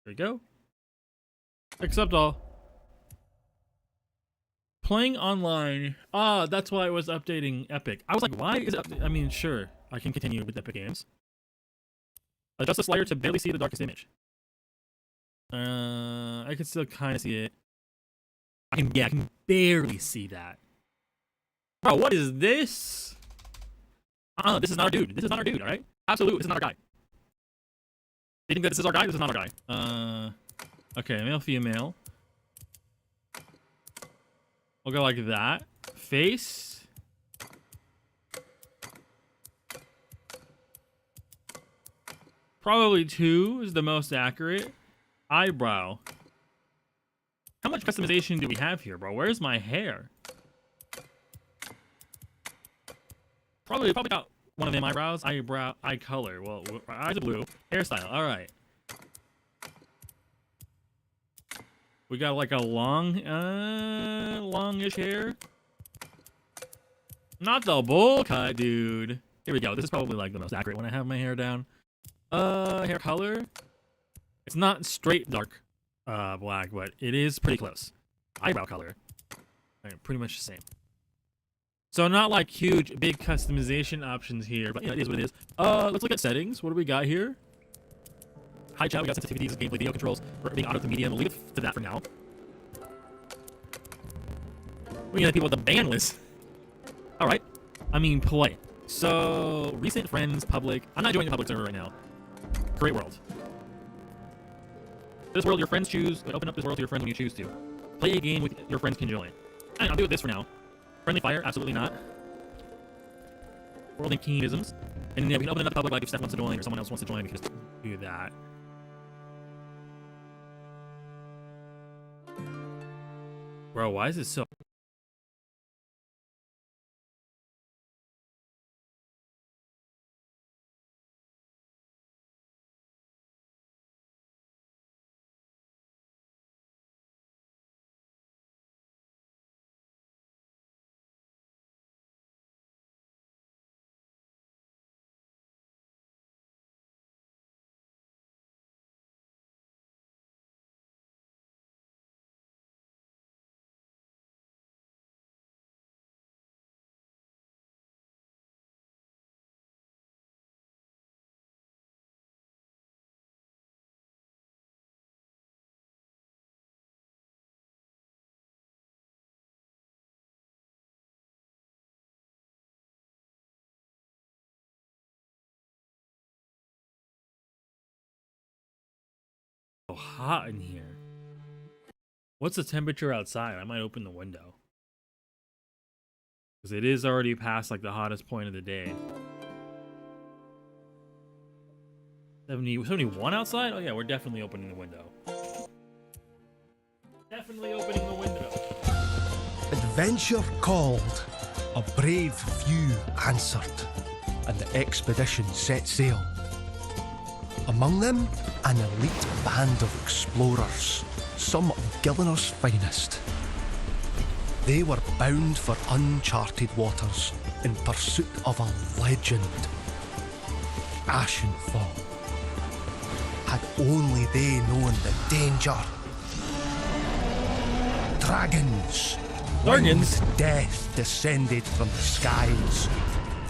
There we go. Accept all. Playing online. Ah, that's why I was updating Epic. I was like, why is it I mean, sure, I can continue with Epic Games. Adjust the slider to barely see the darkest image. I can still kind of see it. I can barely see that. Bro, what is this? This is not our dude. This is not our dude, alright? Absolutely, this is not our guy. You think that this is our guy? This is not our guy. Okay, male, female. We'll go like that. Face. Probably 2 is the most accurate. Eyebrow. How much customization do we have here, bro? Where's my hair? Probably got one of them eyebrows. Eye color. Well, eyes are blue. Hairstyle. All right. We got like a longish hair. Not the bowl cut, dude. Here we go. This is probably like the most accurate when I have my hair down. Hair color. It's not straight dark black, but it is pretty close. Eyebrow color. Right, pretty much the same. So not like huge, big customization options here, but yeah, it is what it is. Let's look at settings. What do we got here? Hi chat, we got sensitivities, gameplay, video controls, for being auto to medium. We'll leave it to that for now. We got people with the ban list. Alright. I mean, play. So, recent friends, public. I'm not joining the public server right now. Create world. This world your friends choose. Open up this world to your friends when you choose to. Play a game with your friends can join. And I'll do this for now. Friendly fire? Absolutely not. World and keenisms. And yeah, we can open it up to public, like if Steph wants to join or someone else wants to join, we can just do that. Bro, why is it so... hot in here. What's the temperature outside? I might open the window. Because it is already past like the hottest point of the day. 71 outside? Oh yeah, we're definitely opening the window. Definitely opening the window. Adventure called, a brave few answered, and the expedition set sail. Among them, an elite band of explorers, some of Gillinor's finest. They were bound for uncharted waters in pursuit of a legend. Ashen Fall. Had only they known the danger. Dragons. Dragons? Winged death descended from the skies.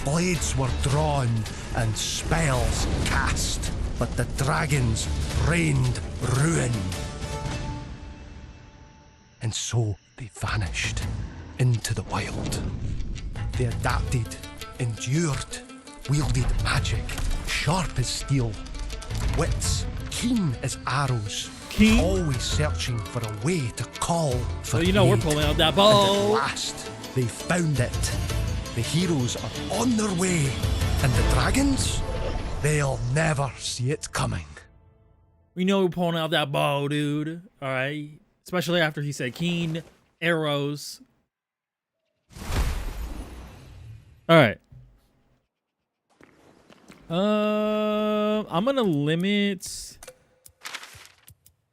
Blades were drawn and spells cast. But the dragons rained ruin. And so they vanished into the wild. They adapted, endured, wielded magic, sharp as steel, wits keen as arrows, always searching for a way to call for you know aid. we're pulling out that And ball. at last, they found it. The heroes are on their way, and the dragons, they'll never see it coming. We know we're pulling out that bow, dude. Alright. Especially after he said keen arrows. Alright. I'm gonna limit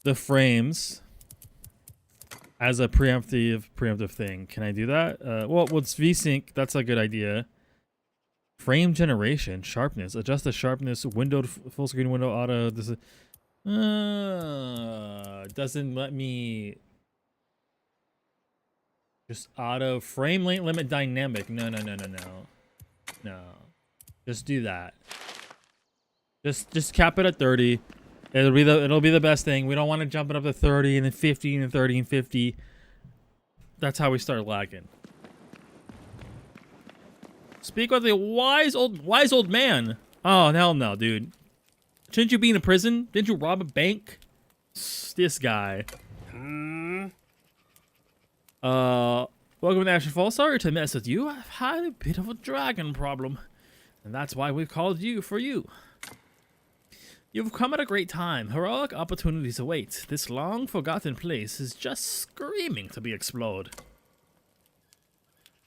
the frames as a preemptive thing. Can I do that? Well, it's VSync. That's a good idea. Frame generation, sharpness, adjust the sharpness, windowed full screen window auto. This is it doesn't let me just auto frame rate limit dynamic. No. Just do that. Just cap it at 30. It'll be the best thing. We don't want to jump it up to 30 and then 50 and 30 and 50. That's how we start lagging. Speak with a wise old man. Oh, hell no, dude. Shouldn't you be in a prison? Didn't you rob a bank? This guy. Welcome to Action Falls. Sorry to mess with you. I've had a bit of a dragon problem, and that's why we've called you for you. You've come at a great time. Heroic opportunities await. This long-forgotten place is just screaming to be explored.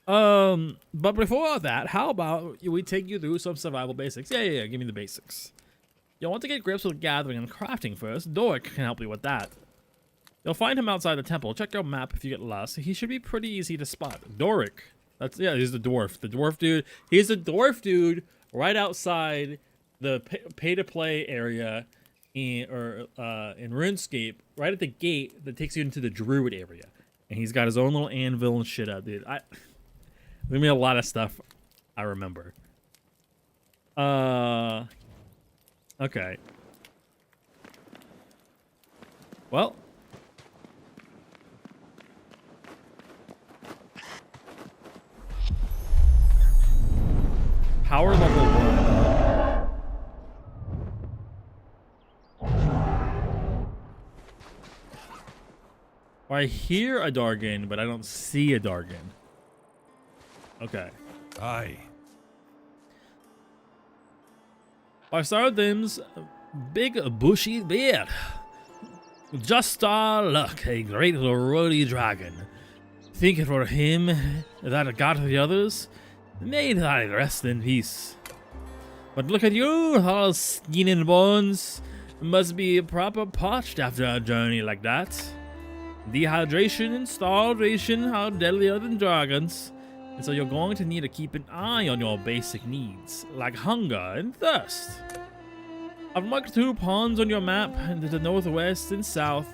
But before that, how about we take you through some survival basics? Yeah, give me the basics. You'll want to get grips with gathering and crafting first. Doric can help you with that. You'll find him outside the temple. Check your map if you get lost. He should be pretty easy to spot. Doric. He's the dwarf. The dwarf dude. He's the dwarf dude right outside the pay-to-play area in RuneScape, right at the gate that takes you into the druid area. And he's got his own little anvil and shit up, dude. There's me a lot of stuff I remember. Okay. Well. Power level 1. I hear a Dargan, but I don't see a Dargan. Okay. Aye. I saw them's big bushy beard. Just our luck, a great ruddy dragon. Think it were him that got the others. May thy rest in peace. But look at you, all skin and bones. Must be proper parched after a journey like that. Dehydration and starvation are deadlier than dragons. And so you're going to need to keep an eye on your basic needs, like hunger and thirst. I've marked 2 ponds on your map to the northwest and south.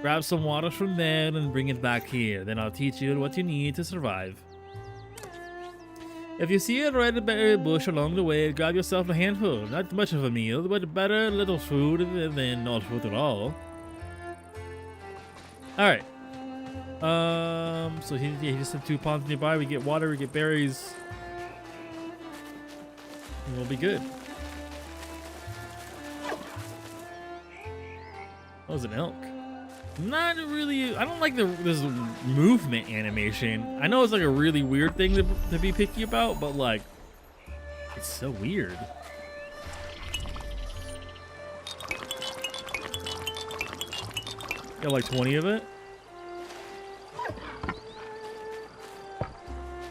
Grab some water from there and bring it back here. Then I'll teach you what you need to survive. If you see a red berry bush along the way, grab yourself a handful. Not much of a meal, but better little food than not food at all. Alright. So he just had 2 ponds nearby. We get water, we get berries. And we'll be good. That was an elk. Not really. I don't like this movement animation. I know it's like a really weird thing to be picky about, but like, it's so weird. Got like 20 of it.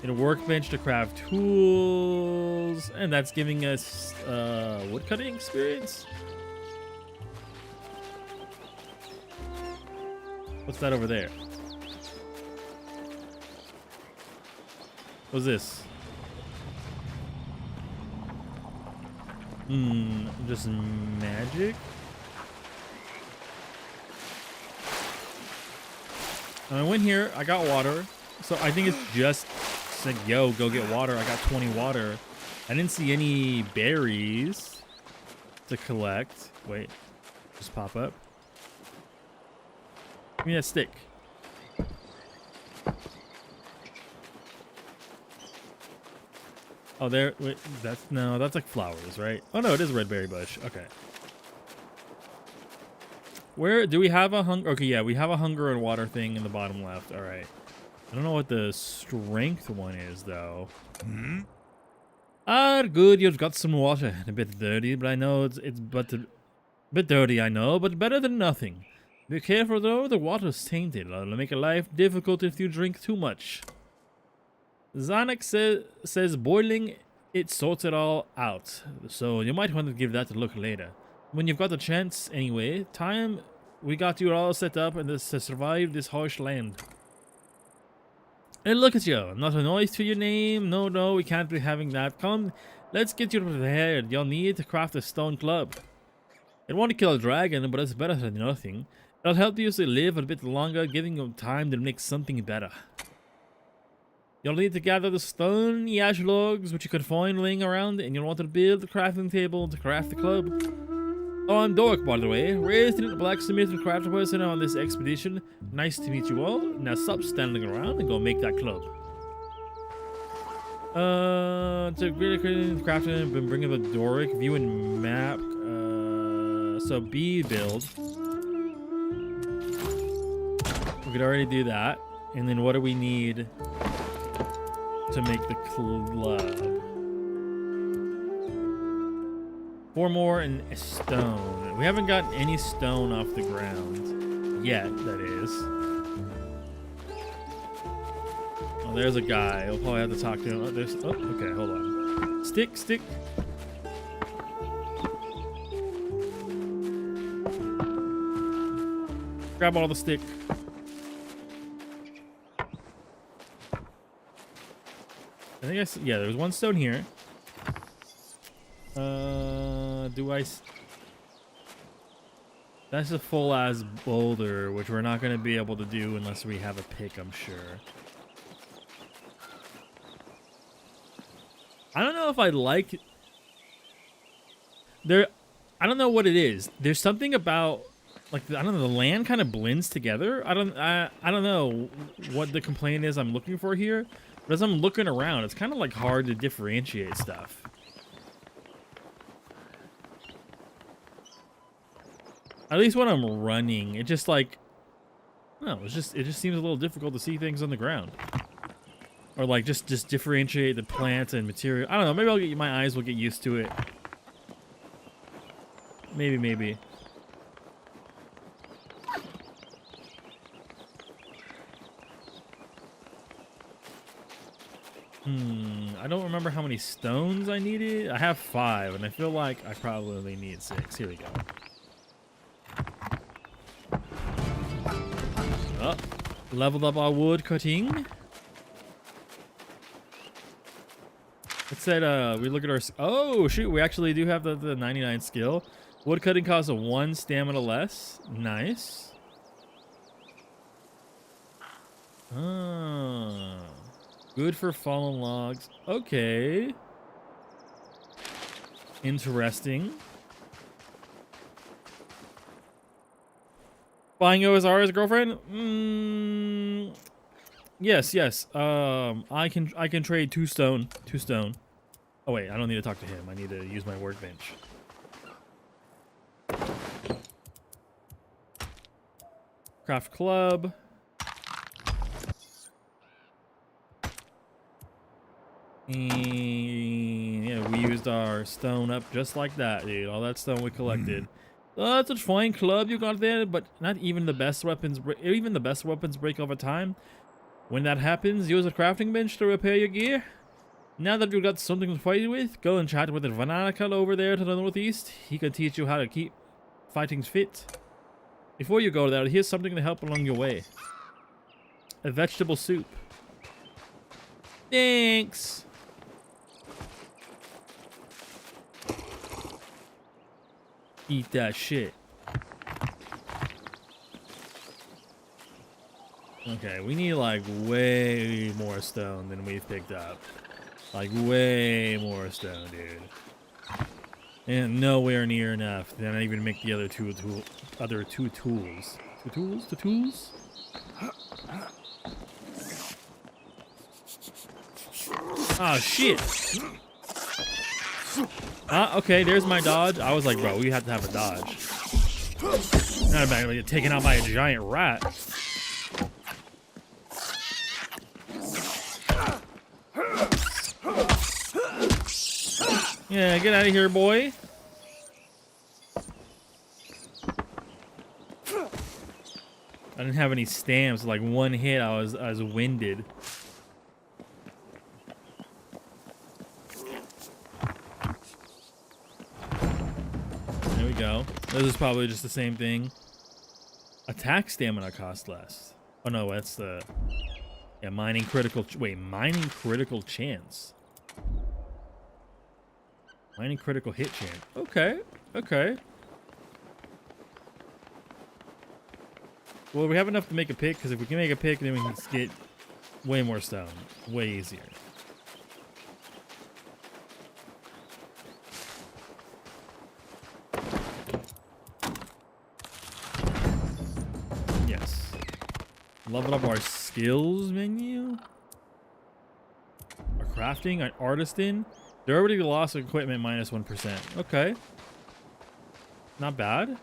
And a workbench to craft tools, and that's giving us woodcutting experience. What's that over there? What's this? Just magic? I went here, I got water. So I think it's just like, yo, go get water. I got 20 water. I didn't see any berries to collect. Wait, just pop up. Give me that stick. Oh, there. Wait, that's like flowers, right? Oh no, it is a red berry bush. Okay. Where do we have a hunger? Okay, yeah, we have a hunger and water thing in the bottom left. All right. I don't know what the strength one is though. Good. You've got some water. A bit dirty, but I know it's a bit dirty. I know, but better than nothing. Be careful though, the water's tainted. It'll make life difficult if you drink too much. Zanuck says boiling it sorts it all out. So you might want to give that a look later. When you've got the chance anyway, we got you all set up and to survive this harsh land. And look at you, not a noise to your name. No, we can't be having that. Come, let's get you prepared. You'll need to craft a stone club. It won't kill a dragon, but it's better than nothing. It'll help you to live a bit longer, giving you time to make something better. You'll need to gather the stone ash logs which you could find laying around, and you'll want to build the crafting table to craft the club. Oh, I'm Dork, by the way, raised in the blacksmith and crafter person on this expedition. Nice to meet you all. Now stop standing around and go make that club. To really creating crafting, been bringing the Doric view and map. So B build. We could already do that. And then what do we need to make the club? 4 more and a stone. We haven't gotten any stone off the ground yet, that is. Oh, there's a guy. I'll probably have to talk to him. Oh, there's. Oh, okay, hold on. Stick. Grab all the stick. I think I see, yeah, there's 1 stone here. That's a full-ass boulder, which we're not going to be able to do unless we have a pick, I'm sure. I don't know if I like... I don't know what it is. There's something about... Like, I don't know, the land kind of blends together. I don't know what the complaint is I'm looking for here. But as I'm looking around, it's kind of like hard to differentiate stuff. At least when I'm running, it just like, no, it just seems a little difficult to see things on the ground. Or like just differentiate the plants and material. I don't know, maybe my eyes will get used to it. Maybe. I don't remember how many stones I needed. I have 5, and I feel like I probably need 6. Here we go. Oh, leveled up our wood cutting. It said, we look at our... Oh, shoot, we actually do have the 99 skill. Wood cutting costs 1 stamina less. Nice. Ah... Good for fallen logs. Okay. Interesting. Buying OSR as a girlfriend? Yes. I can trade 2 stone. 2 stone. Oh wait, I don't need to talk to him. I need to use my workbench. Craft club. And yeah, we used our stone up just like that, dude. All that stone we collected. Oh, that's a fine club you got there, but not even the best weapons. Even the best weapons break over time. When that happens, use a crafting bench to repair your gear. Now that you've got something to fight with, go and chat with the Vananacal over there to the northeast. He can teach you how to keep fighting fit. Before you go there, here's something to help along your way. A vegetable soup. Thanks. Eat that shit. Okay, we need like way more stone than we've picked up. Like way more stone, dude. And nowhere near enough. Then I even make the other two tools. The tools? Oh shit. Okay, there's my dodge. I was like, bro, we have to have a dodge. Not about to get taken out by a giant rat. Yeah, get out of here, boy. I didn't have any stamps. Like 1 hit, I was winded. There we go. This is probably just the same thing. Attack stamina costs less. Oh no, that's the... Yeah, mining critical... Wait, mining critical chance. Mining critical hit chance. Okay, okay. Well, we have enough to make a pick, because if we can make a pick, then we can get way more stone. Way easier. Yes. Level up our skills menu. Our crafting, our artisan. Durability loss of equipment minus 1%. Okay. Not bad.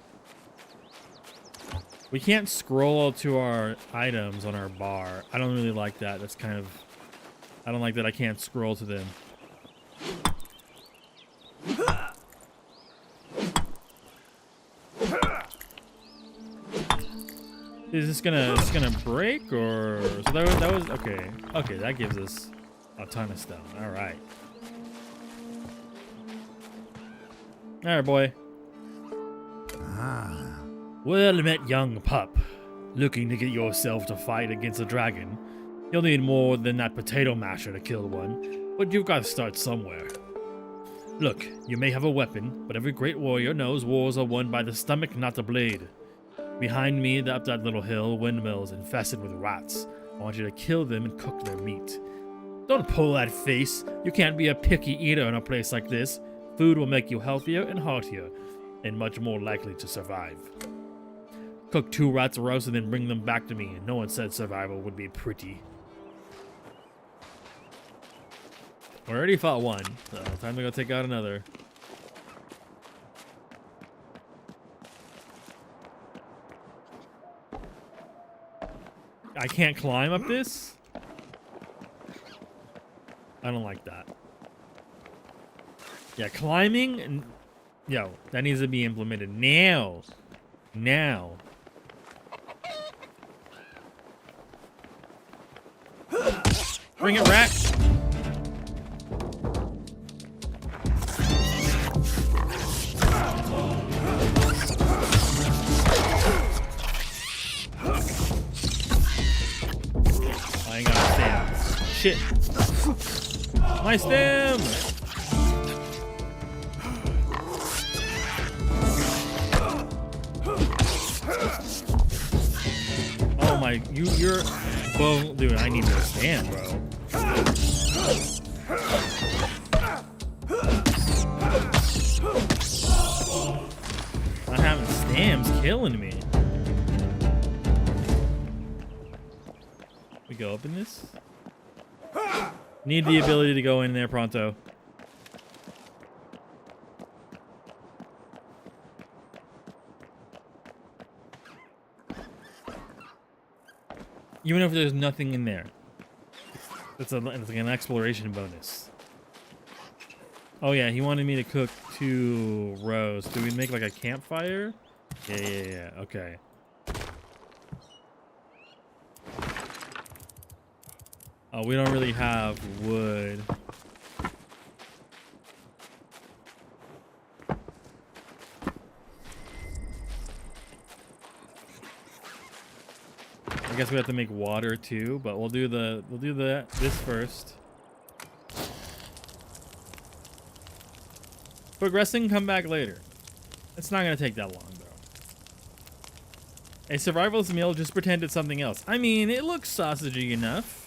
We can't scroll to our items on our bar. I don't really like that. That's kind of... I don't like that I can't scroll to them. Is this gonna break, or... So that was okay. Okay, that gives us a ton of stone. All right. All right, boy. Well met, young pup. Looking to get yourself to fight against a dragon. You'll need more than that potato masher to kill one, but you've got to start somewhere. Look, you may have a weapon, but every great warrior knows wars are won by the stomach, not the blade. Behind me, up that little hill, windmills infested with rats. I want you to kill them and cook their meat. Don't pull that face. You can't be a picky eater in a place like this. Food will make you healthier and heartier, and much more likely to survive. Cook 2 rats roast and then bring them back to me. No one said survival would be pretty. We already fought one, so time to go take out another. I can't climb up this? I don't like that. Yeah, climbing, and yo, that needs to be implemented now. Now. Bring it, rat. I ain't got a stem. Shit. My stem! Oh my, you're... Well, dude, I need to stand, bro. Not having stems killing me. We go up in this? Need the ability to go in there pronto. Even if there's nothing in there. It's like an exploration bonus. Oh yeah, he wanted me to cook 2 rows. Do we make like a campfire? Yeah. Okay. Oh, we don't really have wood. I guess we have to make water too, but we'll do this first. Progressing, come back later. It's not gonna take that long, bro. A survivalist meal, just pretend it's something else. I mean, it looks sausagey enough.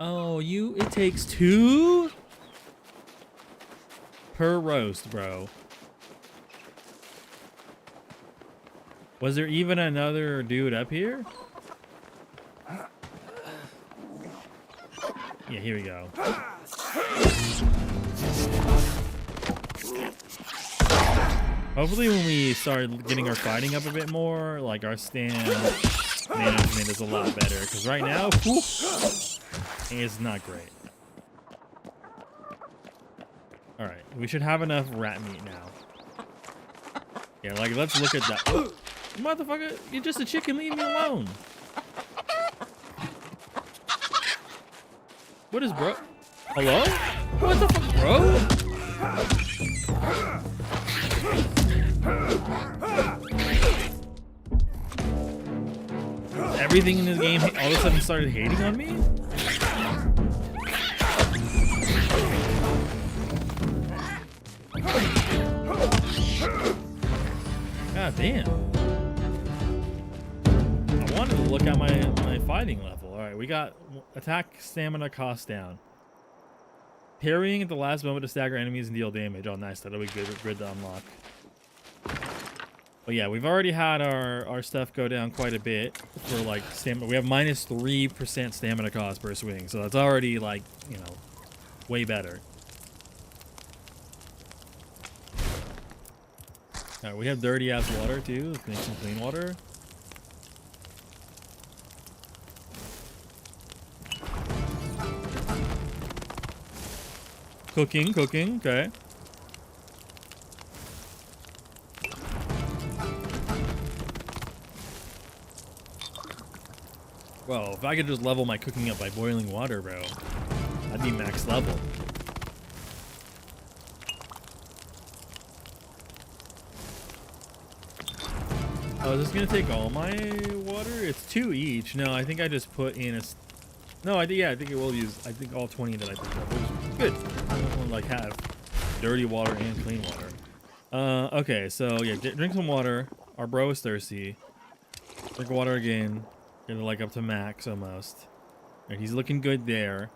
Oh, it takes 2 per roast, bro. Was there even another dude up here? Yeah, here we go. Hopefully when we start getting our fighting up a bit more, like our stand management is a lot better. Because right now, whew, it's not great. Alright, we should have enough rat meat now. Yeah, like, let's look at that. Motherfucker, you're just a chicken, leave me alone. What is bro? Hello? What the fuck, bro? Everything in this game all of a sudden started hating on me? God damn. I wanted to look at my fighting level. All right, we got attack stamina cost down. Parrying at the last moment to stagger enemies and deal damage. Oh, nice. That'll be good to unlock. But yeah, we've already had our stuff go down quite a bit for like stamina. We have minus 3% stamina cost per swing, so that's already like, you know, way better. All right, we have dirty ass water too. Let's make some clean water. Cooking, okay. Well, if I could just level my cooking up by boiling water, bro, that'd be max level. Oh, is this gonna take all my water? It's 2 each. No, I think I just put in a... No, I think it will use, I think all 20 that I picked up, which is good. I don't want to like have dirty water and clean water. Okay, so yeah, drink some water. Our bro is thirsty. Drink water again. Get it like up to max almost. Right, he's looking good there.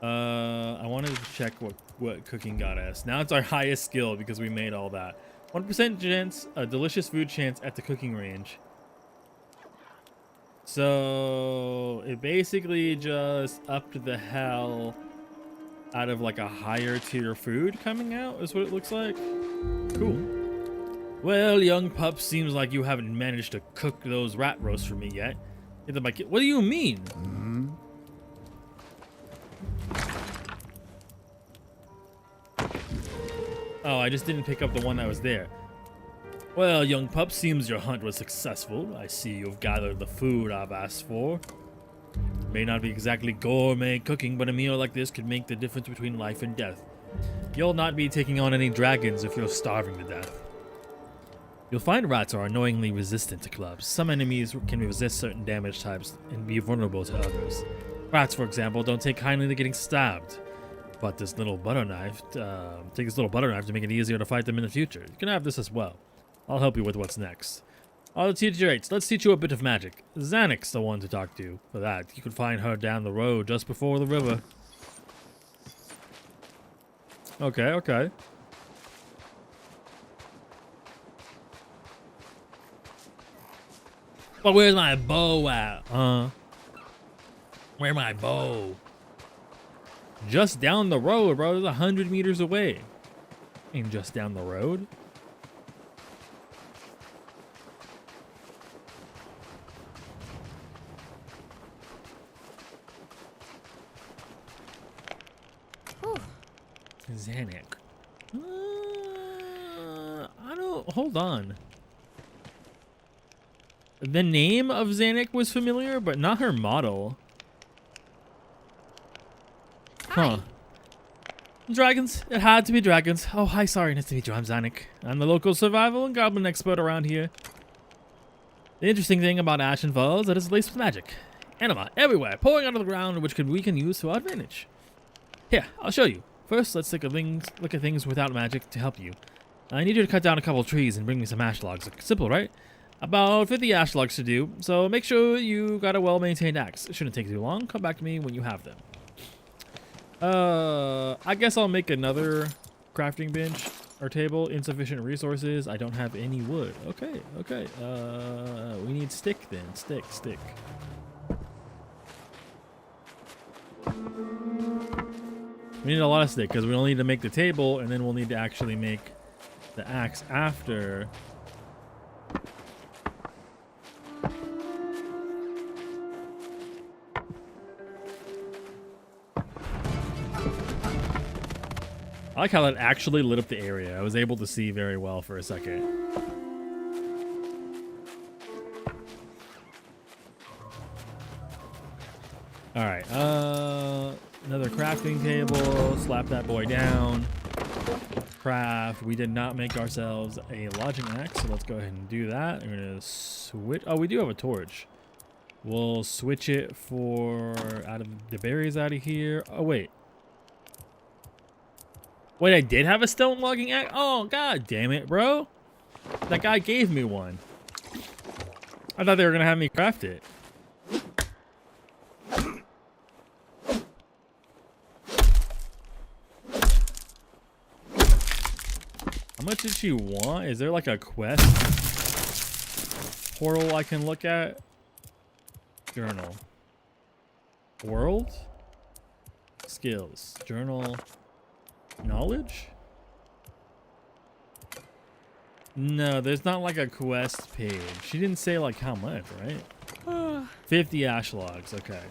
I wanted to check what cooking got us. Now it's our highest skill because we made all that. 1% chance, a delicious food chance at the cooking range. So it basically just upped the hell out of like a higher tier food coming out is what it looks like. Cool. Well, young pup, seems like you haven't managed to cook those rat roasts for me yet. What do you mean? Mm-hmm. Oh, I just didn't pick up the one that was there. Well, young pup, seems your hunt was successful. I see you've gathered the food I've asked for. It may not be exactly gourmet cooking, but a meal like this could make the difference between life and death. You'll not be taking on any dragons if you're starving to death. You'll find rats are annoyingly resistant to clubs. Some enemies can resist certain damage types and be vulnerable to others. Rats, for example, don't take kindly to getting stabbed. But this little butter knife, take this little butter knife to make it easier to fight them in the future. You can have this as well. I'll help you with what's next. Let's teach you a bit of magic. Zanuck's the one to talk to. For that, you can find her down the road just before the river. Okay. But where's my bow at? Where's my bow? Just down the road, bro. There's 100 meters away. Ain't just down the road. Zanuck. I don't... Hold on. The name of Zanuck was familiar, but not her model. Huh. Dragons. It had to be dragons. Oh, hi. Sorry. Nice to meet you. I'm Zanuck. I'm the local survival and goblin expert around here. The interesting thing about Ashen Falls is that it's laced with magic. Anima everywhere, pouring out of the ground, which we can use to our advantage. Here, I'll show you. First, let's look at things without magic to help you. I need you to cut down a couple of trees and bring me some ash logs. Simple, right? About 50 ash logs to do, so make sure you got a well-maintained axe. It shouldn't take too long. Come back to me when you have them. I guess I'll make another crafting bench or table. Insufficient resources. I don't have any wood. Okay. We need stick then. Stick. We need a lot of stick because we'll need to make the table and then we'll need to actually make the axe after. I like how that actually lit up the area. I was able to see very well for a second. All right, another crafting table. Slap that boy down. Craft. We did not make ourselves a lodging axe, so let's go ahead and do that. I'm gonna switch. Oh, we do have a torch. We'll switch it for out of the berries out of here. Oh wait. Wait, I did have a stone logging axe? Oh, god damn it, bro. That guy gave me one. I thought they were gonna have me craft it. How much did she want? Is there like a quest portal I can look at? Journal. World? Skills. Journal. Knowledge? No, there's not like a quest page. She didn't say like how much, right? 50 ash logs, okay.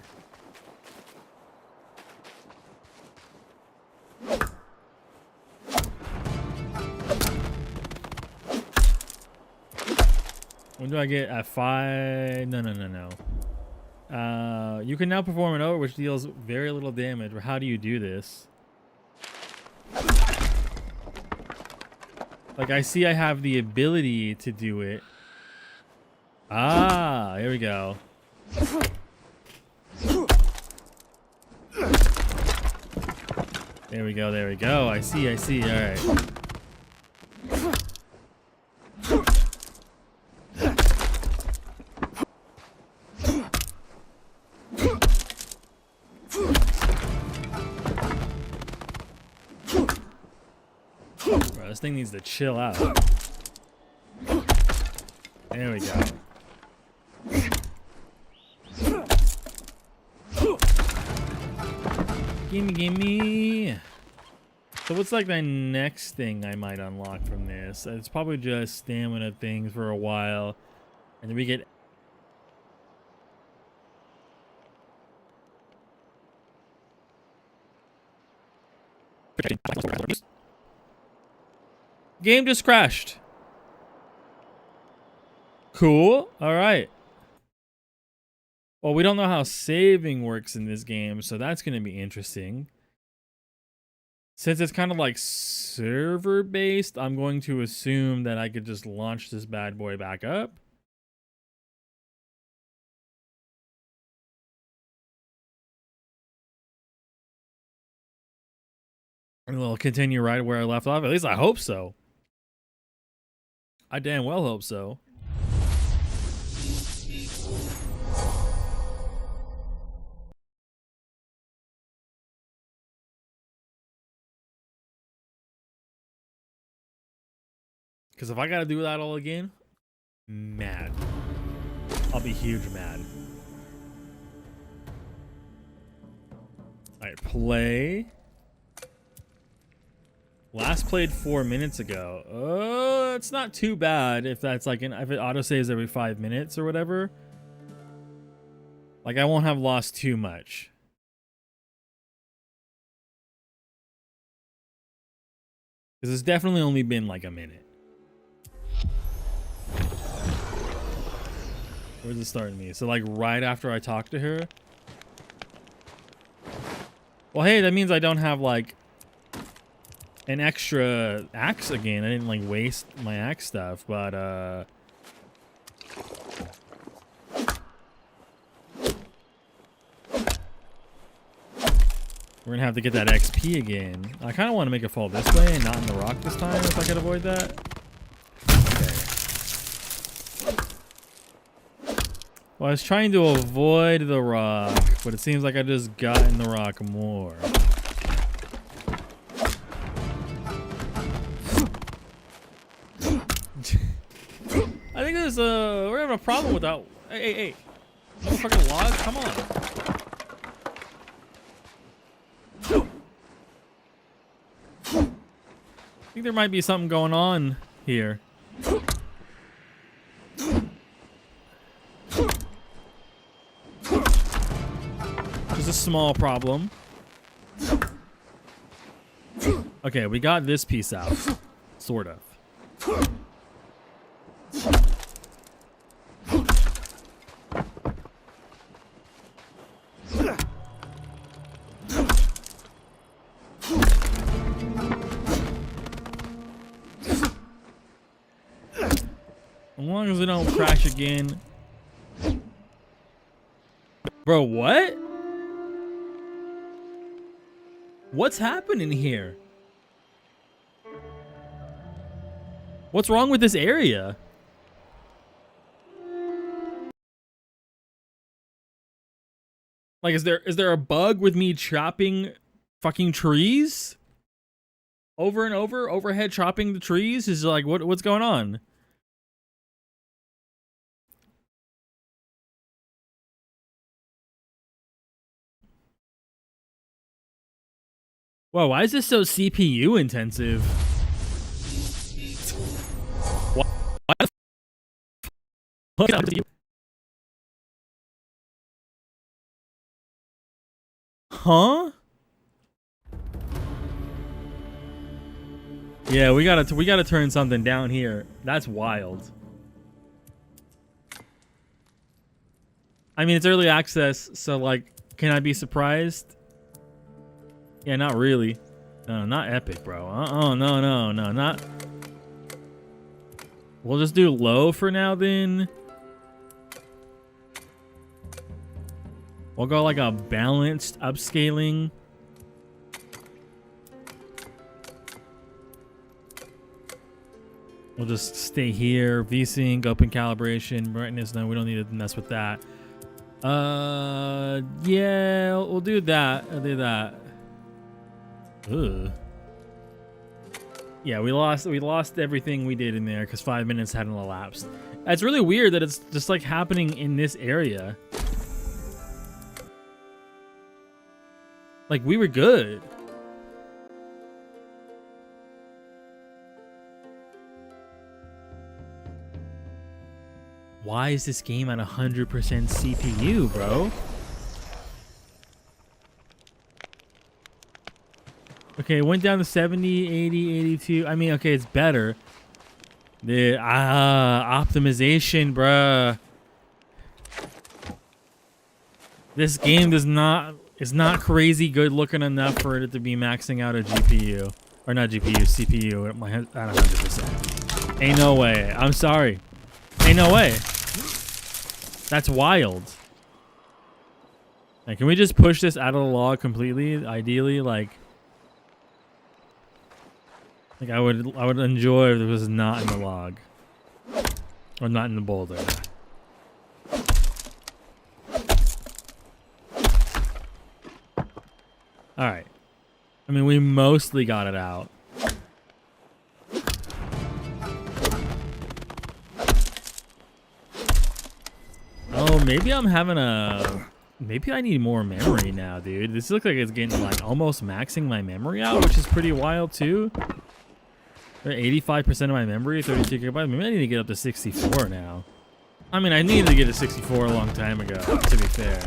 When do I get at 5? No. You can now perform an oath which deals very little damage. But how do you do this? Like, I see I have the ability to do it. Ah, here we go. There we go, there we go. I see, all right. Bro, this thing needs to chill out. There we go. Gimme. So what's like the next thing I might unlock from this? It's probably just stamina things for a while. And then we get... Game just crashed. Cool. All right. Well, we don't know how saving works in this game, so that's going to be interesting. Since it's kind of like server-based, I'm going to assume that I could just launch this bad boy back up. And we'll continue right where I left off. At least I hope so. I damn well hope so. Because if I gotta do that all again, mad. I'll be huge mad. Alright, play. Last played 4 minutes ago. Oh, it's not too bad if that's like if it autosaves every 5 minutes or whatever. Like, I won't have lost too much. Because it's definitely only been like a minute. Where's it starting me? So like right after I talk to her? Well, hey, that means I don't have like an extra axe again. I didn't like waste my axe stuff, but we're gonna have to get that XP again. I kind of want to make it fall this way and not in the rock this time if I could avoid that. Well, I was trying to avoid the rock, but it seems like I just got in the rock more. I think there's we're having a problem with that. Hey. Motherfucking log, come on. I think there might be something going on here. Just a small problem. Okay, we got this piece out. Sort of. As long as it don't crash again. Bro, what? What's happening here? What's wrong with this area? Like, is there a bug with me chopping fucking trees? Over and over, overhead chopping the trees? Is like, what's going on? Whoa, why is this so CPU intensive? Why the fuck? Huh? Yeah, we gotta turn something down here. That's wild. I mean, it's early access, so like, can I be surprised? Yeah, not really. No, not epic, bro. No, not. We'll just do low for now, then. We'll go like a balanced upscaling. We'll just stay here. VSync, open calibration, brightness. No, we don't need to mess with that. Yeah, we'll do that. I'll do that. Ugh. Yeah, we lost everything we did in there because 5 minutes hadn't elapsed. It's really weird that it's just like happening in this area. Like, we were good. Why is this game at 100% CPU, bro? Okay, it went down to 70, 80, 82. I mean, okay, it's better. The optimization, bruh. This game is not crazy good looking enough for it to be maxing out a GPU. Or not GPU, CPU at 100%. Ain't no way. I'm sorry. Ain't no way. That's wild. Like, can we just push this out of the log completely? Ideally, like I would enjoy if it was not in the log. Or not in the boulder. Alright. I mean, we mostly got it out. Oh, maybe I'm having a... Maybe I need more memory now, dude. This looks like it's getting, like, almost maxing my memory out, which is pretty wild, too. 85% of my memory, 32 gigabytes. Maybe I need to get up to 64 now. I mean, I needed to get to 64 a long time ago, to be fair.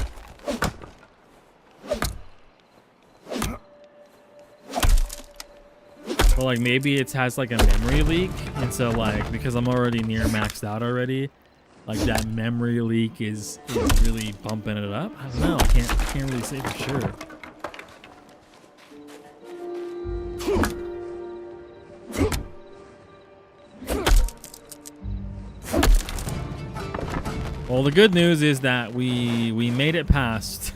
Well, like, maybe it has, like, a memory leak. And so, like, because I'm already near maxed out already, like, that memory leak is really bumping it up. I don't know. I can't really say for sure. Well, the good news is that we made it past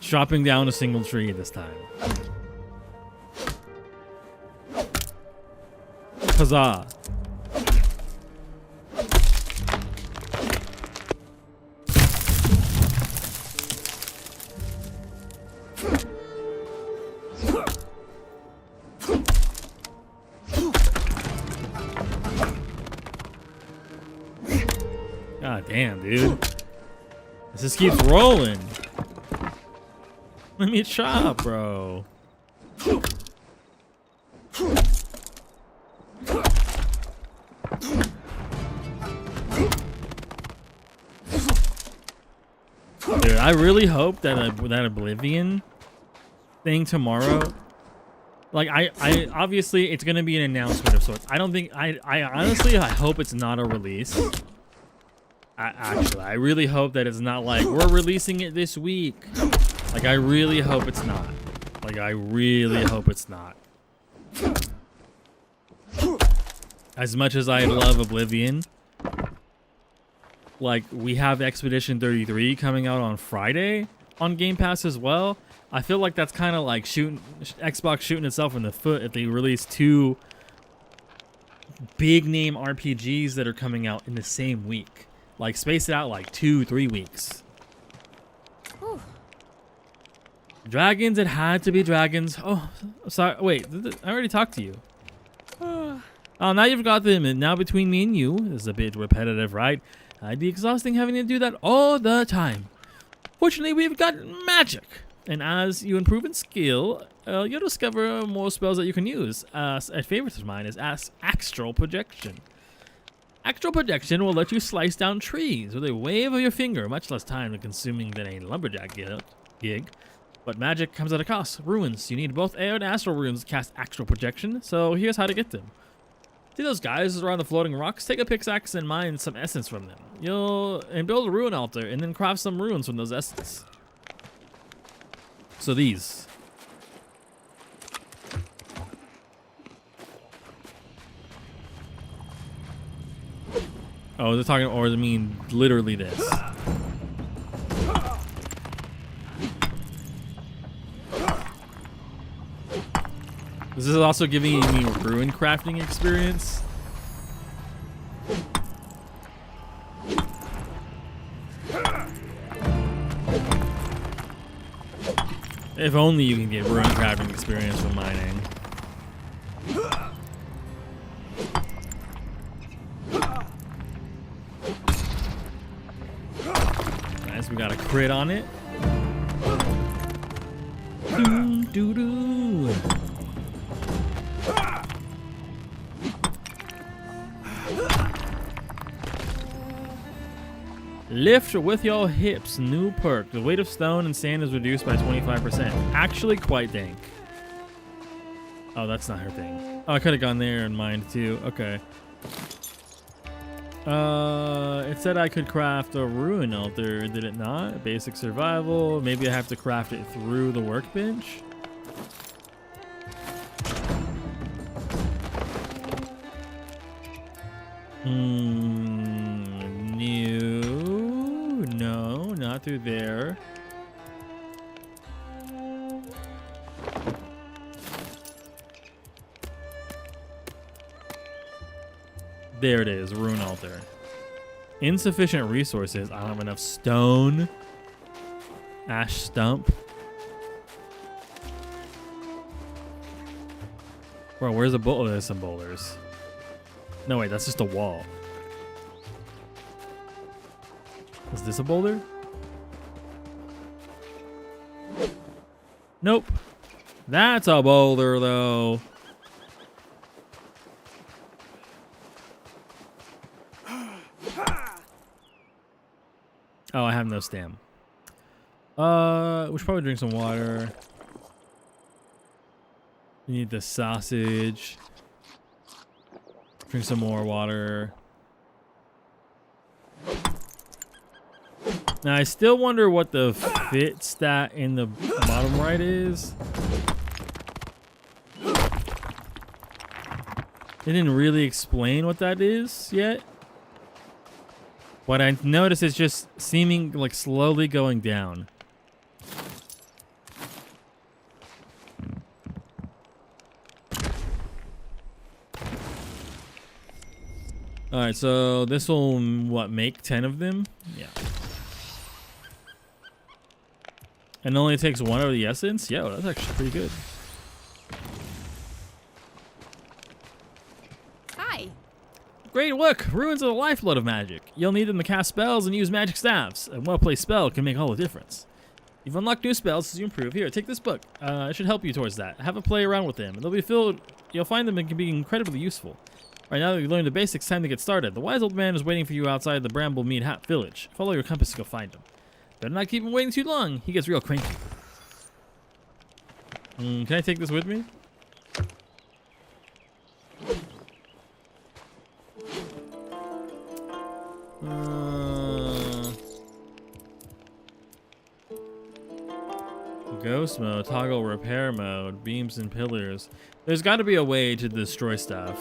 chopping down a single tree this time. Huzzah. God damn, dude. This just keeps rolling. Let me chop, bro. Dude, I really hope that that Oblivion thing tomorrow, like I obviously it's gonna be an announcement of sorts. I don't think I honestly I hope it's not a release. Actually, I really hope that it's not like we're releasing it this week. Like, I really hope it's not. Like, I really hope it's not. As much as I love Oblivion, like, we have Expedition 33 coming out on Friday on Game Pass as well. I feel like that's kind of like Xbox shooting itself in the foot if they release two big name RPGs that are coming out in the same week. Like space it out like 2-3 weeks. Whew. Dragons, it had to be dragons. Oh, sorry. Wait, I already talked to you. Oh, now you've got them, and now between me and you, this is a bit repetitive, right? It'd be exhausting having to do that all the time. Fortunately, we've got magic. And as you improve in skill, you'll discover more spells that you can use. A favorite of mine is astral projection. Astral projection will let you slice down trees with a wave of your finger, much less time consuming than a lumberjack gig. But magic comes at a cost. Runes. You need both air and astral runes to cast astral projection, so here's how to get them. See those guys around the floating rocks? Take a pickaxe and mine some essence from them. And build a rune altar and then craft some runes from those essence. So these. Oh, they're talking, or they mean literally this. This is also giving me rune crafting experience. If only you can get rune crafting experience from mining. Nice, we got a crit on it. Doo-doo-doo. Lift with your hips, new perk. The weight of stone and sand is reduced by 25%. Actually quite dank. Oh, that's not her thing. Oh, I could have gone there and mined too. Okay. It said I could craft a rune altar, did it not? Basic survival. Maybe I have to craft it through the workbench. No, not through there. There it is, rune altar. Insufficient resources. I don't have enough stone. Ash stump. Bro, where's the boulder? Oh, there's some boulders. No, wait, that's just a wall. Is this a boulder? Nope. That's a boulder, though. Oh, I have no stam. We should probably drink some water. We need the sausage. Drink some more water. Now, I still wonder what the fit stat in the bottom right is. They didn't really explain what that is yet. What I noticed is just seeming like slowly going down. All right, so this will, what, make 10 of them? Yeah. And it only takes one of the essence? Yo, that's actually pretty good. Hi. Great work! Runes are the lifeblood of magic. You'll need them to cast spells and use magic staves. A well-placed spell can make all the difference. You've unlocked new spells as you improve. Here, take this book. It should help you towards that. Have a play around with them. They'll be filled. You'll find them and can be incredibly useful. Right now that you've learned the basics, time to get started. The wise old man is waiting for you outside the Bramblemead Hat village. Follow your compass to go find him. Better not keep him waiting too long. He gets real cranky. Can I take this with me? Ghost mode, toggle repair mode, beams and pillars. There's got to be a way to destroy stuff.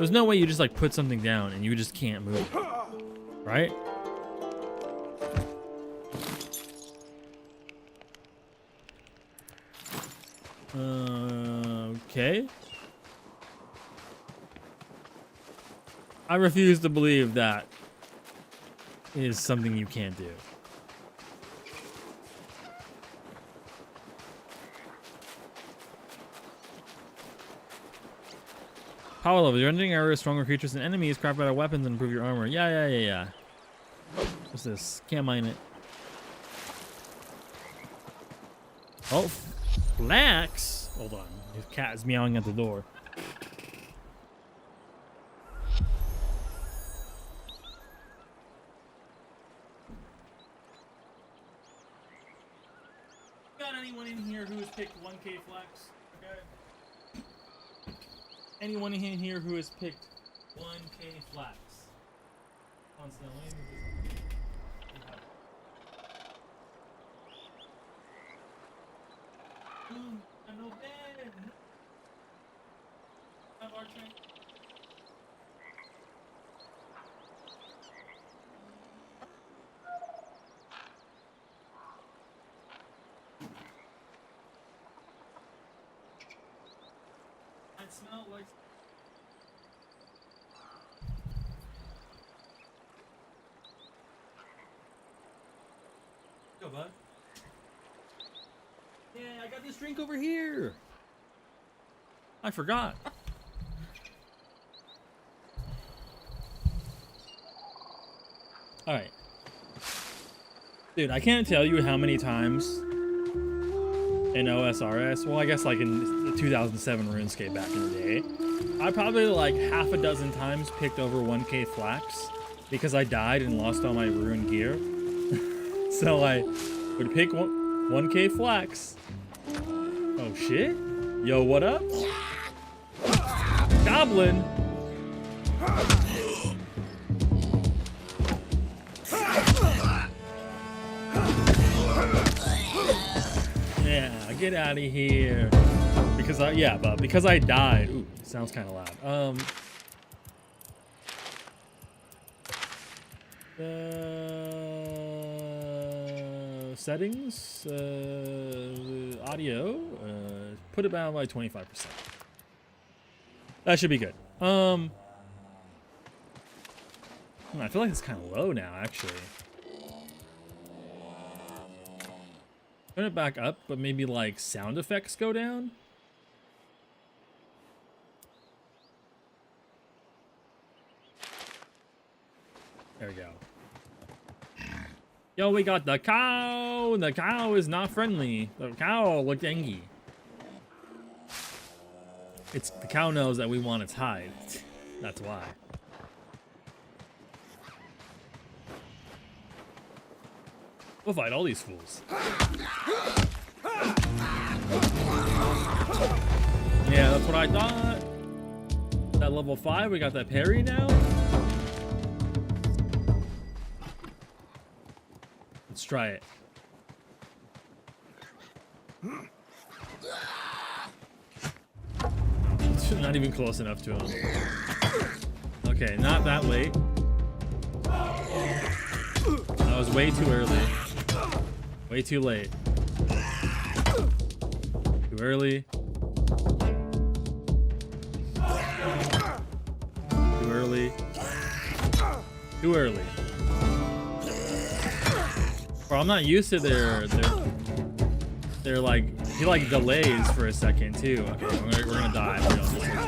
There's no way you just like put something down and you just can't move it, right? Okay. I refuse to believe that is something you can't do. Power level. Your ending arrow is stronger creatures than enemies. Craft better weapons and improve your armor. Yeah. What's this? Can't mine it. Oh, flax. Hold on. His cat is meowing at the door. Got anyone in here who has picked 1K flax? Okay. Anyone in here who has picked 1K flax? Constantly. I'm no bed. I'm arching. I smell like. Go, bud. Yeah, I got this drink over here. I forgot. All right. Dude, I can't tell you how many times in OSRS, well, I guess like in the 2007 RuneScape back in the day, I probably like half a dozen times picked over 1K flax because I died and lost all my rune gear. So I would pick 1K flax. Oh shit. Yo, what up? Goblin. Yeah, get out of here. Because because I died. Ooh, sounds kind of loud. Settings, audio, put it down by 25%. That should be good. I feel like it's kind of low now, actually. Turn it back up, but maybe like sound effects go down. There we go. Yo, we got the cow. The cow is not friendly. The cow looked angry. The cow knows that we want its hide. That's why. We'll fight all these fools. Yeah, that's what I thought. That level 5, we got that parry now. Let's try it. Not even close enough to him. Okay, not that late. That was way too early. Way too late. Too early. Too early. Too early. Bro, I'm not used to they're like, he like delays for a second too. Okay, we're gonna die if we don't do this.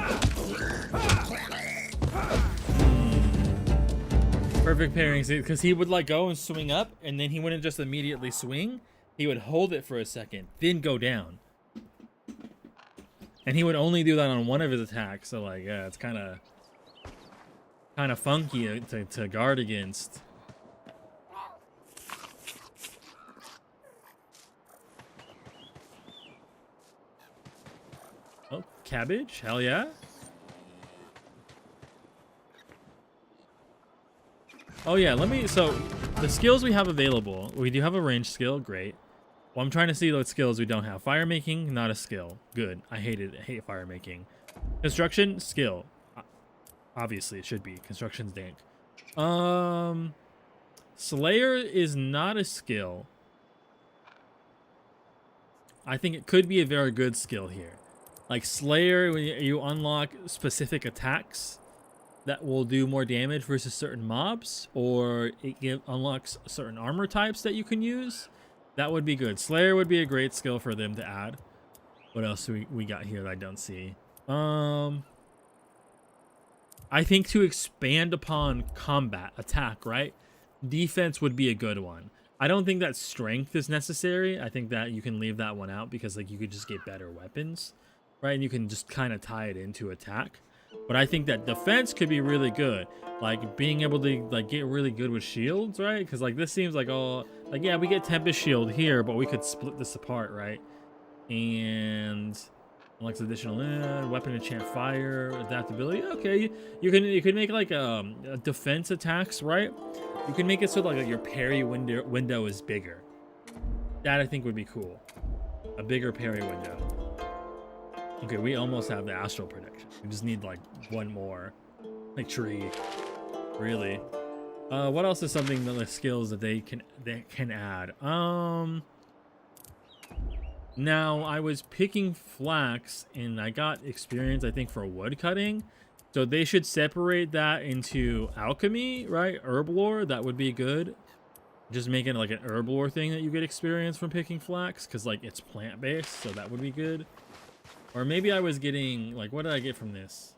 Perfect pairing, because he would like go and swing up, and then he wouldn't just immediately swing. He would hold it for a second, then go down. And he would only do that on one of his attacks. So like, yeah, it's kind of funky to guard against. Oh, cabbage, hell yeah. Oh yeah, so the skills we have available, we do have a range skill, great. Well, I'm trying to see what skills we don't have. Fire making, not a skill. Good. I hate fire making. Construction, skill. Obviously, it should be. Construction's dank. Slayer is not a skill. I think it could be a very good skill here. Like Slayer, when you unlock specific attacks that will do more damage versus certain mobs, or it unlocks certain armor types that you can use, that would be good. Slayer would be a great skill for them to add. What else do we got here that I don't see? I think to expand upon combat, attack, right? Defense would be a good one. I don't think that strength is necessary. I think that you can leave that one out because like you could just get better weapons, right? And you can just kind of tie it into attack. But I think that defense could be really good. Like being able to like get really good with shields, right? Because like this seems like all like, yeah, we get Tempest Shield here, but we could split this apart, right? And unlocks additional weapon enchant fire adaptability. Okay, you can make like defense attacks, right? You can make it so like your parry window is bigger. That I think would be cool. A bigger parry window. Okay, we almost have the astral protection. We just need like one more, like tree. Really. What else is something that the skills that they can add? Now I was picking flax and I got experience I think for wood cutting. So they should separate that into alchemy, right? Herb lore, that would be good. Just making like an herb lore thing that you get experience from picking flax, because like it's plant based, so that would be good. Or maybe I was getting like, what did I get from this?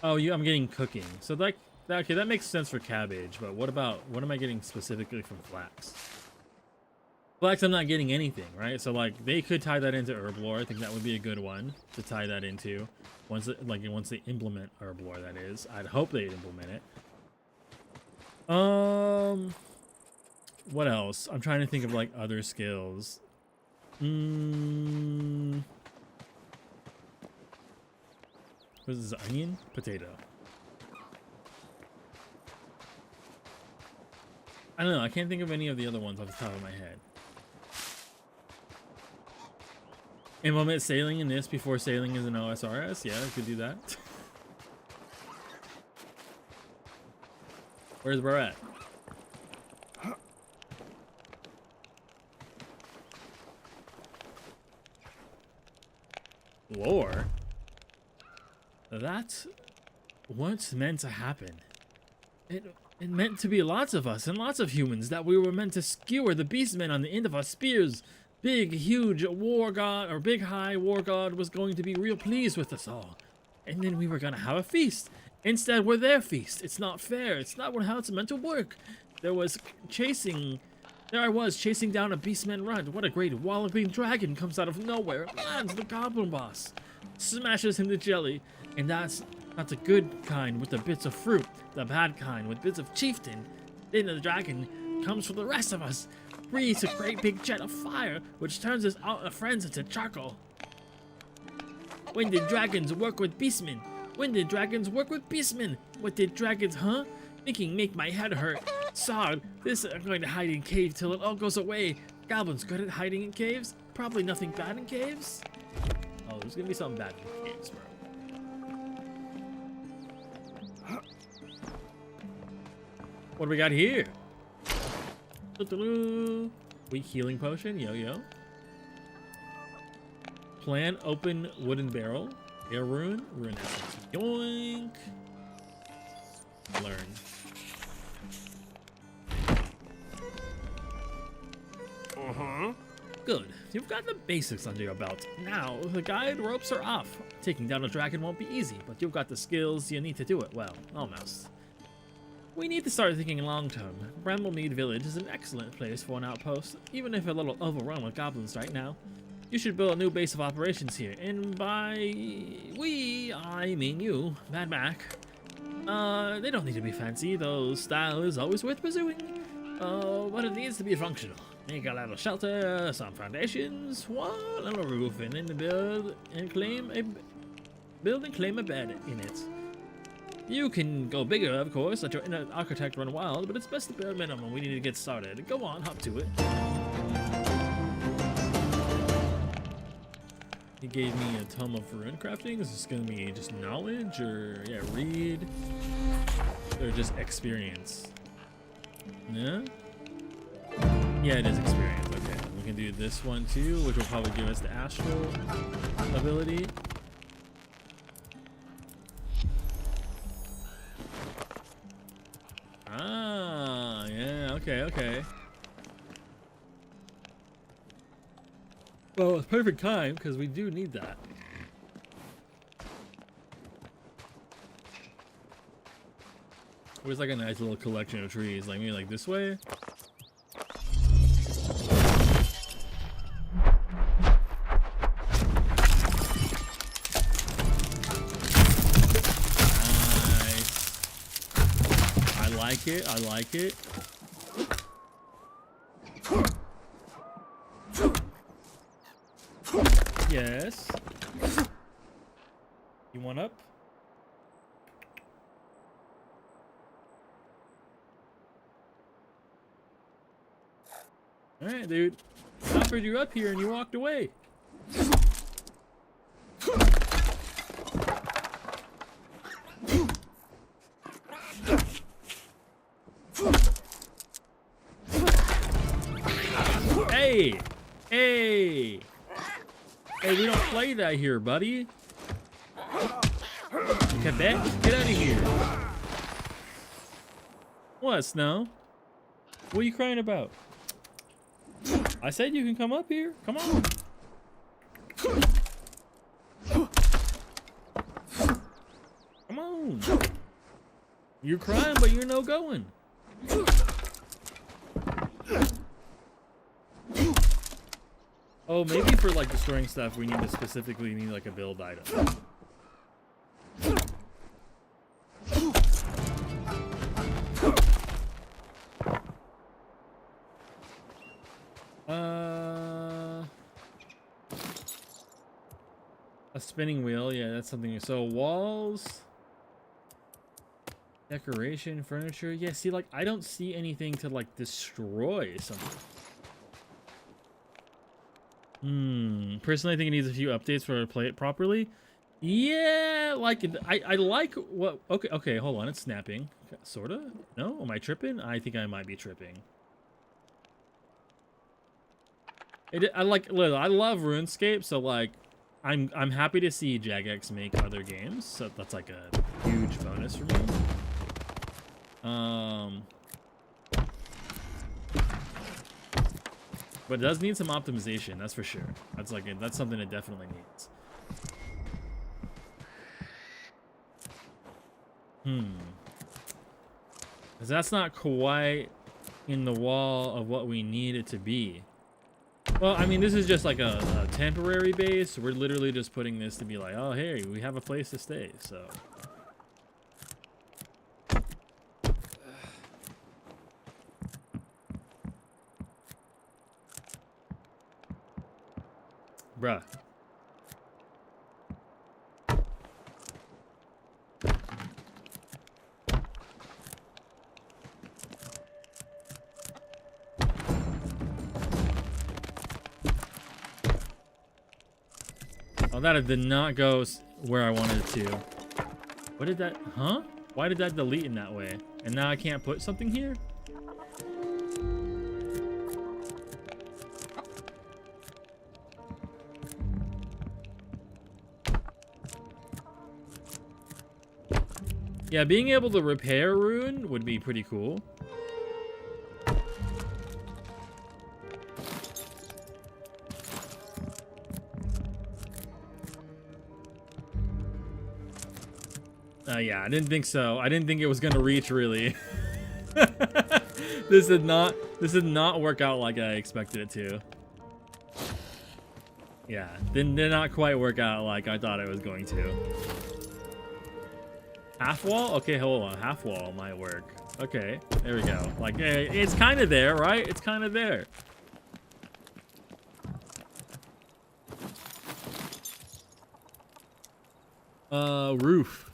Oh, I'm getting cooking. So like okay, that makes sense for cabbage, but what am I getting specifically from flax? Flax, I'm not getting anything, right? So like they could tie that into herb lore. I think that would be a good one to tie that into. Once they implement herb lore, that is. I'd hope they'd implement it. What else? I'm trying to think of like other skills. What is this? Onion? Potato. I don't know. I can't think of any of the other ones off the top of my head. Implement sailing in this before sailing is an OSRS. Yeah, I could do that. Where's bro at? Lore? That's what's meant to happen. It meant to be lots of us and lots of humans that we were meant to skewer the beastmen on the end of our spears. Big, huge war god, or big, high war god was going to be real pleased with us all. And then we were gonna have a feast. Instead, we're their feast. It's not fair. It's not how it's meant to work. There I was chasing down a beastman run. What a great walloping dragon comes out of nowhere. Lands the goblin boss. Smashes him to jelly. And that's the good kind with the bits of fruit. The bad kind with bits of chieftain. Then the dragon comes for the rest of us. Breathes a great big jet of fire, which turns us friends into charcoal. When did dragons work with beastmen? When did dragons work with beastmen? What did dragons, huh? Thinking make my head hurt. Sod, I'm going to hide in cave till it all goes away. Goblins good at hiding in caves? Probably nothing bad in caves? Oh, there's gonna be something bad in caves, bro. What do we got here? Weak healing potion, yo. Plan open wooden barrel. Air rune essence. Yoink. Learn. Good. You've got the basics under your belt. Now, the guide ropes are off. Taking down a dragon won't be easy, but you've got the skills you need to do it well. Almost. We need to start thinking long-term. Bramblemead Village is an excellent place for an outpost, even if a little overrun with goblins right now. You should build a new base of operations here, and by we, I mean you, Mad Mac. They don't need to be fancy, though style is always worth pursuing. But it needs to be functional. Make a little shelter, some foundations, one little roof, and then build and claim a bed in it. You can go bigger, of course, let your inner architect run wild, but it's best the bare minimum. We need to get started. Go on, hop to it. He gave me a tome of rune crafting. Is this gonna be just knowledge or yeah, read? Or just experience? Yeah? Yeah, it is experience. Okay. We can do this one too, which will probably give us the astral ability. Ah, yeah, okay. Well, it's perfect time because we do need that. There's like a nice little collection of trees, like maybe like this way. Nice. I like it. Yes. You want up? All right, dude. I offered you up here and you walked away. Hey! Hey! Hey, we don't play that here, buddy. Quebec, get out of here. What, Snow? What are you crying about? I said you can come up here. Come on. Come on. You're crying, but you're no going. Oh, maybe for like destroying stuff, we need to specifically need like a build item. A spinning wheel, yeah, that's something. So walls, decoration, furniture. Yeah, see, like I don't see anything to like destroy something. Personally, I think it needs a few updates for to play it properly. Yeah, like I like what. Okay, hold on, it's snapping. Sorta. No, am I tripping? I think I might be tripping. I love RuneScape, so like I'm happy to see Jagex make other games. So that's like a huge bonus for me. But it does need some optimization, that's for sure. That's something it definitely needs. Because that's not quite in the wall of what we need it to be. Well, I mean, this is just like a temporary base. We're literally just putting this to be like, oh, hey, we have a place to stay, so. Bruh. Oh, that did not go where I wanted it to. What did that, huh? Why did that delete in that way? And now I can't put something here? Yeah, being able to repair rune would be pretty cool. Yeah, I didn't think so. I didn't think it was gonna reach, really. This did not work out like I expected it to. Yeah, did not quite work out like I thought it was going to. Half wall? Okay, hold on. Half wall might work. Okay, there we go. Like, it's kind of there, right? It's kind of there. Roof.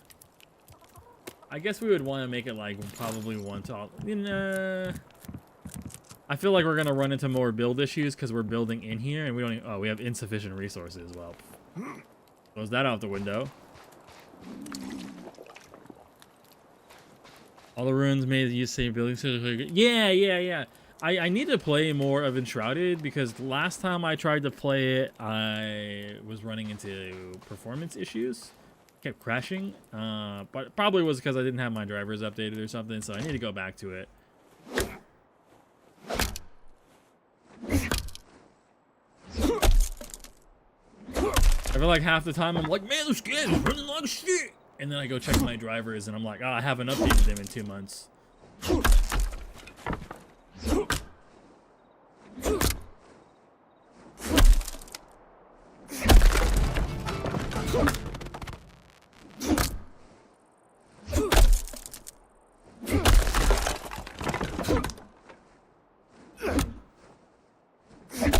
I guess we would want to make it like probably one tall. I feel like we're gonna run into more build issues because we're building in here and we don't. Oh, we have insufficient resources. Well, Close that out the window. All the ruins made use same buildings. Yeah. I need to play more of Enshrouded because last time I tried to play it, I was running into performance issues. Kept crashing. But it probably was because I didn't have my drivers updated or something, so I need to go back to it. I feel like half the time I'm like, man, this game is running like shit. And then I go check my drivers and I'm like, oh, I haven't updated them in 2 months.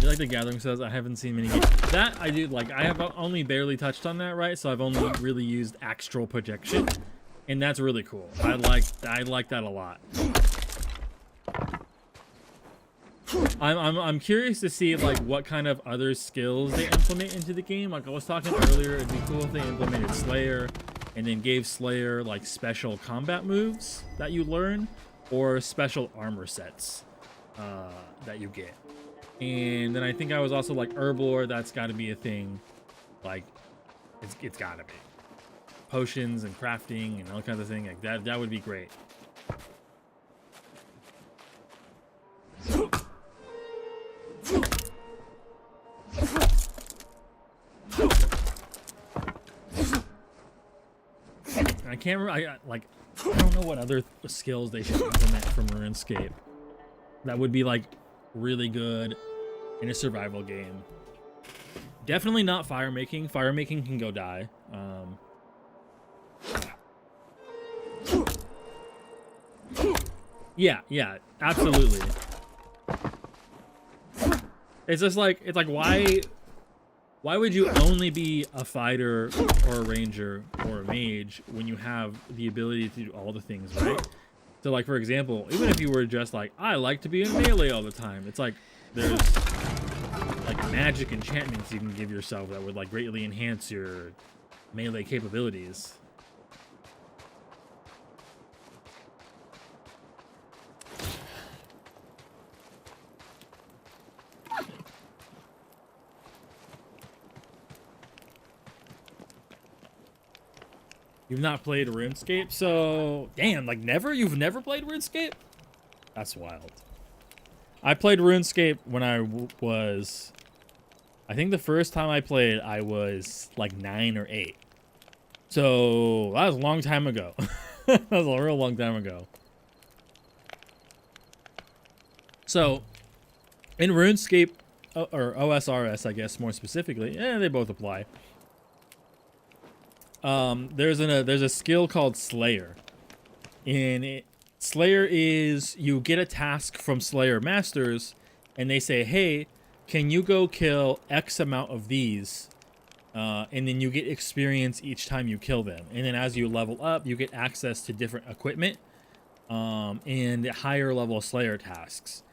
Like the Gathering says, I haven't seen many games. That I do like. I have only barely touched on that, right? So I've only really used astral projection, and that's really cool. I like that a lot. I'm curious to see like what kind of other skills they implement into the game. Like I was talking earlier, it'd be cool if they implemented Slayer, and then gave Slayer like special combat moves that you learn, or special armor sets that you get. And then I think I was also like Herblore, that's got to be a thing. Like, it's got to be. Potions and crafting and all kinds of things like that. That would be great. I can't remember. I don't know what other skills they should implement from RuneScape. That would be like really good in a survival game. Definitely not fire making. Fire making can go die. Yeah, absolutely. It's just like, it's like, why would you only be a fighter or a ranger or a mage when you have the ability to do all the things, right? So like, for example, even if you were just like, I like to be in melee all the time, it's like there's like magic enchantments you can give yourself that would like greatly enhance your melee capabilities. You've not played RuneScape? So, damn, like never? You've never played RuneScape? That's wild. I played RuneScape when I was... I think the first time I played, I was like 9 or 8. So, that was a long time ago. That was a real long time ago. So, in RuneScape, or OSRS, I guess, more specifically, they both apply. There's a skill called Slayer. And Slayer is, you get a task from Slayer Masters, and they say, hey, can you go kill X amount of these? And then you get experience each time you kill them. And then as you level up, you get access to different equipment and higher level Slayer tasks.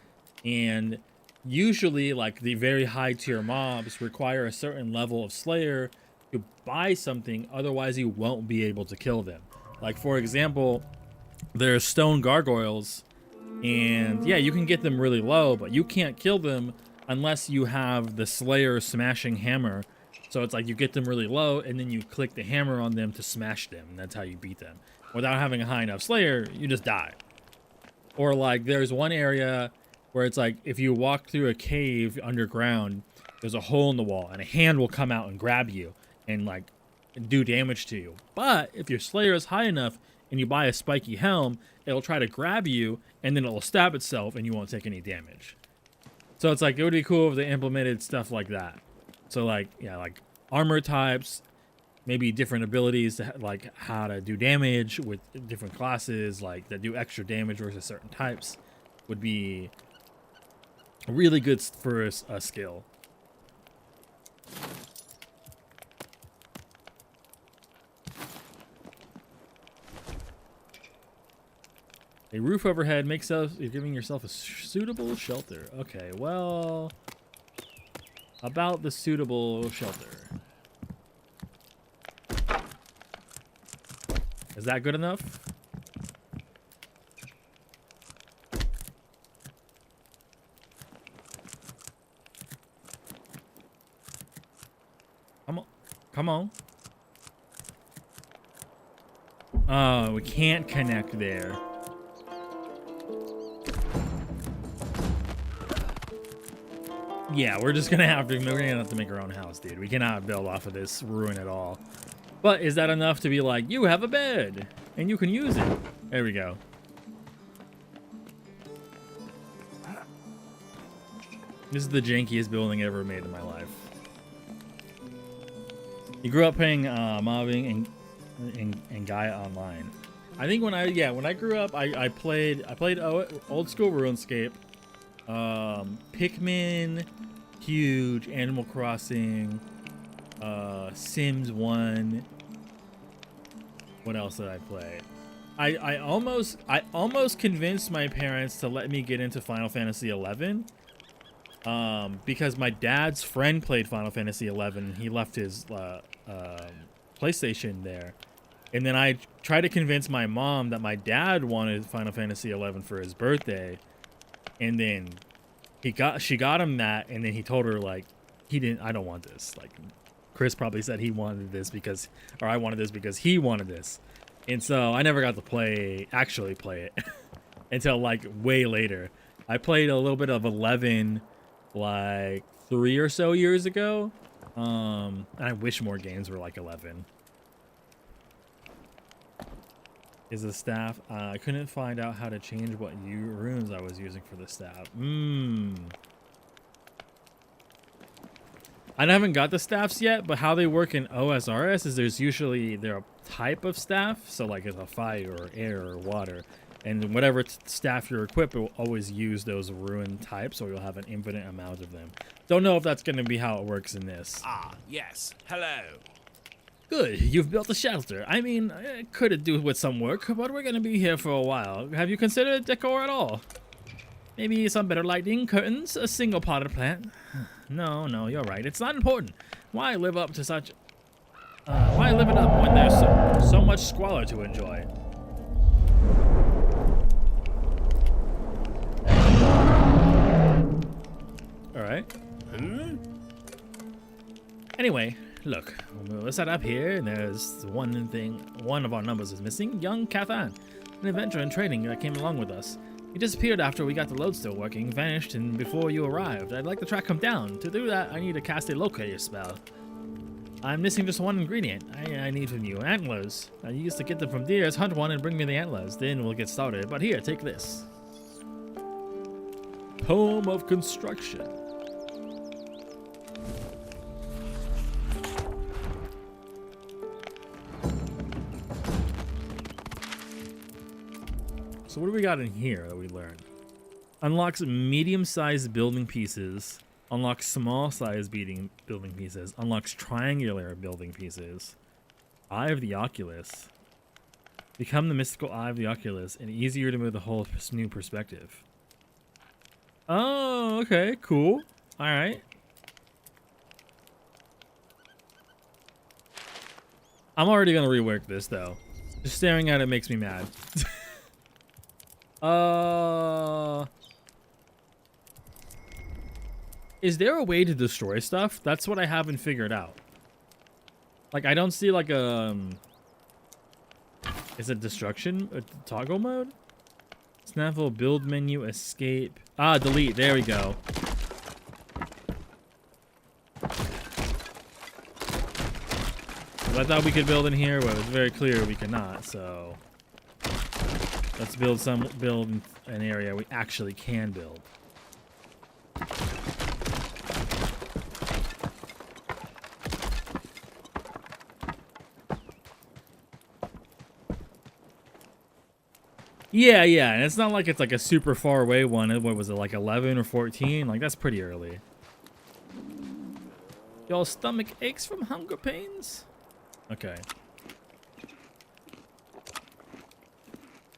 And usually, like, the very high tier mobs require a certain level of Slayer to buy something, otherwise you won't be able to kill them. Like, for example, there's stone gargoyles, and yeah, you can get them really low, but you can't kill them unless you have the Slayer smashing hammer. So it's like you get them really low, and then you click the hammer on them to smash them, and that's how you beat them. Without having a high enough Slayer, you just die. Or like, there's one area where it's like, if you walk through a cave underground, there's a hole in the wall, and a hand will come out and grab you and like do damage to you. But if your Slayer is high enough and you buy a spiky helm, it'll try to grab you, and then it'll stab itself, and you won't take any damage. So it's like, it would be cool if they implemented stuff like that. So like, yeah, like armor types, maybe different abilities to like how to do damage with different classes, like that do extra damage versus certain types, would be really good for a skill. A roof overhead makes you're giving yourself a suitable shelter. Okay, well, about the suitable shelter. Is that good enough? Come on. Come on. Oh, we can't connect there. Yeah, we're gonna have to make our own house, dude. We cannot build off of this ruin at all. But is that enough to be like, you have a bed and you can use it? There we go. This is the jankiest building I ever made in my life. You grew up playing mobbing and Gaia Online. I think when I grew up, I played old school RuneScape, Pikmin, huge, Animal Crossing, Sims 1. What else did I play? I almost convinced my parents to let me get into Final Fantasy 11. Because my dad's friend played Final Fantasy 11. He left his PlayStation there. And then I tried to convince my mom that my dad wanted Final Fantasy 11 for his birthday. And then she got him that, and then he told her, like, I don't want this. Like, Chris probably said he wanted this I wanted this because he wanted this. And so I never got to actually play it until like way later. I played a little bit of 11 like 3 or so years ago. And I wish more games were like 11. Is the staff? I couldn't find out how to change what runes I was using for the staff. I haven't got the staffs yet, but how they work in OSRS is they're a type of staff. So like it's a fire or air or water. And whatever staff you're equipped, it will always use those rune types, so you'll have an infinite amount of them. Don't know if that's going to be how it works in this. Ah, yes. Hello. Good, you've built a shelter. I mean, it could do with some work, but we're going to be here for a while. Have you considered decor at all? Maybe some better lighting, curtains, a single potted plant? No, you're right. It's not important. Why live up to such... why live it up when there's so much squalor to enjoy? Alright. Anyway, look. We'll set up here, and there's one of our numbers is missing. Young Cathan, an adventurer in training that came along with us. He disappeared after we got the lodestone working, vanished, and before you arrived. I'd like to track him down. To do that, I need to cast a locator spell. I'm missing just one ingredient. I need from you. Antlers. I used to get them from deers. Hunt one and bring me the antlers. Then we'll get started. But here, take this. Poem of Construction. So what do we got in here that we learned? Unlocks medium-sized building pieces. Unlocks small-sized building pieces. Unlocks triangular building pieces. Eye of the Oculus. Become the mystical Eye of the Oculus and easier to move the whole new perspective. Oh, okay, cool. All right. I'm already gonna rework this though. Just staring at it makes me mad. Is there a way to destroy stuff? That's what I haven't figured out. Like, I don't see like a... Is it destruction? A toggle mode? Snaffle, build menu, escape. Ah, delete. There we go. I thought we could build in here, but it was very clear we cannot, so... Let's build an area we actually can build. Yeah, and it's not like it's like a super far away one. What was it, like 11 or 14? Like, that's pretty early. Your stomach aches from hunger pains? Okay.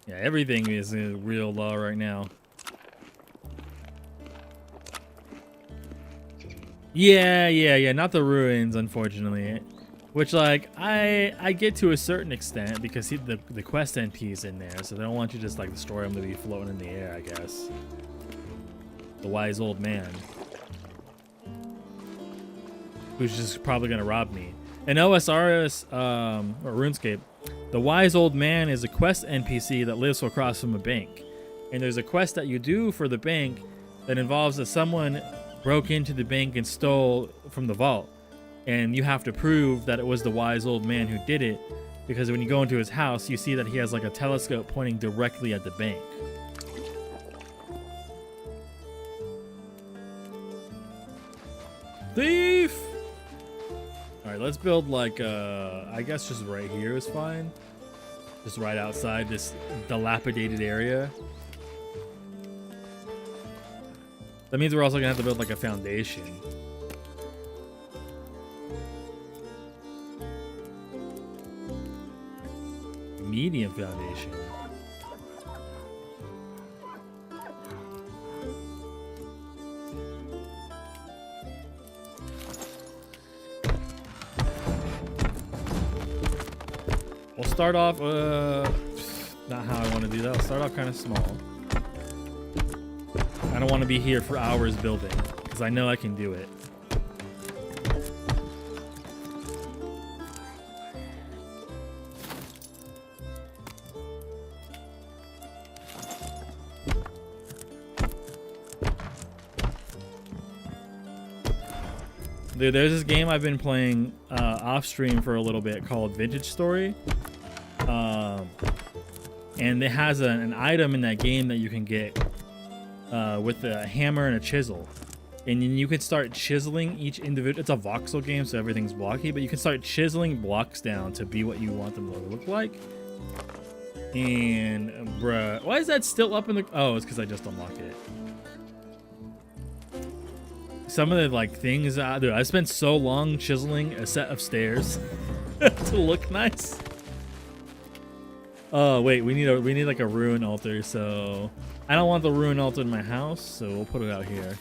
Yeah, everything is real low right now. Yeah. Not the ruins, unfortunately. Which, like, I get to a certain extent because the quest NP is in there, so they don't want you to just like destroy him to be floating in the air, I guess. The wise old man, who's just probably gonna rob me. In OSRS or RuneScape, the wise old man is a quest NPC that lives across from a bank, and there's a quest that you do for the bank that involves that someone broke into the bank and stole from the vault. And you have to prove that it was the wise old man who did it, because when you go into his house, you see that he has like a telescope pointing directly at the bank. Thief! Alright, let's build like, I guess just right here is fine. Just right outside this dilapidated area. That means we're also gonna have to build like a foundation. Medium foundation. We'll start off, not how I want to do that. I'll start off kind of small. I don't want to be here for hours building, because I know I can do it. Dude, there's this game I've been playing off stream for a little bit called Vintage Story. And it has an item in that game that you can get with a hammer and a chisel. And then you can start chiseling each individual. It's a voxel game, so everything's blocky, but you can start chiseling blocks down to be what you want them to look like. And, bruh, why is that still up in the... Oh, it's because I just unlocked it. Some of the like things, dude, I spent so long chiseling a set of stairs to look nice. Oh wait, we need like a ruin altar. So I don't want the ruin altar in my house, so we'll put it out here.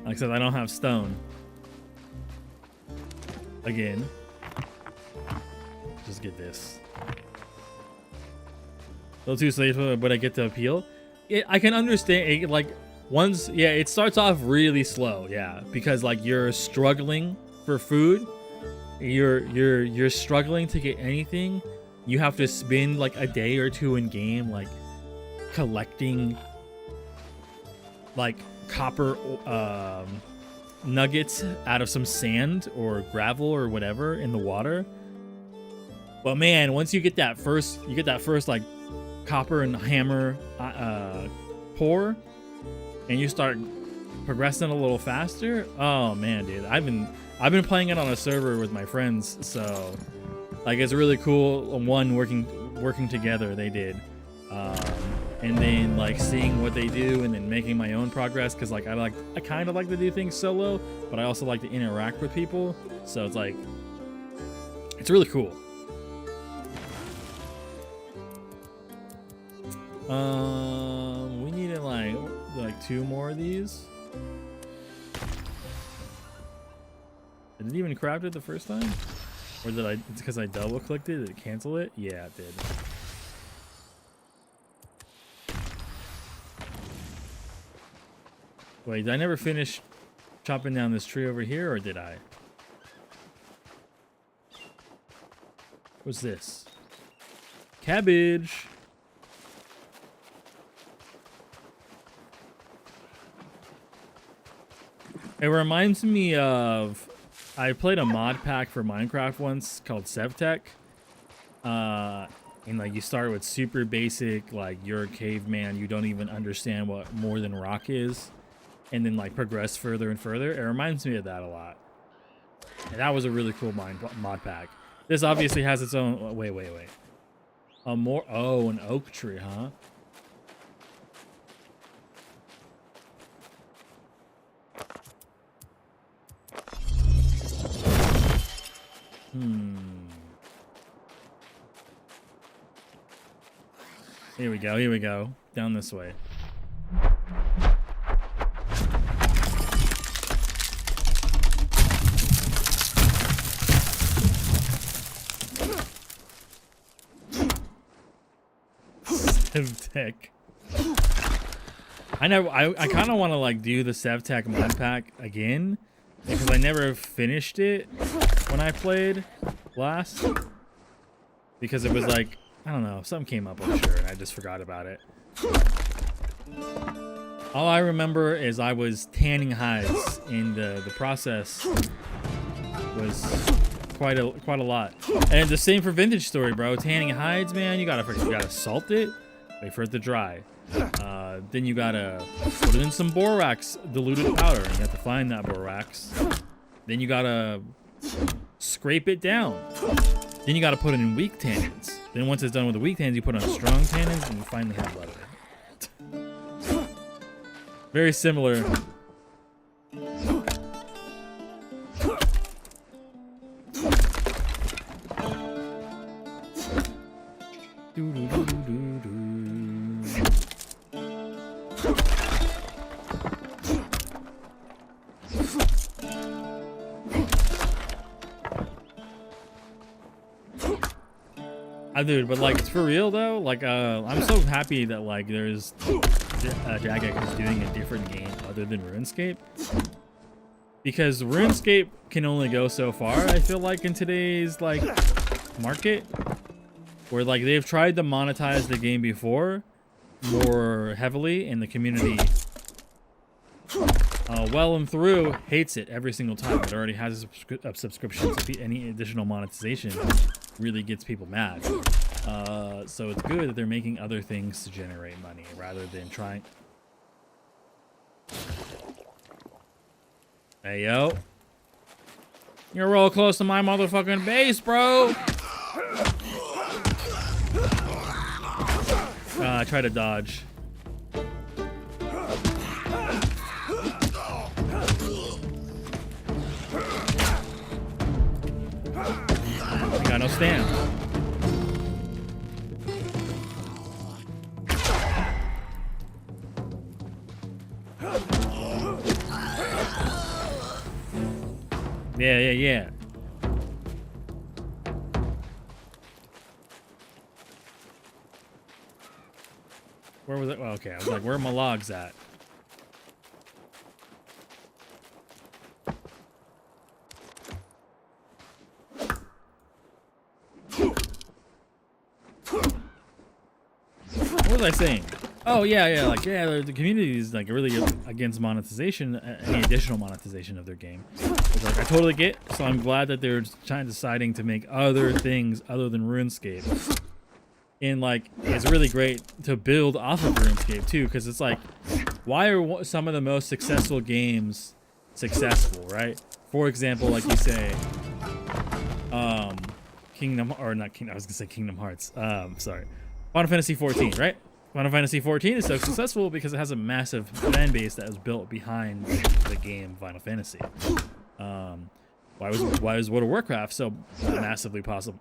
Like I said, I don't have stone. Again, just get this. A little too safe, but I get the appeal. I can understand it, like once, yeah, it starts off really slow, yeah, because like you're struggling for food, you're struggling to get anything. You have to spend like a day or two in game, like collecting like copper nuggets out of some sand or gravel or whatever in the water. But man, once you get that first like copper and hammer pour, and you start progressing a little faster. Oh man, dude, I've been playing it on a server with my friends, so like it's really cool. One working together, they did, and then like seeing what they do, and then making my own progress, because like I kind of like to do things solo, but I also like to interact with people. So it's like it's really cool. We needed like 2 more of these. Did it even craft it the first time? Or did I, it's because I double clicked it, did it cancel it? Yeah, it did. Wait, did I never finish chopping down this tree over here, or did I? What's this? Cabbage! It reminds me of, I played a mod pack for Minecraft once called SevTech. And like you start with super basic, like you're a caveman, you don't even understand what more than rock is, and then like progress further and further. It reminds me of that a lot. And that was a really cool mod pack. This obviously has its own, wait. Oh, an oak tree, huh? Here we go. Down this way. Sevtech. I kind of want to like do the Sevtech mod pack again because I never finished it when I played last because it was like, I don't know, something came up, I'm sure, and I just forgot about it. All I remember is I was tanning hides, and the process was quite a lot. And the same for Vintage Story, bro. Tanning hides, man, you gotta salt it, wait for it to dry. Then you gotta put it in some borax diluted powder. You have to find that borax. Then you gotta scrape it down. Then you gotta put it in weak tannins. Then once it's done with the weak tannins, you put on strong tannins, and you finally have leather. Very similar. Dude, but like, it's for real though. Like, I'm so happy that like there's Jagex is doing a different game other than RuneScape, because RuneScape can only go so far. I feel like in today's like market, where like they've tried to monetize the game before more heavily, and the community well and through hates it every single time. It already has a subscription, so any additional monetization really gets people mad. So it's good that they're making other things to generate money rather than trying. Hey, yo. You're real close to my motherfucking base, bro. I try to dodge. I got no stand. Yeah. Where was it? Well, okay, I was like, where are my logs at? What was I saying? Oh yeah, like the community is like really against monetization, any additional monetization of their game. It's like I totally get, so I'm glad that they're deciding to make other things other than RuneScape. And like it's really great to build off of RuneScape too, because it's like, why are some of the most successful games successful, right? For example, like you say, Kingdom Hearts. Sorry, Final Fantasy 14, right? Final Fantasy 14 is so successful because it has a massive fan base that was built behind the game Final Fantasy. Why was World of Warcraft so massively possible?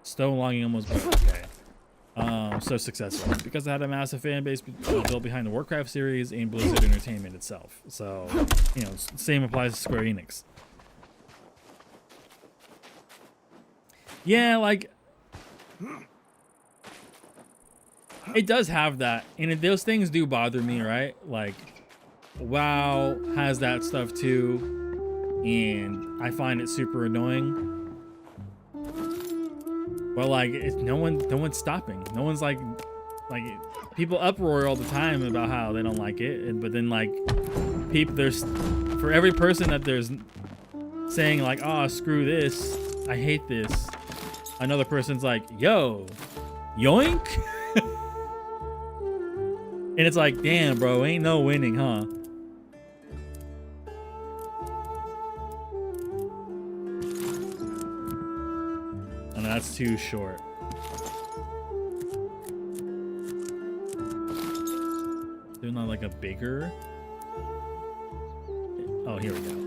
Stone Longing almost broke. Okay. So successful because it had a massive fan base built behind the Warcraft series and Blizzard Entertainment itself. So, you know, same applies to Square Enix. Yeah, like it does have that, and those things do bother me, right? Like, WoW has that stuff too, and I find it super annoying. But like, no one's stopping. No one's like people uproar all the time about how they don't like it, but then like there's for every person that there's saying like, oh screw this, I hate this, another person's like, yo, yoink. And it's like, damn, bro, ain't no winning, huh? And that's too short. There's not like a bigger. Oh, here we go.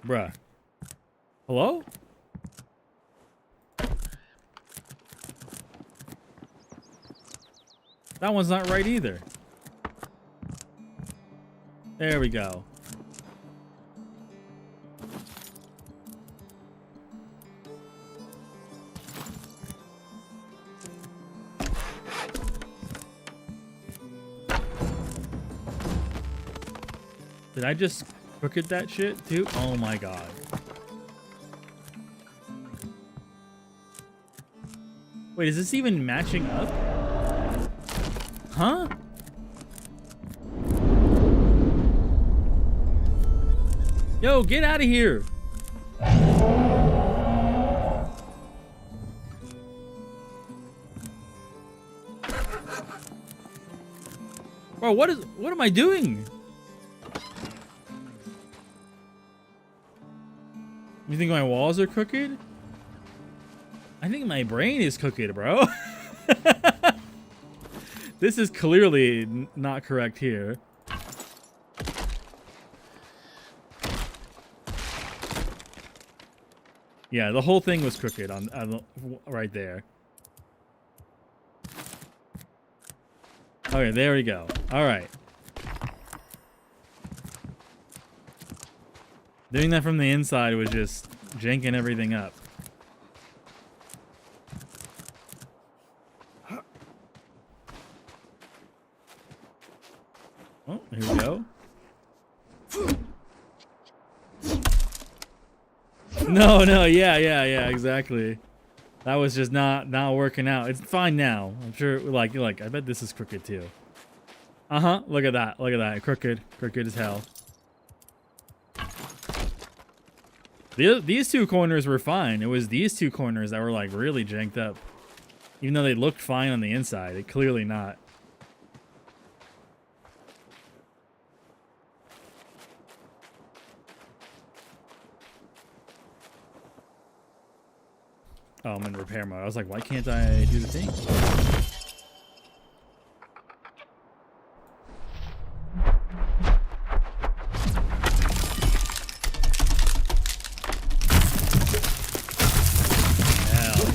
Bruh. Hello? That one's not right either. There we go. Did I just crooked that shit too? Oh my god. Wait, is this even matching up? Huh? Yo, get out of here. Bro, what am I doing? You think my walls are crooked? I think my brain is crooked, bro. This is clearly not correct here. Yeah, the whole thing was crooked on right there. Okay, there we go. All right. Doing that from the inside was just janking everything up. Oh, here we go. No, yeah, exactly. That was just not working out. It's fine now. I'm sure, like, I bet this is crooked too. Uh-huh, look at that, crooked as hell. These two corners were fine. It was these two corners that were, like, really janked up. Even though they looked fine on the inside, it clearly not. Oh, I'm in repair mode. I was like, why can't I do the thing? Hell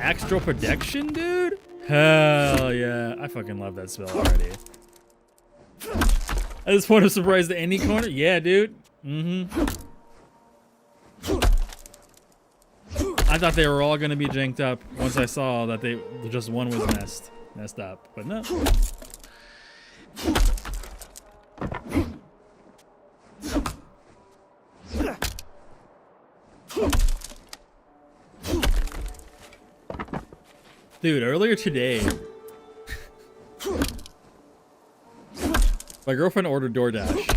yeah. Extra protection, dude? Hell yeah. I fucking love that spell already. At this point, I'm surprised at any corner. Yeah, dude. Mm-hmm. I thought they were all gonna be janked up once I saw that just one was messed up, but no. Dude, earlier today, my girlfriend ordered DoorDash.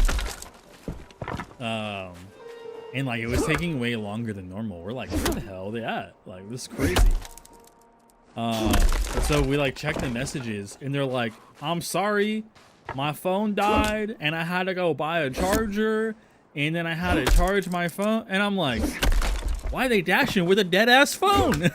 And like it was taking way longer than normal. We're like, where the hell are they at? Like, this is crazy. So we like checked the messages and they're like, I'm sorry, my phone died and I had to go buy a charger and then I had to charge my phone. And I'm like, why are they dashing with a dead ass phone?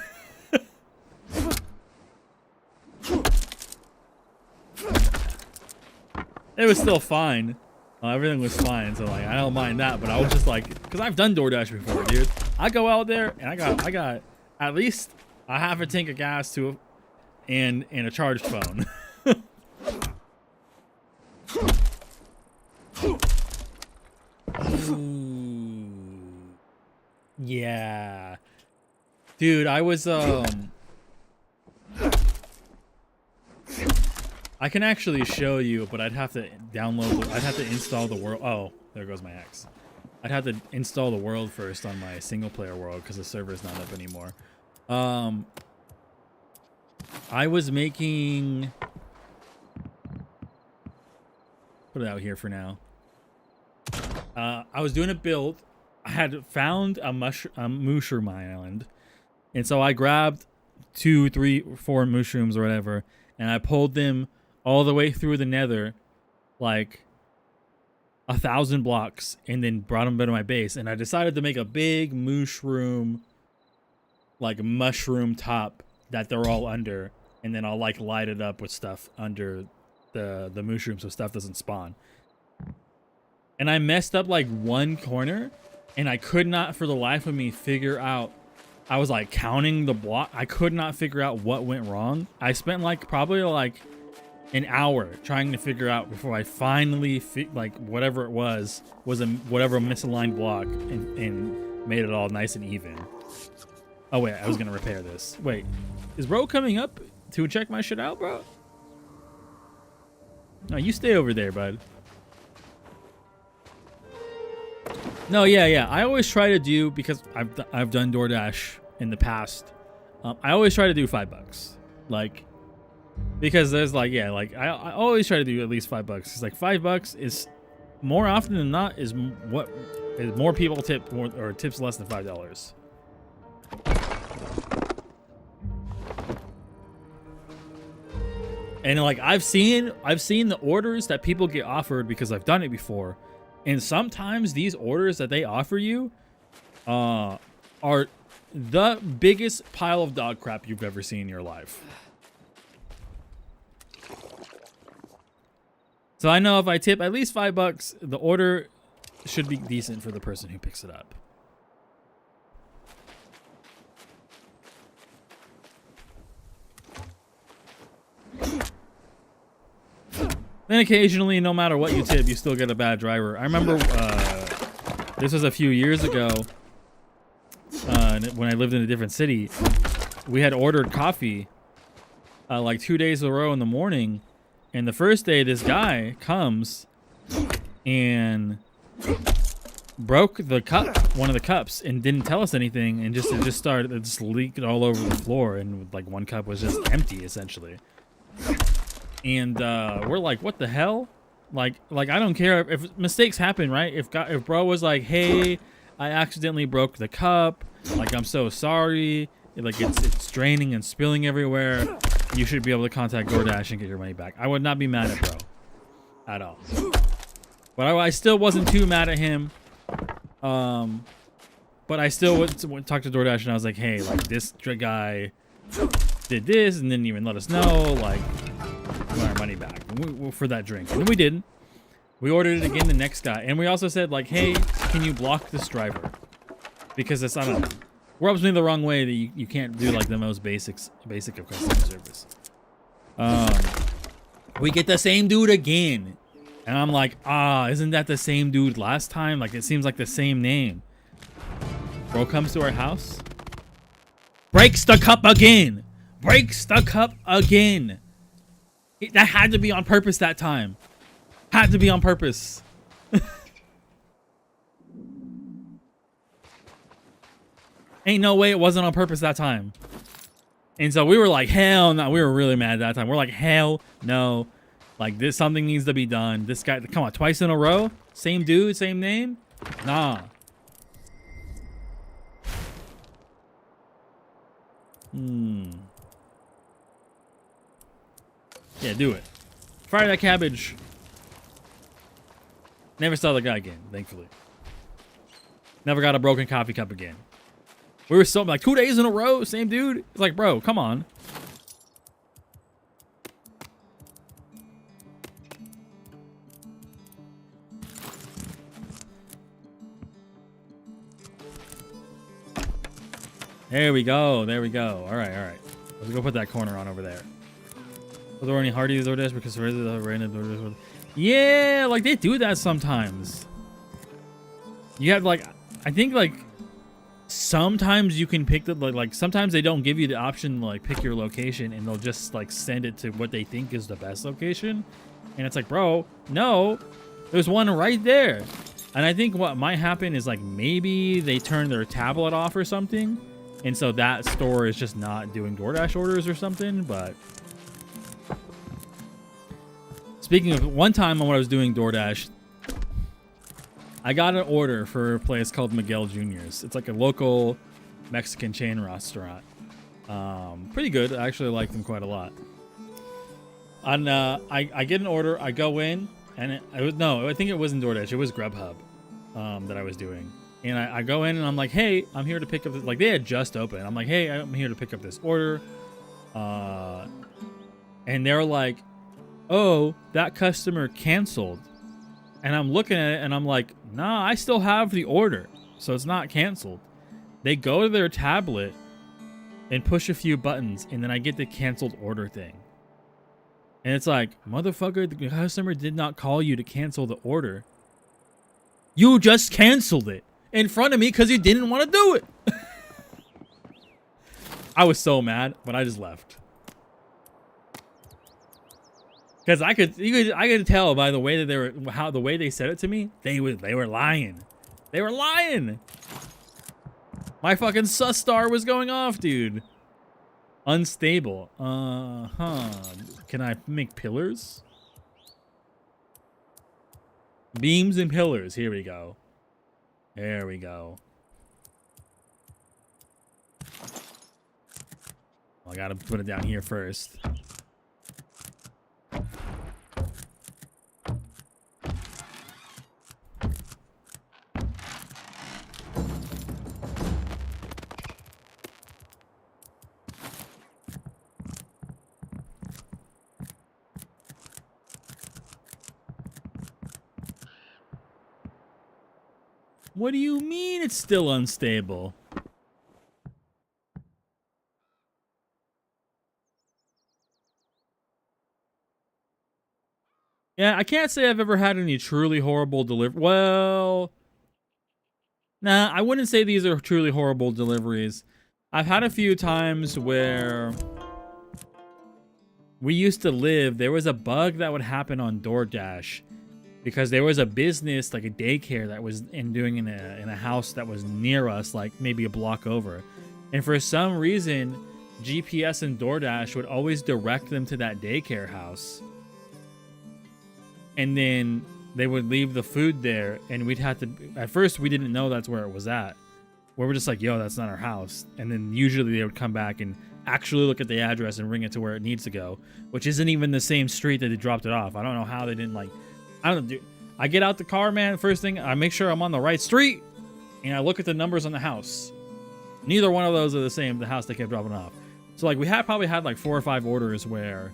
It was still fine. Everything was fine, so like I don't mind that. But I was just like, because I've done DoorDash before, dude. I go out there and I got at least a half a tank of gas and a charged phone. Ooh. Yeah, dude. I was I can actually show you, but I'd have to I'd have to install the world. Oh, there goes my axe. I'd have to install the world first on my single player world because the server's not up anymore. I was making... Put it out here for now. I was doing a build. I had found a mushroom island. And so I grabbed 2, 3, 4 mushrooms or whatever. And I pulled them all the way through the nether, like 1,000 blocks, and then brought them to my base. And I decided to make a big mushroom top that they're all under, and then I'll like light it up with stuff under the mushroom so stuff doesn't spawn. And I messed up like one corner, and I could not for the life of me figure out. I was like counting the block. I could not figure out what went wrong. I spent like probably like an hour trying to figure out before I finally like whatever it was whatever misaligned block and made it all nice and even. Oh wait, I was gonna repair this. Wait, is bro coming up to check my shit out, bro? No, you stay over there, bud. No, yeah. I always try to do, because I've done DoorDash in the past. I always try to do $5, like, because there's like, yeah, like I always try to do at least $5. It's like $5 is more often than not is what is more people tip more or tips less than $5. And like I've seen the orders that people get offered because I've done it before. And sometimes these orders that they offer you are the biggest pile of dog crap you've ever seen in your life. So I know if I tip at least $5, the order should be decent for the person who picks it up. Then occasionally, no matter what you tip, you still get a bad driver. I remember this was a few years ago when I lived in a different city. We had ordered coffee like 2 days in a row in the morning. And the first day, this guy comes and broke the cup, one of the cups, and didn't tell us anything, and it just leaked all over the floor, and like one cup was just empty essentially. And we're like, what the hell? Like I don't care if mistakes happen, right? If bro was like, hey, I accidentally broke the cup, like I'm so sorry, like it's draining and spilling everywhere, you should be able to contact DoorDash and get your money back. I would not be mad at bro at all. But I still wasn't too mad at him. But I still would talk to DoorDash, and I was like, hey, like this guy did this and didn't even let us know, like, we want our money back for that drink. And we didn't. We ordered it again the next guy, and we also said like, hey, can you block this driver? Because it's, I don't know, rubs me the wrong way that you can't do like the most basic of customer service. We get the same dude again, and I'm like, isn't that the same dude last time? Like it seems like the same name. Bro comes to our house, breaks the cup again. That had to be on purpose that time. Had to be on purpose. Ain't no way it wasn't on purpose that time. And so we were like, hell no. We were really mad that time. We're like, hell no. Like this, something needs to be done. This guy, come on, twice in a row? Same dude, same name? Nah. Yeah, do it. Fire that cabbage. Never saw the guy again, thankfully. Never got a broken coffee cup again. We were so like 2 days in a row, same dude. It's like, bro, come on. There we go. There we go. All right. Let's go put that corner on over there. Are there any Hardee's DoorDash because there is a random DoorDash? Yeah, like they do that sometimes. You have like, I think like sometimes you can pick the like sometimes they don't give you the option to like pick your location, and they'll just like send it to what they think is the best location. And it's like, bro, no, there's one right there. And I think what might happen is like maybe they turn their tablet off or something, and so that store is just not doing DoorDash orders or something. But speaking of one time when I was doing DoorDash, I got an order for a place called Miguel Jr.'s. It's like a local Mexican chain restaurant. Pretty good. I actually like them quite a lot. And I get an order. I go in, and I think it wasn't DoorDash. It was Grubhub that I was doing. And I go in, and I'm like, hey, I'm here to pick up this. Like, they had just opened. I'm like, hey, I'm here to pick up this order. And they're like, oh, that customer canceled. And I'm looking at it and I'm like, nah, I still have the order. So it's not canceled. They go to their tablet and push a few buttons, and then I get the canceled order thing. And it's like, motherfucker, the customer did not call you to cancel the order. You just canceled it in front of me because you didn't want to do it. I was so mad, but I just left. Because I could tell by the way that the way they said it to me, they were lying. They were lying. My fucking sus star was going off, dude. Unstable. Can I make pillars? Beams and pillars. Here we go. There we go. I gotta put it down here first. What do you mean it's still unstable? Yeah, I can't say I've ever had any truly horrible delivery. Well, nah, I wouldn't say these are truly horrible deliveries. I've had a few times where we used to live, there was a bug that would happen on DoorDash because there was a business, like a daycare, that was doing in a house that was near us, like maybe a block over. And for some reason, GPS and DoorDash would always direct them to that daycare house. And then they would leave the food there, and we'd have to, at first we didn't know that's where it was at. We were just like, yo, that's not our house. And then usually they would come back and actually look at the address and bring it to where it needs to go, which isn't even the same street that they dropped it off. I don't know how they didn't, like, I don't know. I get out the car, man. First thing, I make sure I'm on the right street, and I look at the numbers on the house. Neither one of those are the same, the house they kept dropping off. So like we had probably had like 4 or 5 orders where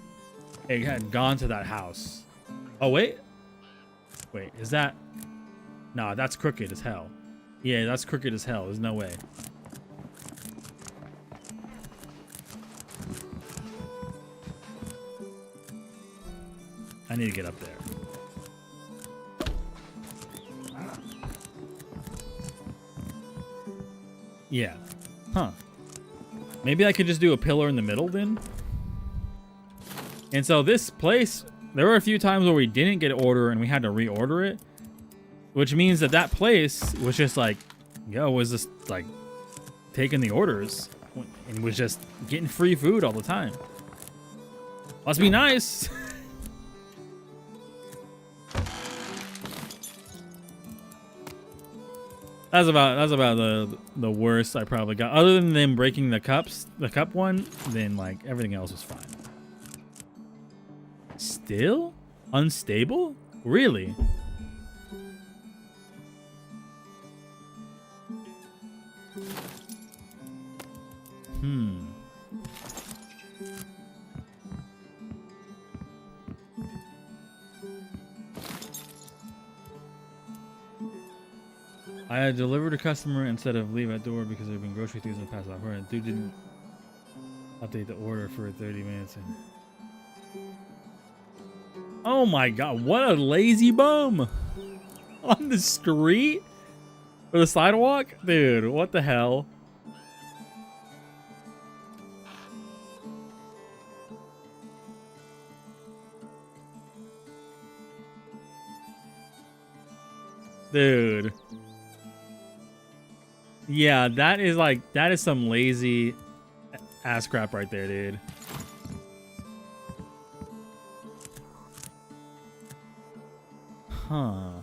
it had gone to that house. Oh, wait, is that? Nah, that's crooked as hell. Yeah, that's crooked as hell. There's no way. I need to get up there. Yeah. Huh. Maybe I could just do a pillar in the middle then? And so this place, there were a few times where we didn't get an order and we had to reorder it, which means that that place was just like, yo, was just like taking the orders and was just getting free food all the time. Must be nice. That's about the worst I probably got. Other than them breaking the cup one, then like everything else was fine. Still unstable? Really? I had delivered a customer instead of leave at door because there have been grocery thieves in the past. Dude didn't update the order for 30 minutes. Oh my god, what a lazy bum! On the street? Or the sidewalk? Dude, what the hell? Dude. Yeah, that is some lazy ass crap right there, dude. Huh.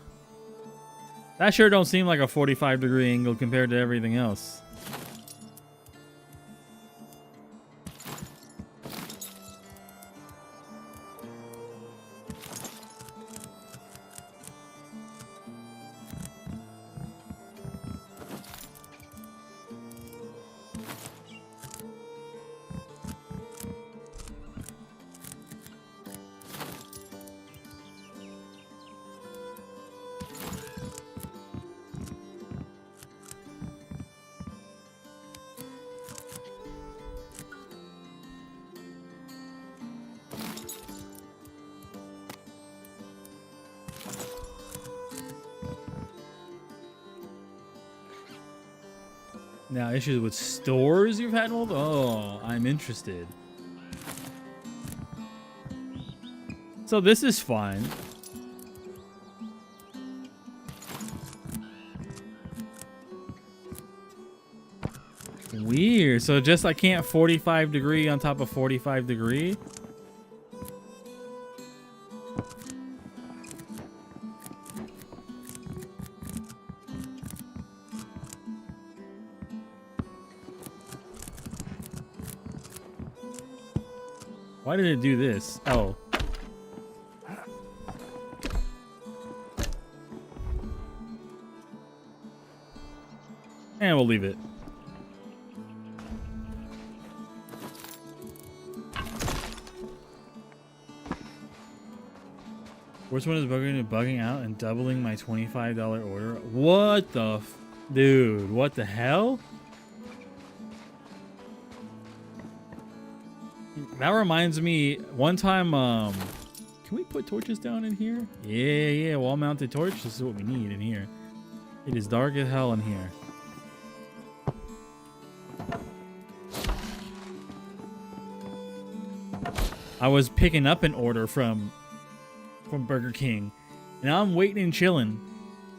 That sure don't seem like a 45-degree angle compared to everything else. Now, issues with stores you've had mold? Oh, I'm interested. So this is fine. Weird. So just I can't 45 degree on top of 45 degree? Why did it do this? Oh. And we'll leave it. Which one is bugging out and doubling my $25 order? What the dude, what the hell? That reminds me, one time, can we put torches down in here? Yeah, wall-mounted torch. This is what we need in here. It is dark as hell in here. I was picking up an order from Burger King, and I'm waiting and chilling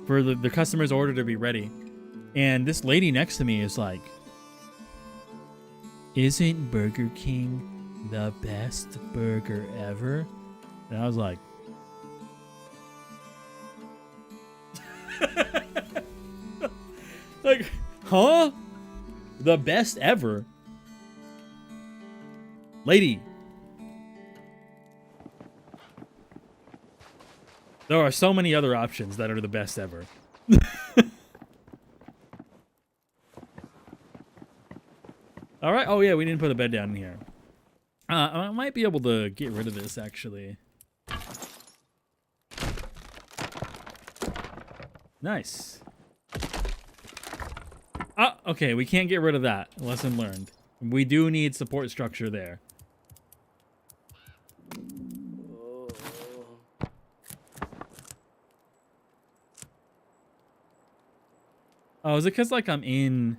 for the customer's order to be ready. And this lady next to me is like, "Isn't Burger King the best burger ever?" And I was like, like, huh? The best ever? Lady, there are so many other options that are the best ever. All right. Oh yeah, we didn't put a bed down in here. I might be able to get rid of this actually. Nice. Oh, okay. We can't get rid of that. Lesson learned. We do need support structure there. Oh, is it because like I'm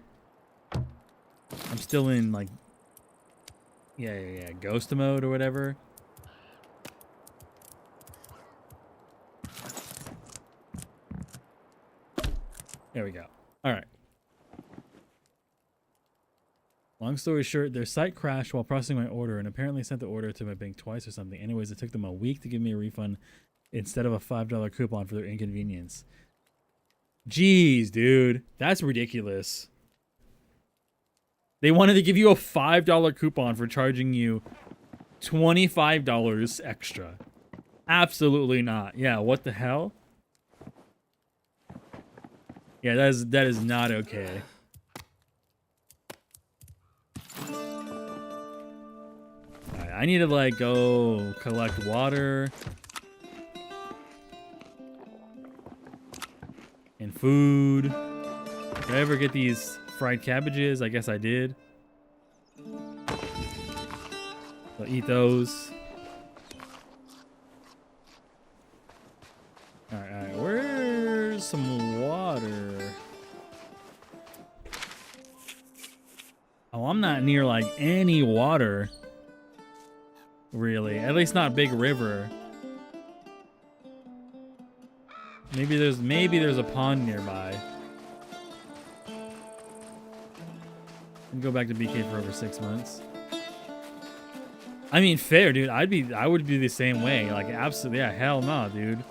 still in like yeah, ghost mode or whatever? There we go. All right. Long story short, their site crashed while processing my order and apparently sent the order to my bank twice or something. Anyways, it took them a week to give me a refund instead of a $5 coupon for their inconvenience. Jeez, dude. That's ridiculous. They wanted to give you a $5 coupon for charging you $25 extra. Absolutely not. Yeah, what the hell? Yeah, that is not okay. Alright, I need to like go collect water and food. Did I ever get these fried cabbages? I guess I did. So eat those. Alright, where's some water? Oh, I'm not near like any water. Really. At least not Big River. Maybe there's a pond nearby. And go back to BK for over 6 months. I mean, fair, dude. I would be the same way. Like, absolutely, yeah. Hell no, dude.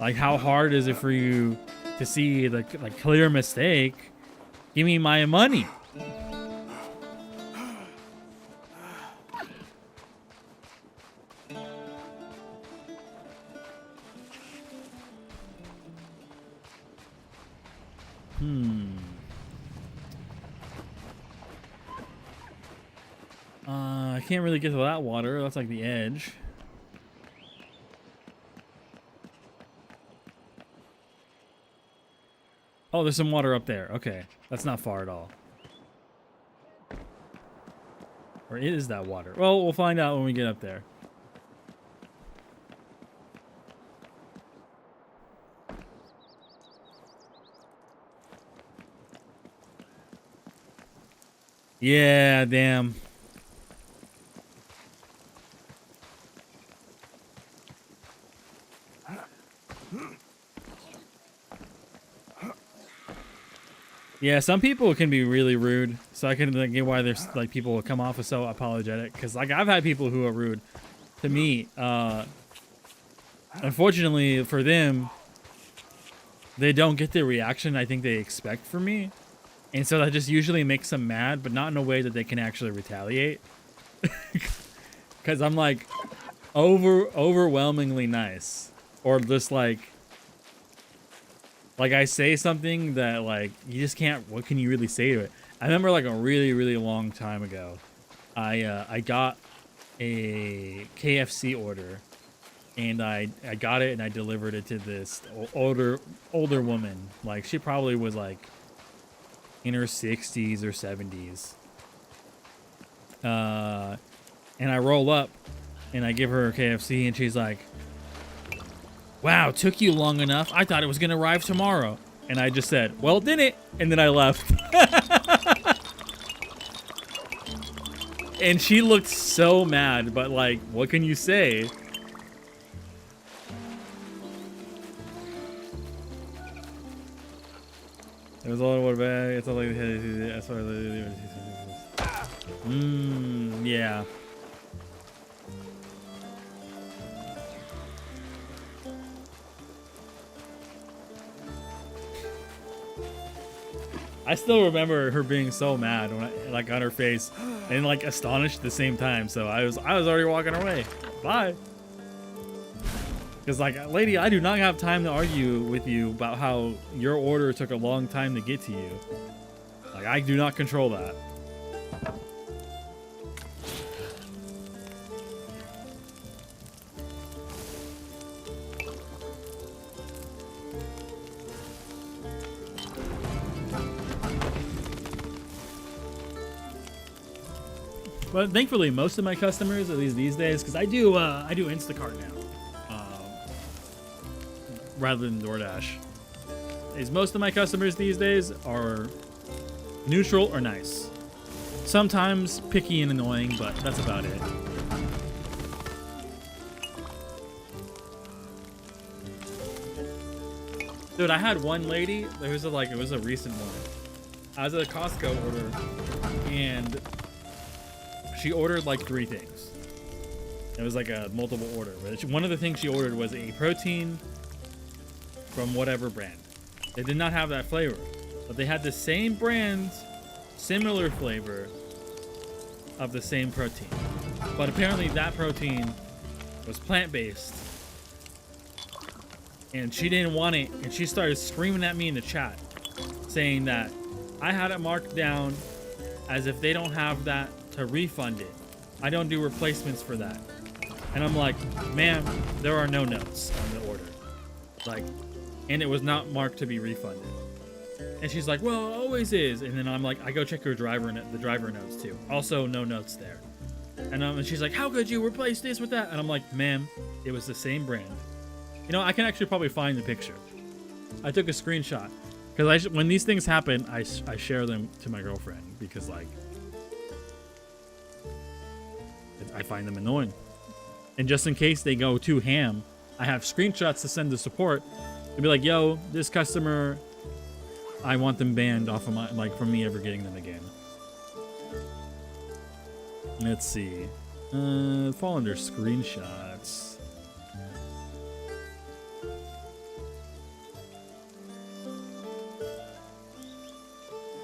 Like, how hard is it for you to see the like clear mistake? Give me my money. I can't really get to that water. That's like the edge. Oh, there's some water up there. Okay. That's not far at all. Or is that water? Well, we'll find out when we get up there. Yeah, damn. Yeah, some people can be really rude, so I can like, get why there's like people will come off as so apologetic. Because like I've had people who are rude to me. Unfortunately for them, they don't get the reaction I think they expect from me, and so that just usually makes them mad, but not in a way that they can actually retaliate. Because I'm like overwhelmingly nice, or just like I say something that like you just can't. What can you really say to it? I remember like a really long time ago, I got a KFC order, and I got it and I delivered it to this older woman. Like she probably was like in her 60s or 70s. And I roll up and I give her KFC and she's like, "Wow, took you long enough. I thought it was gonna arrive tomorrow." And I just said, "Well, didn't it?" And then I left. And she looked so mad, but like, what can you say? It was all what bag. It's all like as far as yeah. I still remember her being so mad when like on her face and like astonished at the same time. So I was already walking away. Bye. Because like, lady, I do not have time to argue with you about how your order took a long time to get to you. Like, I do not control that. But thankfully, most of my customers, at least these days, because I do Instacart now. Rather than DoorDash, is most of my customers these days are neutral or nice. Sometimes picky and annoying, but that's about it. Dude, I had one lady. It was a recent one. I was at a Costco order, and she ordered like 3 things. It was like a multiple order. But one of the things she ordered was a protein from whatever brand. They did not have that flavor, but they had the same brand, similar flavor of the same protein. But apparently that protein was plant-based, and she didn't want it, and she started screaming at me in the chat, saying that I had it marked down as if they don't have that to refund it. I don't do replacements for that. And I'm like, ma'am, there are no notes on the order. Like, and it was not marked to be refunded. And she's like, well, it always is. And then I'm like, I go check her the driver notes too. Also, no notes there. And she's like, how could you replace this with that? And I'm like, ma'am, it was the same brand. You know, I can actually probably find the picture. I took a screenshot. Because when these things happen, I share them to my girlfriend. Because, like, I find them annoying. And just in case they go too ham, I have screenshots to send to support. To be like, yo, this customer, I want them banned off of my, like, from me ever getting them again. Let's see. Fall under screenshots.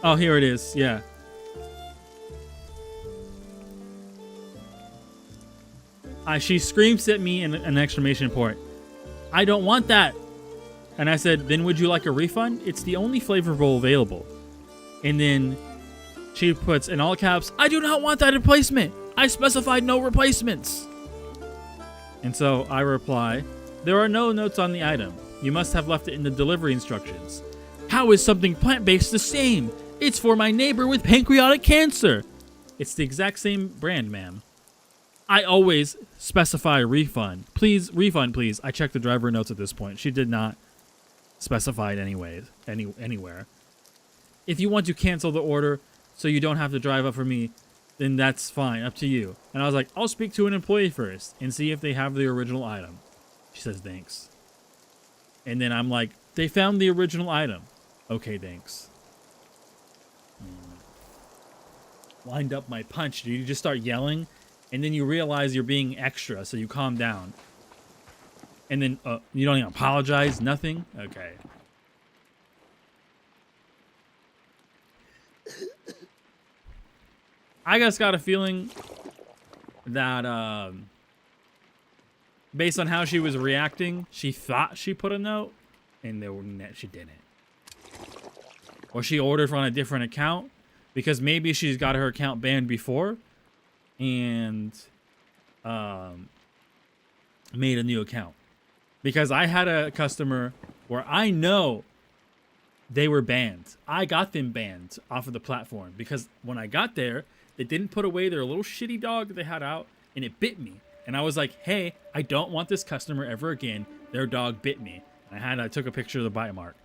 Oh, here it is. Yeah. She screams at me in an exclamation point. I don't want that. And I said, then would you like a refund? It's the only flavorful available. And then she puts in all caps, I do not want that replacement. I specified no replacements. And so I reply, there are no notes on the item. You must have left it in the delivery instructions. How is something plant-based the same? It's for my neighbor with pancreatic cancer. It's the exact same brand, ma'am. I always specify refund. Please, refund, please. I checked the driver notes at this point. She did not specify it anywhere. If you want to cancel the order, so you don't have to drive up for me, then that's fine, up to you. And I was like, I'll speak to an employee first and see if they have the original item. She says, thanks. And then I'm like, they found the original item. Okay, thanks. Wind up my punch, dude. You just start yelling, and then you realize you're being extra, so you calm down. And then you don't even apologize, nothing? Okay. I just got a feeling that based on how she was reacting, she thought she put a note, and she didn't. Or she ordered from a different account, because maybe she's got her account banned before, and made a new account. Because I had a customer where I know they were banned. I got them banned off of the platform, because when I got there, they didn't put away their little shitty dog that they had out, and it bit me. And I was like, hey, I don't want this customer ever again. Their dog bit me. And I took a picture of the bite mark.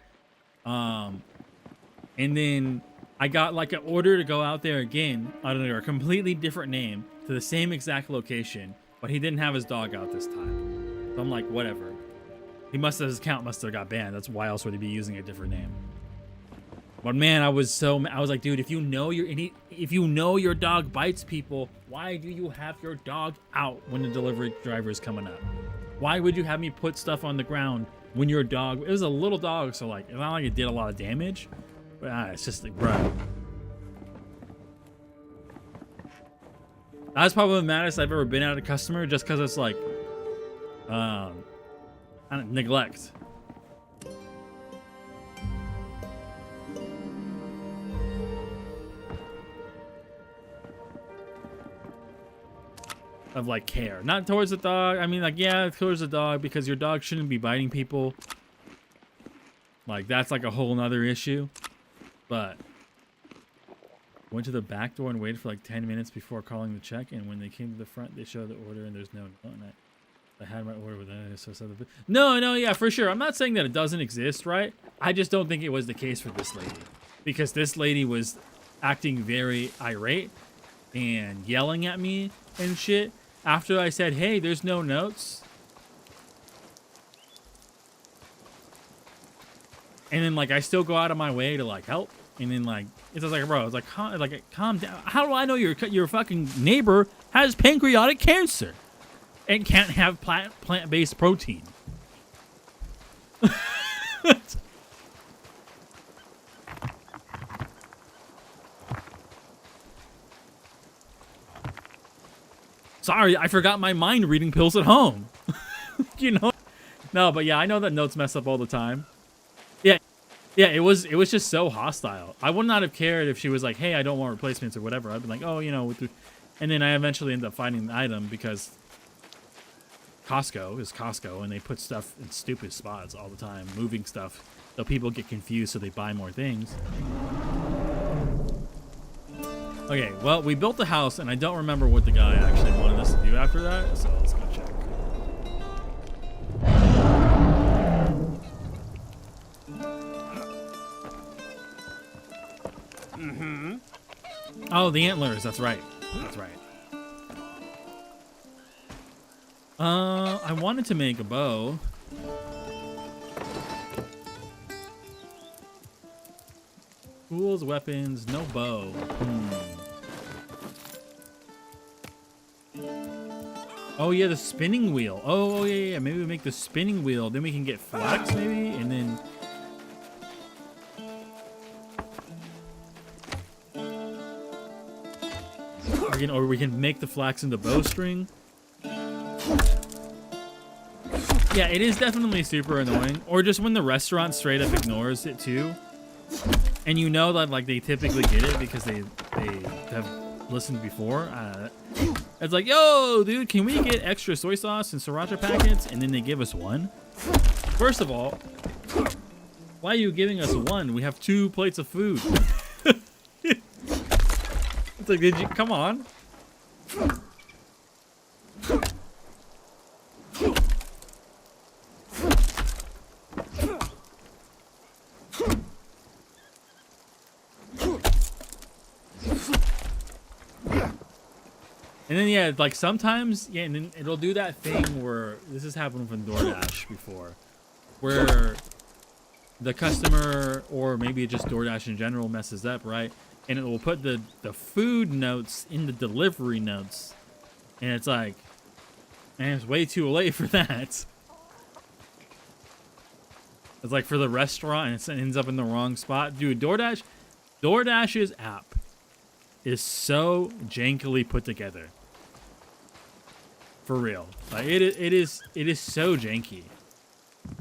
And then I got like an order to go out there again under a completely different name to the same exact location, but he didn't have his dog out this time. So I'm like, whatever. His account must have got banned. That's why else would he be using a different name? But man, I was like, dude, if you know your dog bites people, why do you have your dog out when the delivery driver is coming up? Why would you have me put stuff on the ground when your dog? It was a little dog, so like, it's not like it did a lot of damage. But it's just like, bro. That's probably the maddest I've ever been at a customer, just because it's like, neglect. Of like care, not towards the dog. I mean, like, yeah, towards the dog, because your dog shouldn't be biting people. Like, that's like a whole nother issue. But went to the back door and waited for like 10 minutes before calling the check. And when they came to the front, they showed the order and there's no note. And I had my order with that. So no, yeah, for sure. I'm not saying that it doesn't exist, right? I just don't think it was the case for this lady, because this lady was acting very irate and yelling at me and shit. After I said, hey, there's no notes. And then, like, I still go out of my way to, like, help. And then, like, it's just like, bro, it's like, calm down. How do I know your fucking neighbor has pancreatic cancer and can't have plant-based protein? Sorry, I forgot my mind-reading pills at home. You know? No, but yeah, I know that notes mess up all the time. Yeah, it was just so hostile. I would not have cared if she was like, hey, I don't want replacements or whatever. I'd be like, oh, you know, and then I eventually end up finding the item because Costco is Costco, and they put stuff in stupid spots all the time, moving stuff, so people get confused, so they buy more things. Okay, well, we built the house, and I don't remember what the guy actually wanted us to do after that, so let's go check. Oh, the antlers, that's right. That's right. I wanted to make a bow. Tools, weapons, no bow. Oh yeah, the spinning wheel. Oh yeah. Maybe we make the spinning wheel. Then we can get flax maybe, and then. Or we can make the flax into bowstring. Yeah, it is definitely super annoying. Or just when the restaurant straight up ignores it too. And you know that like they typically get it because they have listened before. It's like, yo, dude, can we get extra soy sauce and sriracha packets? And then they give us one. First of all, why are you giving us one? We have 2 plates of food. It's like, did you come on? And then yeah, like sometimes yeah, and then it'll do that thing where this has happened from DoorDash before, where the customer or maybe just DoorDash in general messes up, right? And it will put the food notes in the delivery notes, and it's like, man, it's way too late for that. It's like for the restaurant, and it ends up in the wrong spot, dude. DoorDash's app is so jankily put together. For real, like it is so janky.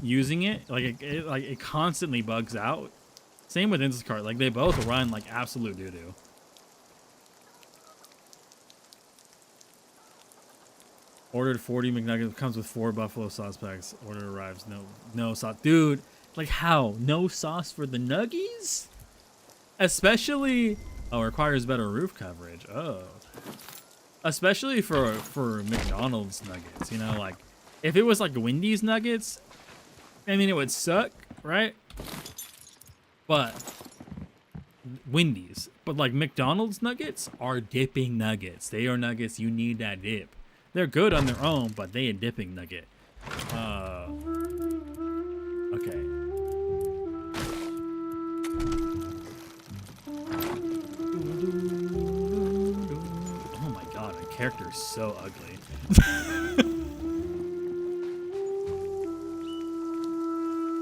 Using it, like it constantly bugs out. Same with Instacart, like they both run like absolute doo doo. Ordered 40 McNuggets, comes with 4 buffalo sauce packs. Order arrives, no sauce, dude. Like how? No sauce for the nuggies? Especially, oh, requires better roof coverage. Oh. Especially for McDonald's nuggets, you know, like if it was like Wendy's nuggets, I mean it would suck, right? But Wendy's, but like McDonald's nuggets are dipping nuggets. They are nuggets you need that dip. They're good on their own, but they a dipping nugget. Okay. Character is so ugly.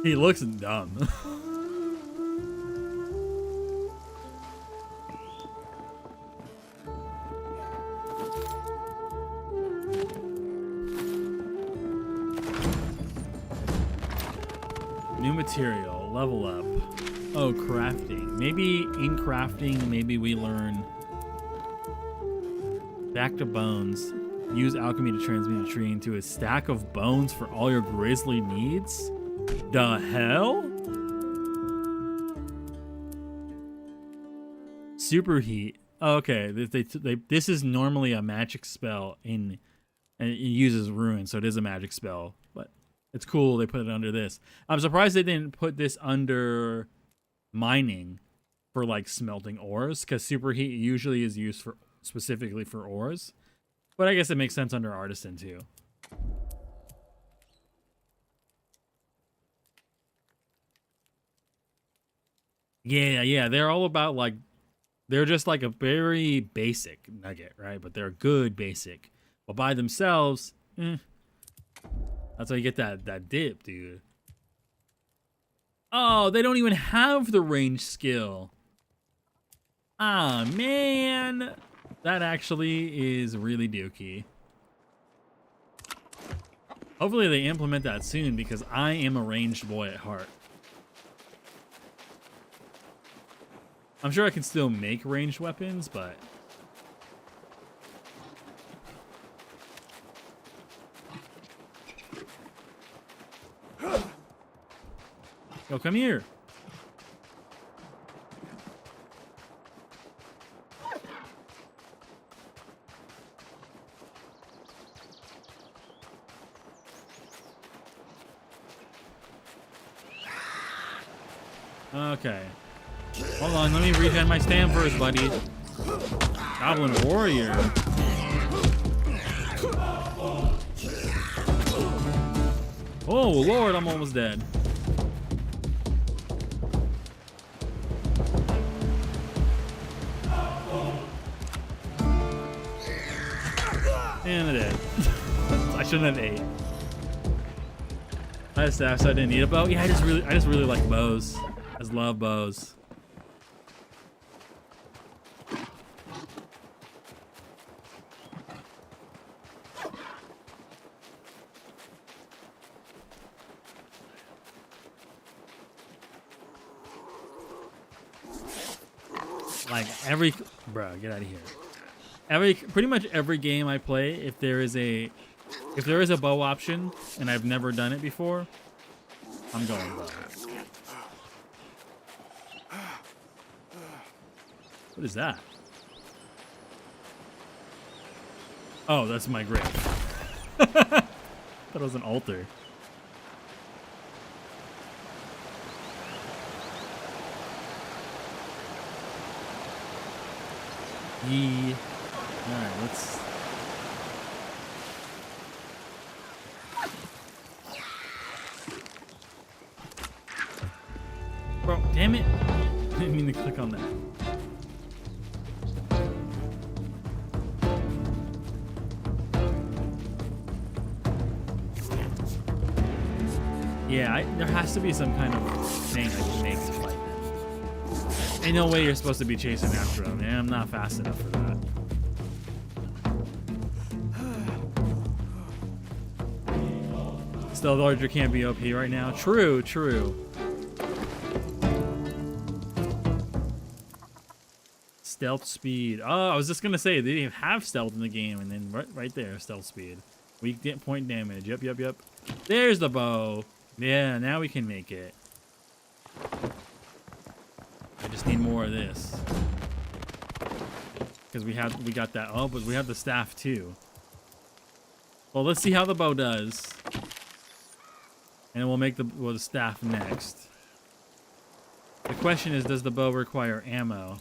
He looks dumb. New material, level up. Oh, crafting. Maybe in crafting, maybe we learn Back to bones. Use alchemy to transmute a tree into a stack of bones for all your grisly needs? The hell? Superheat. Oh, okay, this is normally a magic spell and it uses ruin, so it is a magic spell. But it's cool they put it under this. I'm surprised they didn't put this under mining for like smelting ores, because superheat usually is used for specifically for ores, but I guess it makes sense under artisan too. Yeah, they're all about like, they're just like a very basic nugget, right? But they're good basic, but by themselves, that's how you get that dip, dude. Oh, they don't even have the range skill. Ah, man. That actually is really dookie. Hopefully they implement that soon, because I am a ranged boy at heart. I'm sure I can still make ranged weapons, but... Yo, come here. Okay. Hold on, let me regen my stam first, buddy. Goblin warrior. Oh, Lord, I'm almost dead. And I'm dead. I shouldn't have ate. I had staff, so I didn't need a bow. Yeah, I just really like bows. I just love bows. Like bruh, get out of here. Pretty much every game I play, if there is a bow option and I've never done it before, I'm going bow. What is that? Oh, that's my grave. Thought it was an altar. Alright, let's Damn it! I didn't mean to click on that. Yeah, there has to be some kind of thing I can make to fight them. Ain't no way you're supposed to be chasing after them. Man, I'm not fast enough for that. Stealth Archer can't be OP right now. True, true. Stealth speed. Oh, I was just gonna say they didn't have stealth in the game, and then right there, stealth speed. Weak point damage. Yep, yep, yep. There's the bow. Yeah, now we can make it. I just need more of this. Because we got that. Oh, but we have the staff too. Well, let's see how the bow does. And we'll make the staff next. The question is, does the bow require ammo?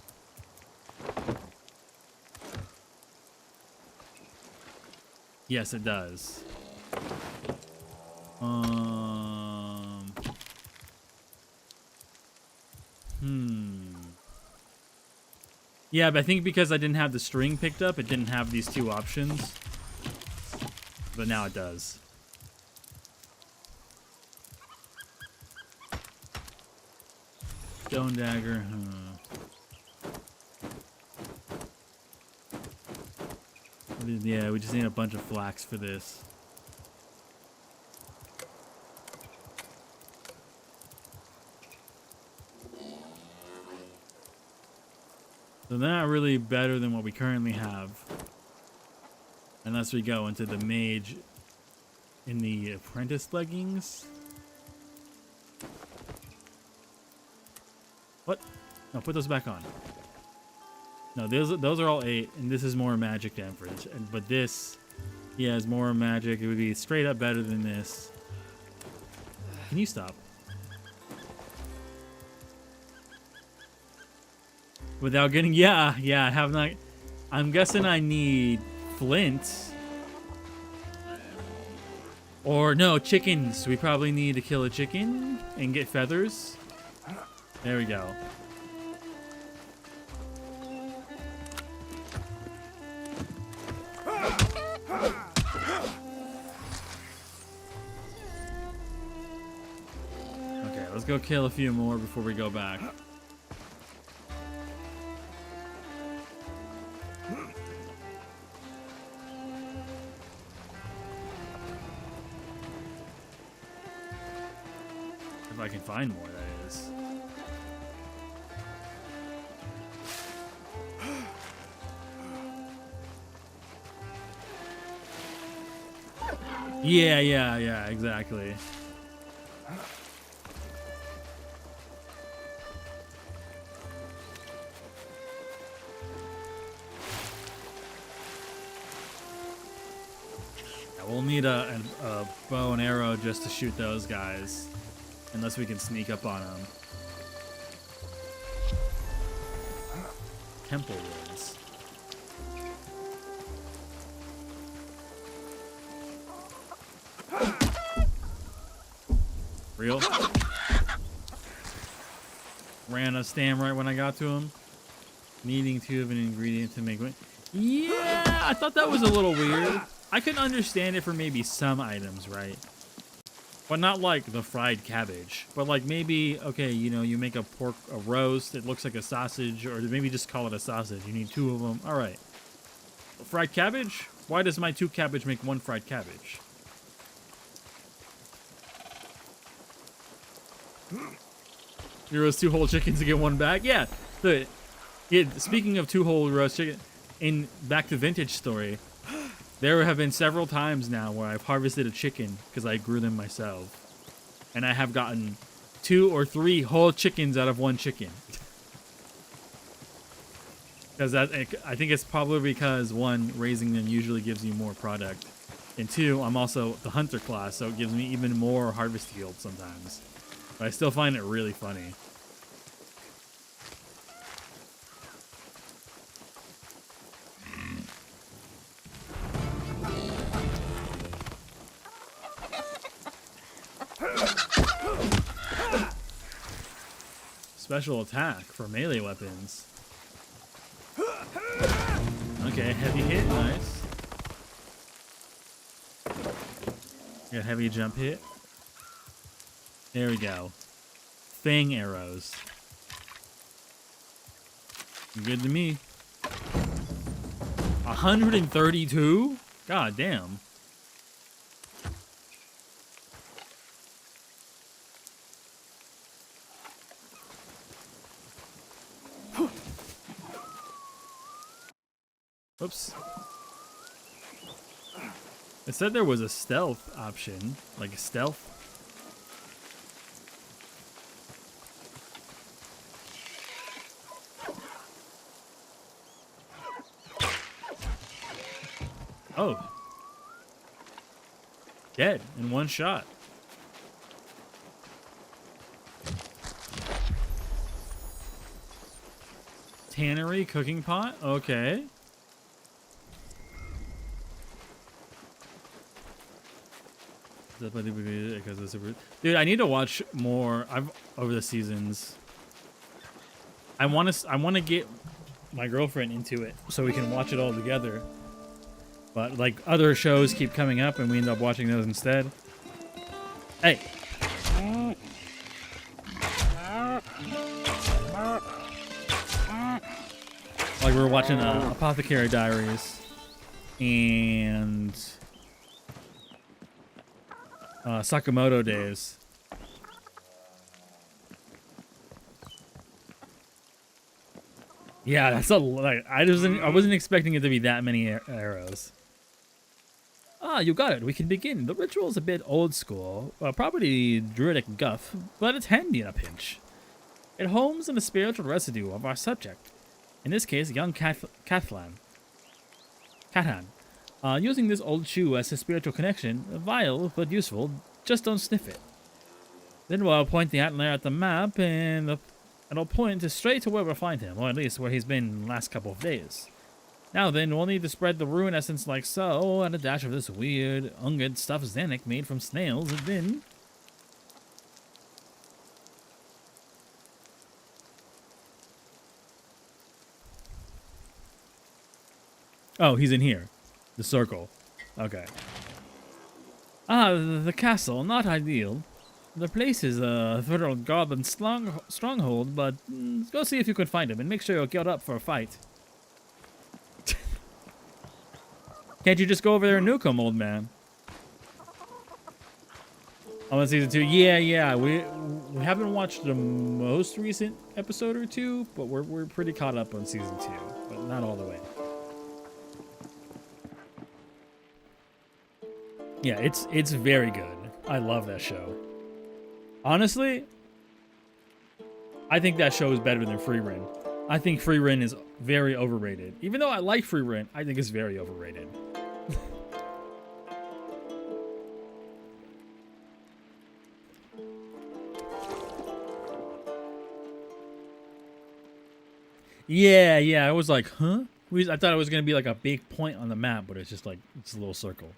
Yes, it does. Yeah, but I think because I didn't have the string picked up, it didn't have these two options. But now it does. Stone dagger. Yeah, we just need a bunch of flax for this. So they're not really better than what we currently have. Unless we go into the mage in the apprentice leggings. What? No, put those back on. No, those are all 8, and this is more magic damage. But this, yeah, is more magic. It would be straight up better than this. Can you stop? Without getting, yeah, I have not. I'm guessing I need flint. Or no, chickens. We probably need to kill a chicken and get feathers. There we go. Okay, let's go kill a few more before we go back. If I can find more, that is. Yeah, exactly. Yeah, we'll need a bow and arrow just to shoot those guys. Unless we can sneak up on them. Temple woods. Real? Ran a stam right when I got to him. Needing 2 of an ingredient to make one. Yeah, I thought that was a little weird. I can understand it for maybe some items, right? But not like the fried cabbage. But like maybe, okay, you know, you make a roast. It looks like a sausage, or maybe just call it a sausage. You need 2 of them. All right. Fried cabbage? Why does my 2 cabbage make 1 fried cabbage? You roast 2 whole chickens to get 1 back? Yeah. Speaking of 2 whole roast chicken, in Back to Vintage story, there have been several times now where I've harvested a chicken because I grew them myself. And I have gotten 2 or 3 whole chickens out of 1 chicken. Because I think it's probably because 1, raising them usually gives you more product. And 2, I'm also the hunter class, so it gives me even more harvest yield sometimes. But I still find it really funny. Special attack for melee weapons. Okay, heavy hit, nice. Got heavy jump hit. There we go. Fang arrows. Good to me. 132? God damn. Oops. It said there was a stealth option, like a stealth. Oh. Dead in one shot. Tannery cooking pot? Okay. Dude, I need to watch more. Over the seasons. I want to get my girlfriend into it so we can watch it all together. But like other shows keep coming up and we end up watching those instead. Hey. Like we're watching Apothecary Diaries and Sakamoto Days. Yeah, that's a like I wasn't expecting it to be that many arrows. Ah, you got it. We can begin. The ritual is a bit old school, probably druidic guff, but it's handy in a pinch. It homes in the spiritual residue of our subject. In this case, young Catan. Using this old shoe as a spiritual connection, vile but useful, just don't sniff it. Then we'll point the antler at the map and it'll point straight to where we'll find him, or at least where he's been the last couple of days. Now then, we'll need to spread the rune essence like so, and a dash of this weird, unged stuffed Xanic made from snails, and then... Oh, he's in here. The circle. Okay. Ah, the castle. Not ideal. The place is a federal goblin stronghold, but go see if you can find him and make sure you'll get up for a fight. Can't you just go over there and nuke him, old man? I'm on season 2. Yeah. We haven't watched the most recent episode or two, but we're pretty caught up on season 2, but not all the way. Yeah, it's very good. I love that show. Honestly, I think that show is better than Free Ren. I think Free Ren is very overrated. Even though I like Free Ren, I think it's very overrated. Yeah. I was like, huh? I thought it was gonna be like a big point on the map, but it's just like it's a little circle.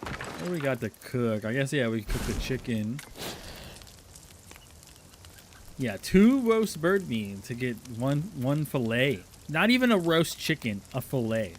What do we got to cook? I guess yeah, we cook the chicken. Yeah, 2 roast bird meat to get one fillet. Not even a roast chicken, a fillet.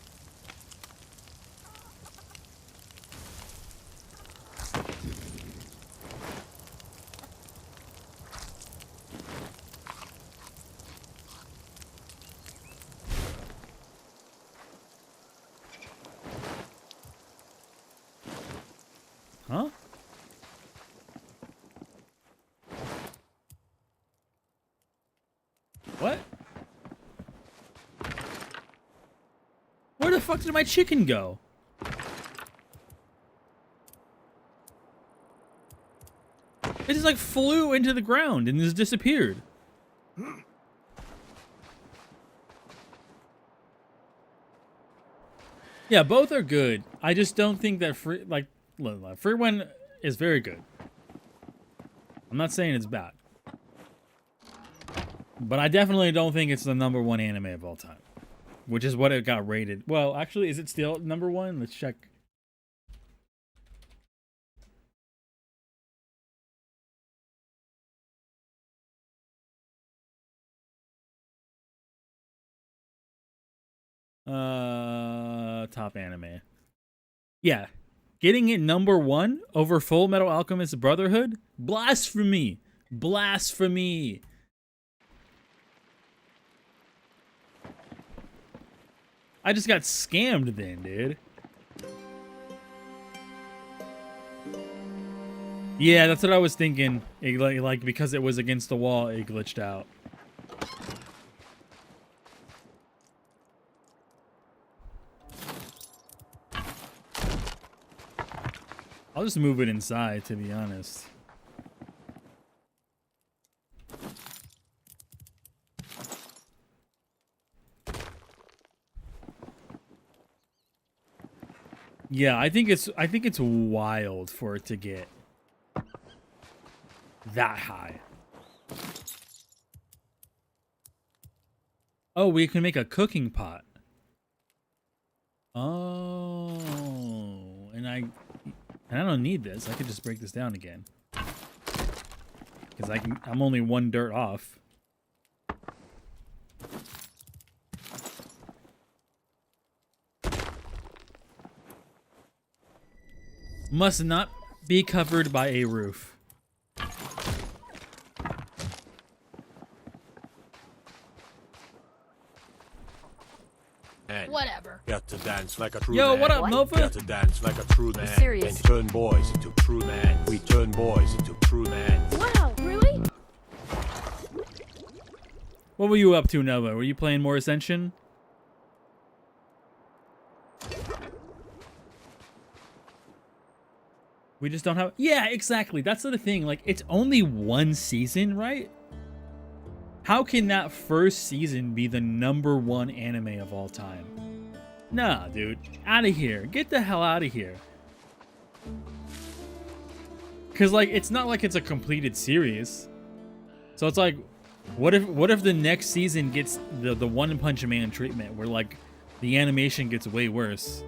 Huh? What? Where the fuck did my chicken go? It just like flew into the ground and just disappeared. Yeah, both are good. I just don't think that Free One is very good. I'm not saying it's bad. But I definitely don't think it's the #1 anime of all time. Which is what it got rated. Well, actually, is it still #1? Let's check. Top anime. Yeah. Getting it #1 over Full Metal Alchemist Brotherhood? Blasphemy. Blasphemy. I just got scammed then, dude. Yeah, that's what I was thinking. It, like because it was against the wall, it glitched out. I'll just move it inside, to be honest. Yeah, I think it's wild for it to get that high. Oh, we can make a cooking pot. Oh, and I don't need this. I could just break this down again. Because I'm only 1 dirt off. Must not be covered by a roof. Whatever. Got to dance like a true Yo, man. what up, Nova? Got to dance like a true man. serious? And turn boys into true men. We turn boys into true men. Wow, really? What were you up to, Nova? Were you playing more Ascension? We just don't have... Yeah, exactly. That's the thing. Like, it's only 1 season, right? How can that first season be the #1 anime of all time? Nah, dude. Out of here. Get the hell out of here. Because, like, it's not like it's a completed series. So it's like, what if the next season gets the One Punch Man treatment, where, like, the animation gets way worse?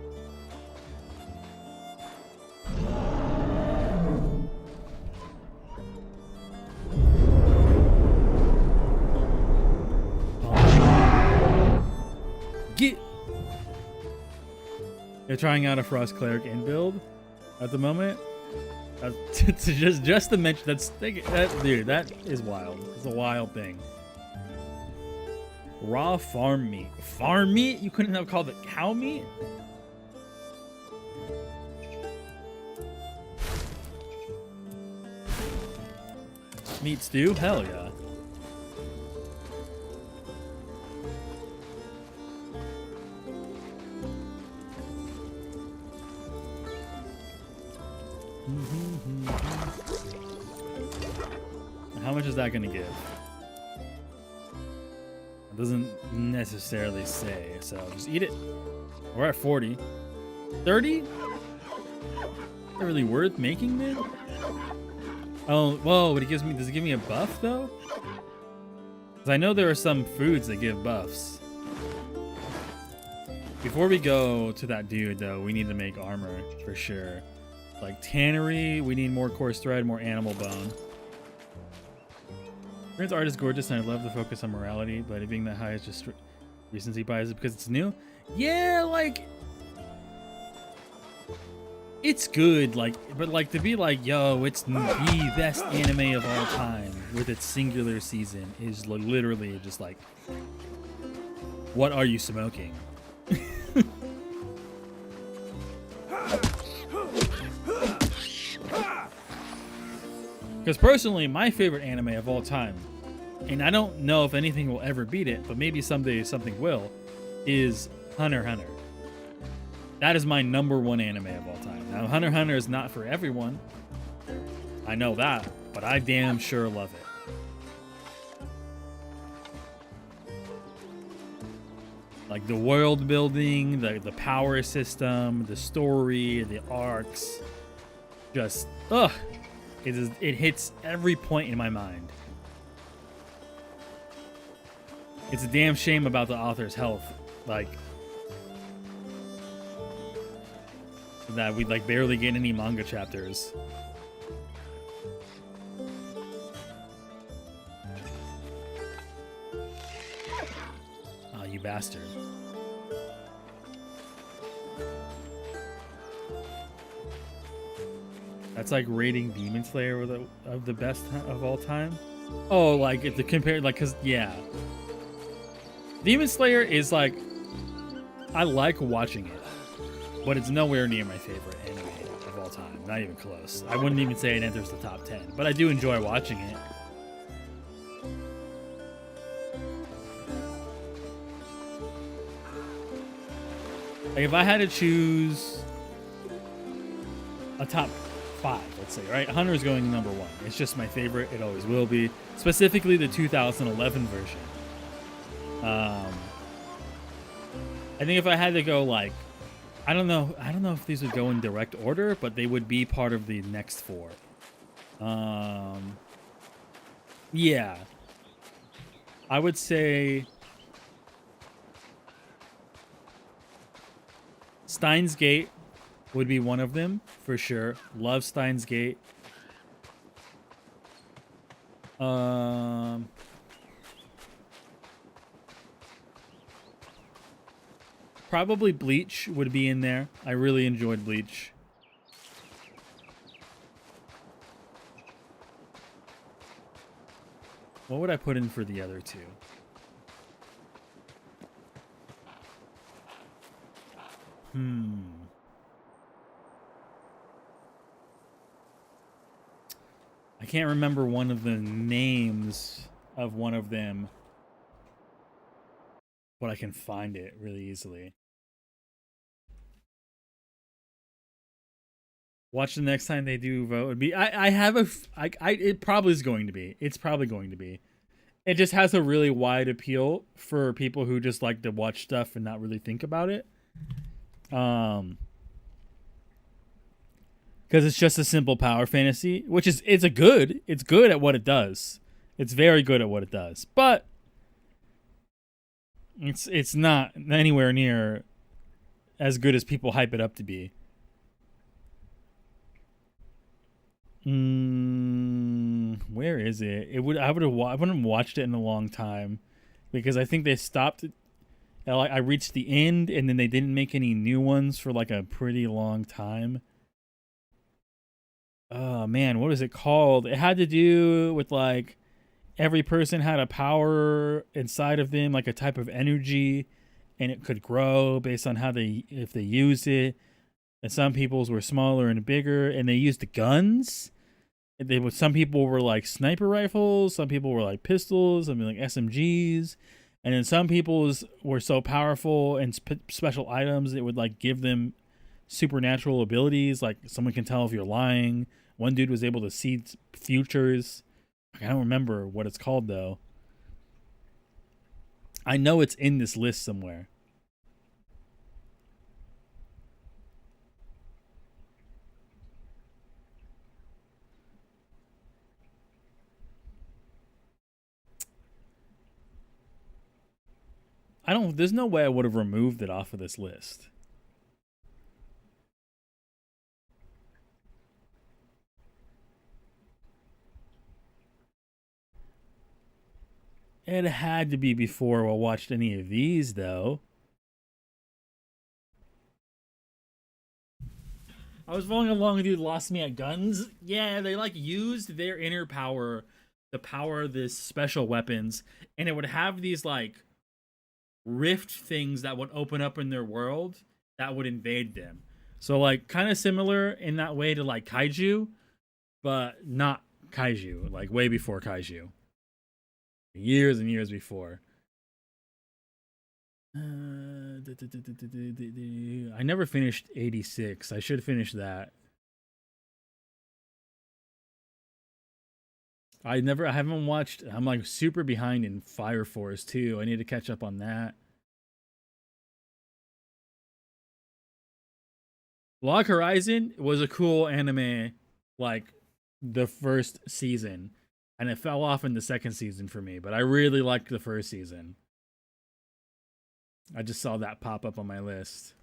They're trying out a Frost Cleric in build at the moment. Just to mention, dude, that is wild. It's a wild thing. Raw farm meat. Farm meat? You couldn't have called it cow meat? Meat stew? Hell yeah. How much is that going to give? It doesn't necessarily say, so just eat it. We're at 40. 30? Is that really worth making, man? Oh, whoa, but does it give me a buff, though? Because I know there are some foods that give buffs. Before we go to that dude, though, we need to make armor, for sure. Like tannery, we need more coarse thread, more animal bone. Brand's art is gorgeous, and I love the focus on morality, but it being that high is just recency bias because it's new. Yeah, like it's good, like, but like to be like, yo, it's the best anime of all time with its singular season is literally just like, what are you smoking? Because personally, my favorite anime of all time, and I don't know if anything will ever beat it, but maybe someday something will, is Hunter x Hunter. That is my #1 anime of all time. Now, Hunter x Hunter is not for everyone. I know that, but I damn sure love it. Like the world building, the power system, the story, the arcs, just, ugh. It hits every point in my mind. It's a damn shame about the author's health, like that we like barely get any manga chapters. Oh, you bastard. That's like rating Demon Slayer of the best of all time. Oh, like if the compare, like, cause yeah, Demon Slayer is like, I like watching it, but it's nowhere near my favorite anime of all time. Not even close. I wouldn't even say it enters the top 10, but I do enjoy watching it. Like if I had to choose a top 5, let's say, right? Hunter is going number 1. It's just my favorite. It always will be. Specifically the 2011 version. I think if I had to go like, I don't know if these would go in direct order, but they would be part of the next 4. Yeah. I would say Steins Gate would be one of them for sure. Love Steins Gate. Probably Bleach would be in there. I really enjoyed Bleach. What would I put in for the other 2? I can't remember one of the names of one of them, but I can find it really easily. Watch the next time they do vote. Would be it probably is going to be. It's probably going to be. It just has a really wide appeal for people who just like to watch stuff and not really think about it. Because it's just a simple power fantasy, which is it's good at what it does. It's very good at what it does, but it's not anywhere near as good as people hype it up to be. Where is it? I wouldn't have watched it in a long time because I think they stopped. I reached the end and then they didn't make any new ones for like a pretty long time. Oh man, what is it called? It had to do with like every person had a power inside of them, like a type of energy, and it could grow based on if they used it. And some people's were smaller and bigger, and they used guns. Some people were like sniper rifles, some people were like pistols, I mean like SMGs, and then some people's were so powerful and special items it would like give them supernatural abilities, like someone can tell if you're lying. One dude was able to see futures. I don't remember what it's called though. I know it's in this list somewhere. There's no way I would have removed it off of this list. It had to be before I watched any of these, though. I was following along with you, lost me at guns. Yeah, they like used their inner power to power this special weapons, and it would have these like rift things that would open up in their world that would invade them. So like kind of similar in that way to like kaiju, but not kaiju, like way before kaiju. Years and years before. I never finished 86. I should finish that. I haven't watched. I'm like super behind in Fire Force too. I need to catch up on that. Log Horizon was a cool anime, like the first season, and it fell off in the second season for me. But I really liked the first season. I just saw that pop up on my list.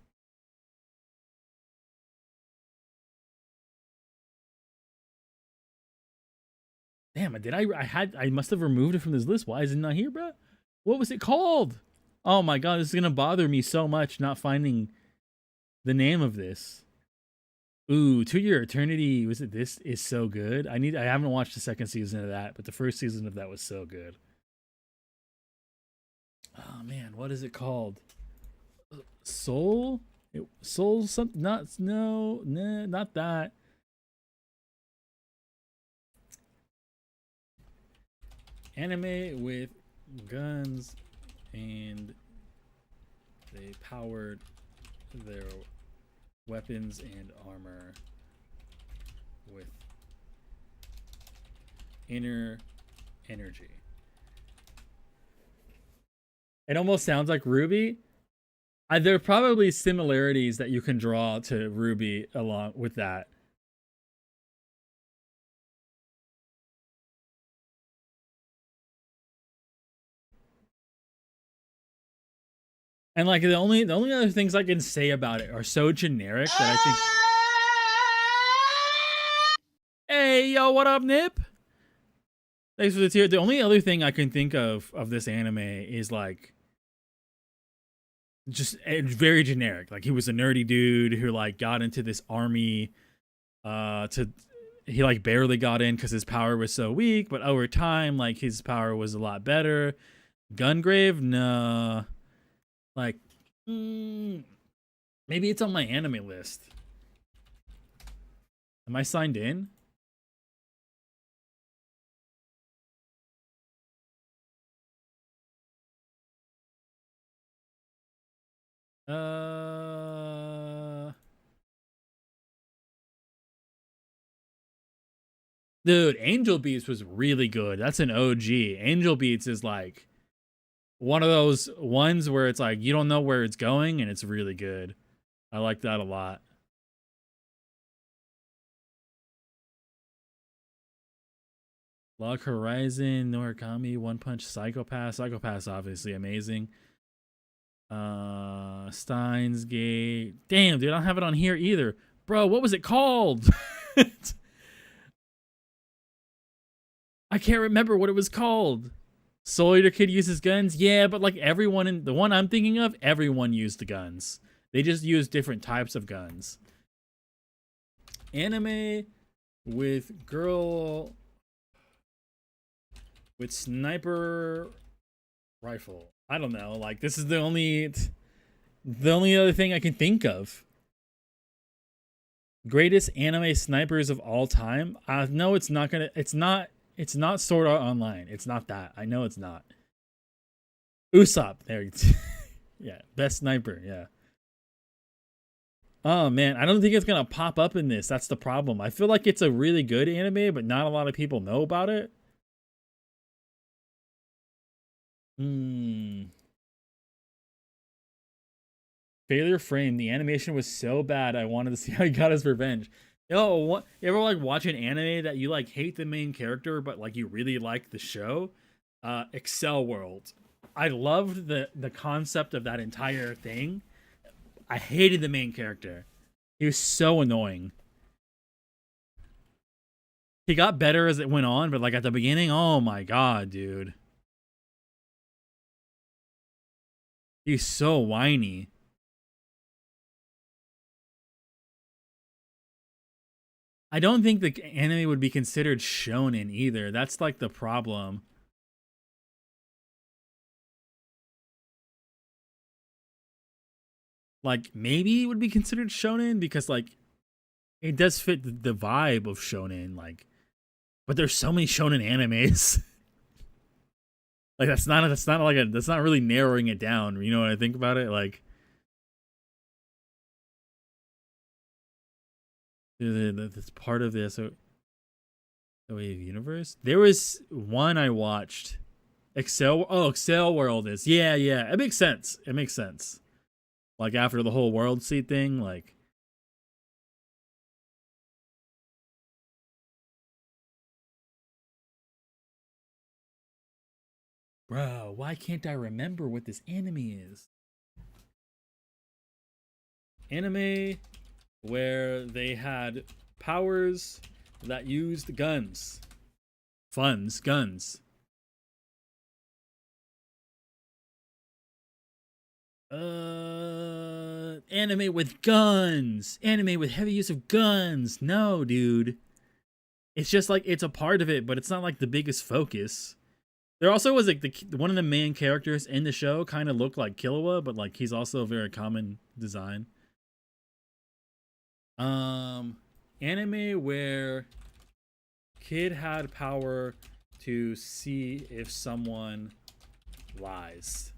Damn, I must have removed it from this list. Why is it not here, bro? What was it called? Oh my god, this is gonna bother me so much not finding the name of this. Ooh, To Your Eternity. Was it this? Is so good. I haven't watched the second season of that, but the first season of that was so good. Oh man, what is it called? Soul? Soul something? Not no, nah, not that. Anime with guns and they powered their weapons and armor with inner energy. It almost sounds like Ruby. There are probably similarities that you can draw to Ruby along with that. And like the only other things I can say about it are so generic that I think. Hey yo, what up, Nip? Thanks for the tier. The only other thing I can think of this anime is like just very generic. Like he was a nerdy dude who like got into this army. He like barely got in because his power was so weak, but over time, like his power was a lot better. Gungrave, nah. Like, maybe it's on my anime list. Am I signed in? Dude, Angel Beats was really good. That's an OG. Angel Beats is like one of those ones where it's like you don't know where it's going and it's really good. I like that a lot. Log Horizon, Norikami, One Punch, Psychopath. Psychopath's obviously amazing. Steins Gate. Damn, dude, I don't have it on here either. Bro, what was it called? I can't remember what it was called. Soul Eater Kid uses guns? Yeah, but like everyone in the one I'm thinking of, everyone used the guns. They just used different types of guns. Anime with girl with sniper rifle. I don't know. Like this is the only other thing I can think of. Greatest anime snipers of all time? No, it's not gonna. It's not Sword Art Online. It's not that. I know it's not. Usopp. There. Yeah, best sniper. Yeah. Oh man, I don't think it's gonna pop up in this. That's the problem. I feel like it's a really good anime, but not a lot of people know about it. Failure Frame. The animation was so bad. I wanted to see how he got his revenge. Yo, what? You ever like watch an anime that you like hate the main character, but like you really like the show? Excel World. I loved the concept of that entire thing. I hated the main character. He was so annoying. He got better as it went on, but like at the beginning, oh my god, dude. He's so whiny. I don't think the anime would be considered shonen either. That's like the problem. Like maybe it would be considered shonen because like it does fit the vibe of shonen, like, but there's so many shonen animes. Like that's not really narrowing it down. You know what I think about it? Like that's part of this Wave universe. There was one I watched. Excel World is yeah. It makes sense. Like after the whole world seed thing, like bro, why can't I remember what this anime is? Anime where they had powers that used guns. Guns. Anime anime with guns, anime with heavy use of guns. No, dude. It's just like it's a part of it, but it's not like the biggest focus. There also was like one of the main characters in the show kind of looked like Killua, but like he's also a very common design. Anime where kid had power to see if someone lies.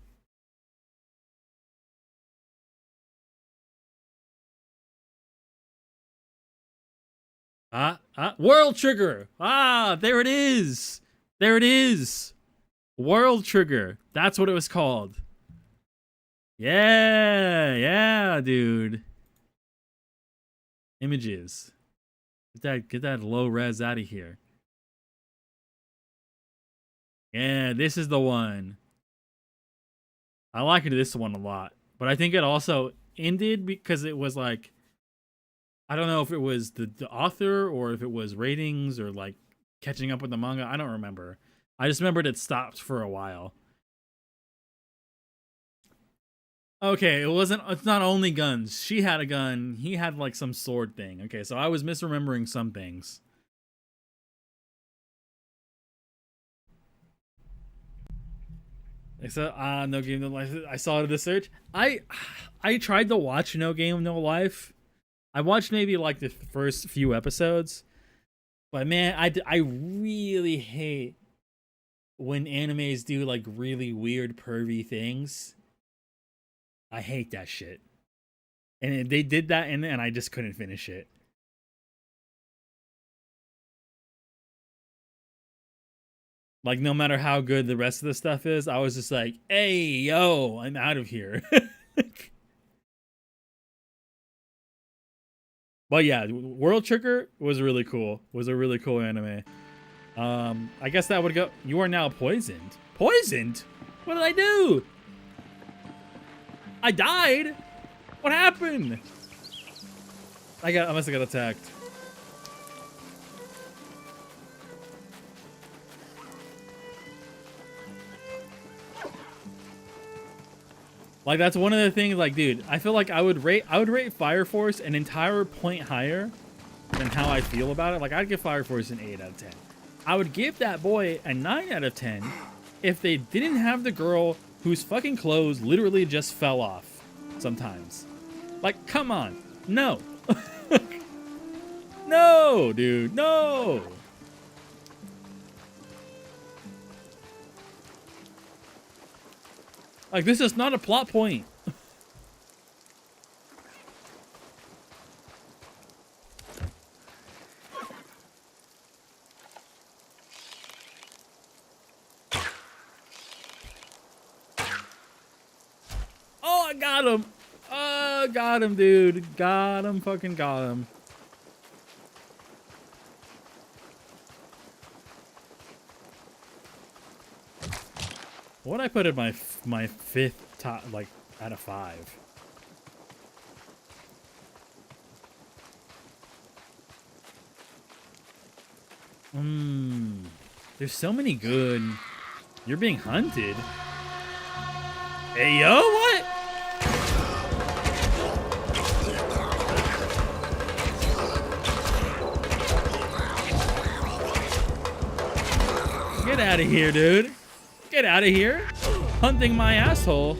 World Trigger. There it is. There it is. World Trigger. That's what it was called. Yeah, dude. Images. Get that low res out of here. Yeah, this is the one. I like this one a lot, but I think it also ended because it was like, I don't know if it was the author or if it was ratings or like catching up with the manga. I don't remember. I just remembered it stopped for a while. Okay, it's not only guns. She had a gun. He had like some sword thing. Okay, so I was misremembering some things. So, No Game No Life. I saw it in the search. I tried to watch No Game No Life. I watched maybe like the first few episodes. But man, I really hate when animes do like really weird pervy things. I hate that shit. And they did that and I just couldn't finish it. Like, no matter how good the rest of the stuff is, I was just like, hey, yo, I'm out of here. But yeah, World Trigger was really cool. Was a really cool anime. I guess that would go. You are now poisoned. Poisoned? What did I do? I died? What happened? I must have got attacked. Like, that's one of the things, like, dude, I feel like I would rate Fire Force an entire point higher than how I feel about it. Like, I'd give Fire Force an 8 out of 10. I would give that boy a 9 out of 10 if they didn't have the girl whose fucking clothes literally just fell off sometimes. Like, come on. No. No, dude, no. Like, this is not a plot point. Oh, I got him. Got him, dude. Got him, fucking got him. What I put in my fifth top, like, out of 5. There's so many good. You're being hunted. Hey, yo, what? Get out of here, dude. Get out of here. Hunting my asshole.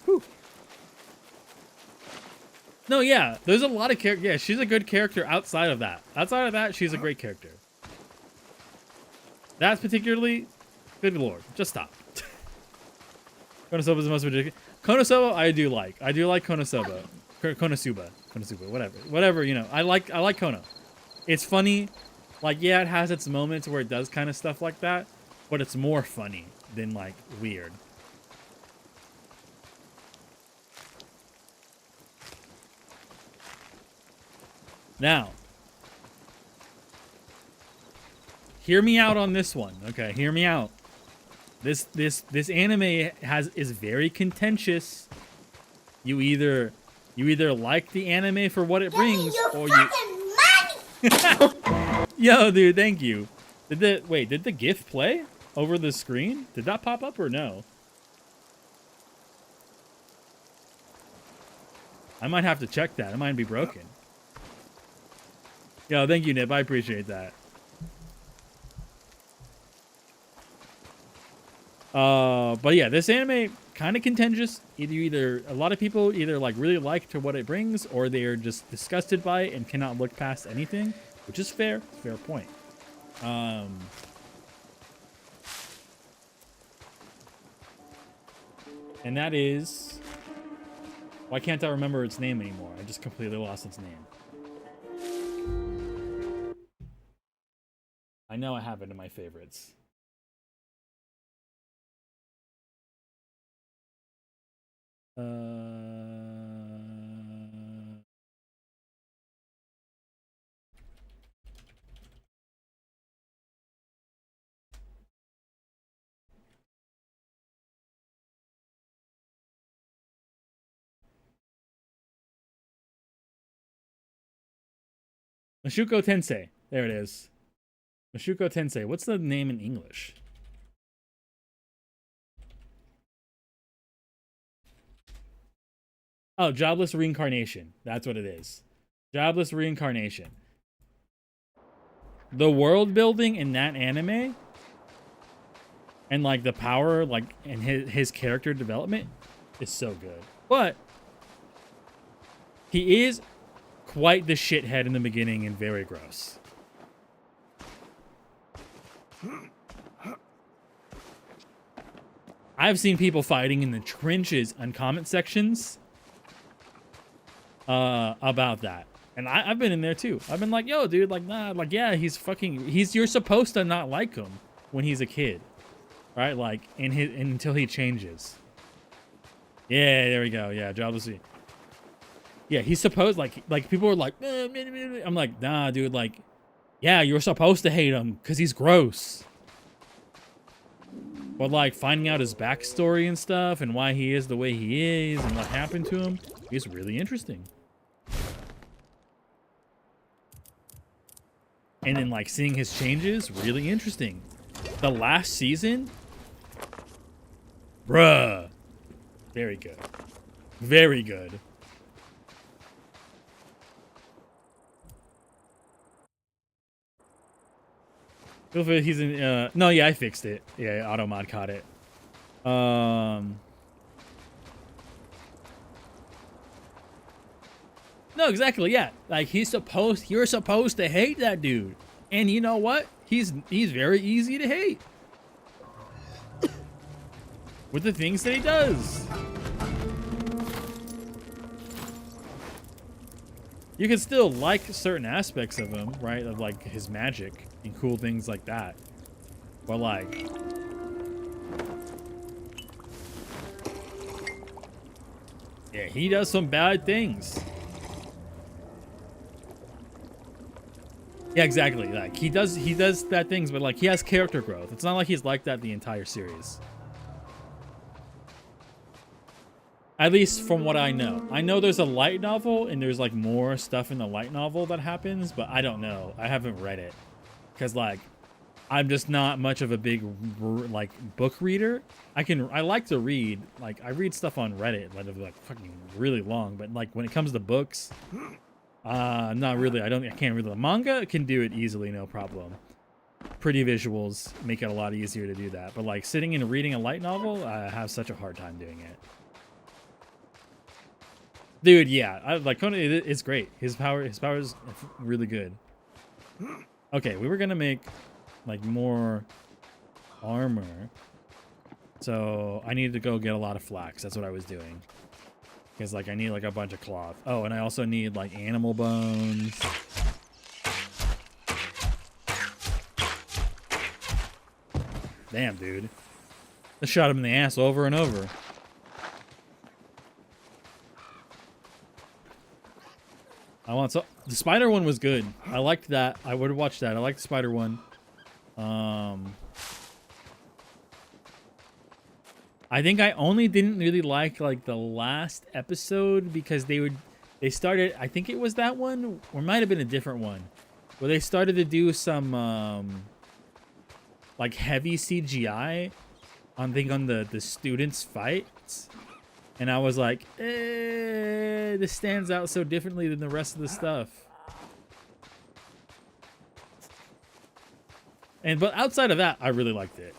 Whew. No, yeah. There's a lot of character. Yeah, she's a good character outside of that. Outside of that, she's a great character. That's particularly... Good lord. Just stop. Konosuba is the most ridiculous. Konosuba, I do like. I do like Konosuba. Konosuba, whatever. You know, I like Kono. It's funny. Like, yeah, it has its moments where it does kind of stuff like that, but it's more funny than like weird. Now, hear me out on this one. Okay, hear me out. This anime is very contentious. You either You either like the anime for what it brings, or you. Yo, dude, thank you. Did the GIF play over the screen? Did that pop up or no? I might have to check that. It might be broken. Yo, thank you, Nip. I appreciate that. But yeah, this anime kind of contentious. Either a lot of people either like really like to what it brings, or they are just disgusted by it and cannot look past anything, which is fair. Fair point. And that is. Why can't I remember its name anymore? I just completely lost its name. I know I have it in my favorites. Mashuko Tensei. There it is. Mashuko Tensei. What's the name in English? Oh, Jobless Reincarnation. That's what it is. Jobless Reincarnation. The world building in that anime and like the power like and his character development is so good. But he is quite the shithead in the beginning and very gross. I've seen people fighting in the trenches on comment sections about that. And I've been in there too. I've been like, yo, dude, like, nah, like, yeah, you're supposed to not like him when he's a kid. Right? Like, until he changes. Yeah, there we go. Yeah, Jobless. Yeah, he's supposed, like people are like, I'm like, nah, dude, like, yeah, you're supposed to hate him because he's gross. But like finding out his backstory and stuff and why he is the way he is and what happened to him is really interesting. And then like seeing his changes, really interesting. The last season, bruh, very good. Very good. He's in, no, yeah, I fixed it. Yeah, Automod caught it. No, exactly, yeah. Like, you're supposed to hate that dude. And you know what? He's very easy to hate. With the things that he does. You can still like certain aspects of him, right? Of like his magic and cool things like that. But like, yeah, he does some bad things. Yeah, exactly. Like he does bad things, but like he has character growth. It's not like he's like that the entire series. At least from what I know. I know there's a light novel and there's like more stuff in the light novel that happens, but I don't know. I haven't read it. Cause like, I'm just not much of a big like book reader. I like to read, like I read stuff on Reddit that are like fucking really long, but like when it comes to books, not really. I can't read the manga. Can do it easily, no problem. Pretty visuals make it a lot easier to do that. But like sitting and reading a light novel, I have such a hard time doing it. Dude, yeah, like Conan is great. His power is really good. Okay, we were gonna make like more armor, so I needed to go get a lot of flax. That's what I was doing, because like I need like a bunch of cloth. Oh, and I also need like animal bones. Damn, dude, I shot him in the ass over and over. The spider one was good. I liked that. I would have watched that. I liked the spider one. I think I only didn't really like the last episode because they started, I think it was that one, or it might have been a different one, where they started to do some like heavy CGI on the students' fights. And I was like, this stands out so differently than the rest of the stuff. But outside of that, I really liked it.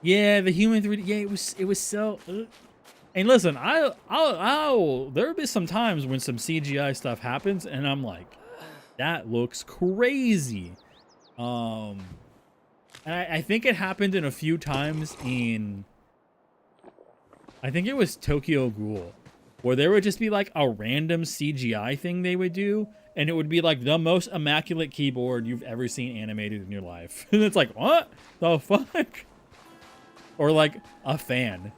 Yeah, the human 3D. Yeah, it was so. And listen, there'll be some times when some CGI stuff happens, and I'm like, that looks crazy. And I think it happened in a few times in. I think it was Tokyo Ghoul, where there would just be like a random CGI thing they would do, and it would be like the most immaculate keyboard you've ever seen animated in your life. And it's like, what the fuck? Or like a fan.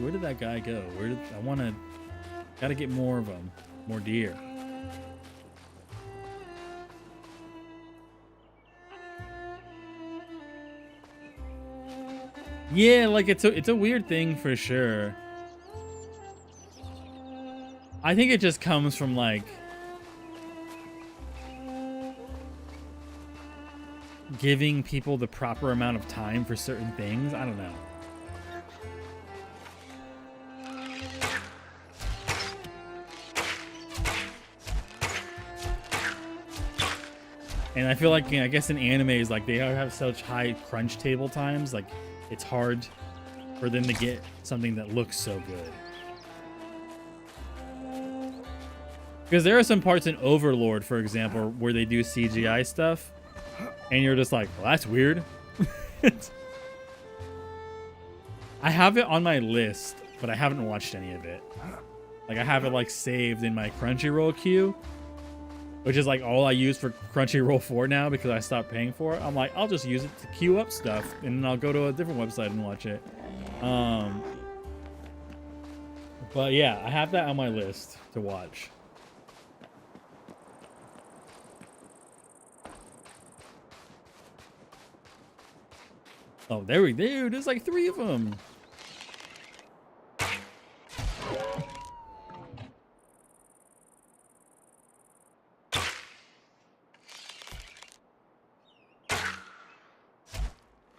Where did that guy go? Gotta get more of them. More deer. Yeah, like it's a weird thing for sure. I think it just comes from like giving people the proper amount of time for certain things. I don't know. And I feel like, I guess in animes, like they have such high crunch table times, like it's hard for them to get something that looks so good. Because there are some parts in Overlord, for example, where they do CGI stuff, and you're just like, well, that's weird. I have it on my list, but I haven't watched any of it. Like I have it like saved in my Crunchyroll queue, which is like all I use for Crunchyroll for now because I stopped paying for it. I'm like, I'll just use it to queue up stuff, and then I'll go to a different website and watch it. But yeah, I have that on my list to watch. Oh, there we go. There's like 3 of them.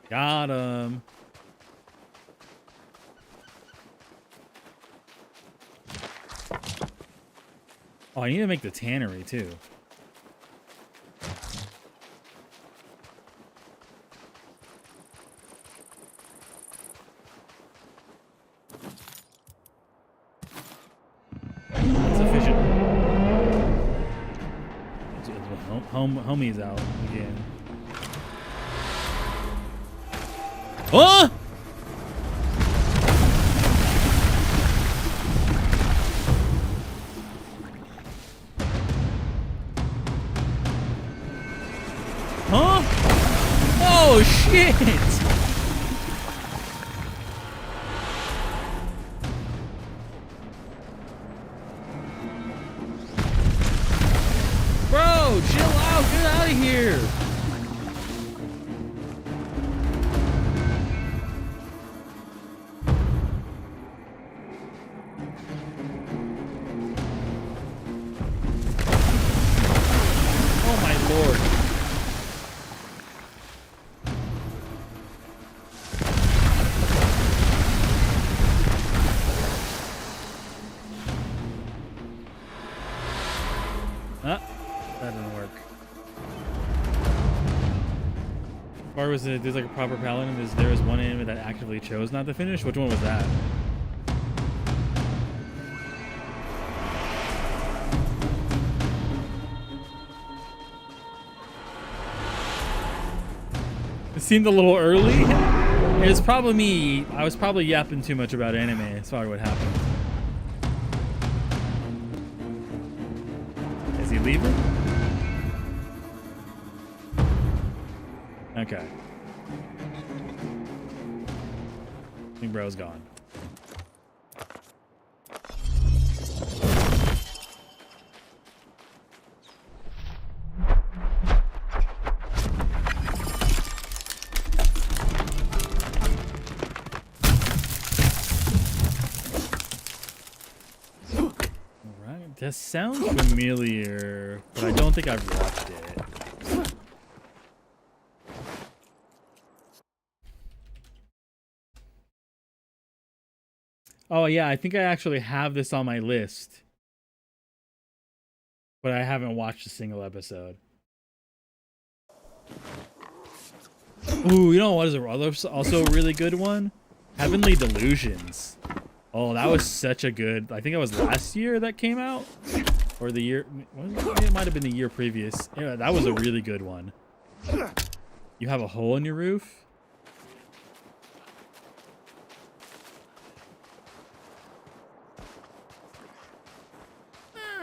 Got him. Oh, I need to make the tannery too. That's efficient. Homie's out again. Oh! Huh? Oh shit! Bro, chill out, get out of here! That didn't work. Or was it, there's like a proper paladin, there was one enemy that actively chose not to finish? Which one was that? It seemed a little early. It's probably me. I was probably yapping too much about anime. That's probably what happened. Is he leaving? Okay. I think bro's gone. Alright, that sounds familiar, but I don't think I've watched it. Oh yeah, I think I actually have this on my list, but I haven't watched a single episode. Ooh, you know what is also a really good one? Heavenly Delusions. Oh, that was such a good. I think it was last year that came out, or the year. It might have been the year previous. Yeah, that was a really good one. You have a hole in your roof.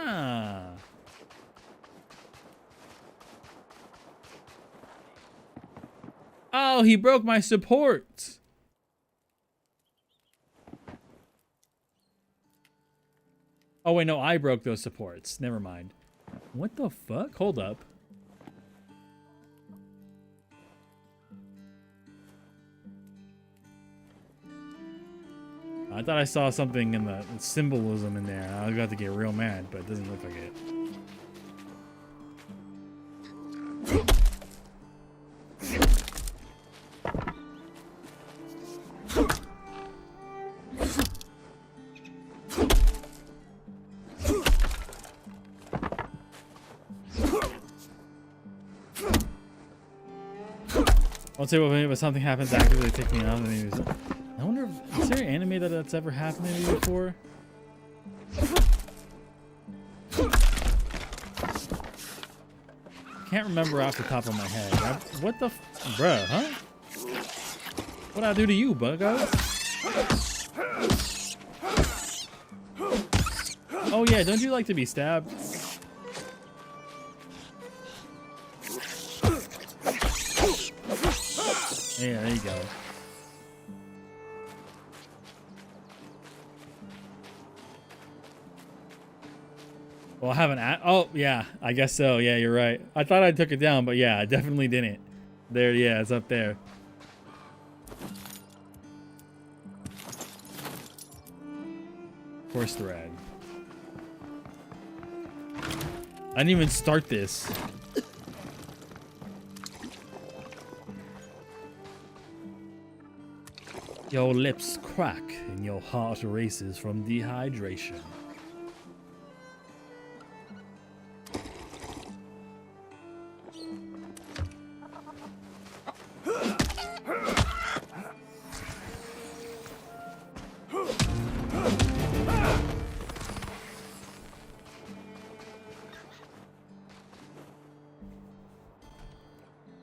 Ah. Oh, he broke my support. Oh, wait, no, I broke those supports. Never mind. What the fuck? Hold up. I thought I saw something in the symbolism in there. I was about to get real mad, but it doesn't look like it. I'll say, well, if something happens, actively pick me up. I wonder if, is there an anime that's ever happened to me before? Can't remember off the top of my head. What the, bruh, huh? What'd I do to you, buggos? Oh yeah, don't you like to be stabbed? Yeah, there you go. Well, I haven't. Oh, yeah, I guess so. Yeah, you're right. I thought I took it down, but yeah, I definitely didn't. There, yeah, it's up there. Force thread. I didn't even start this. Your lips crack and your heart races from dehydration.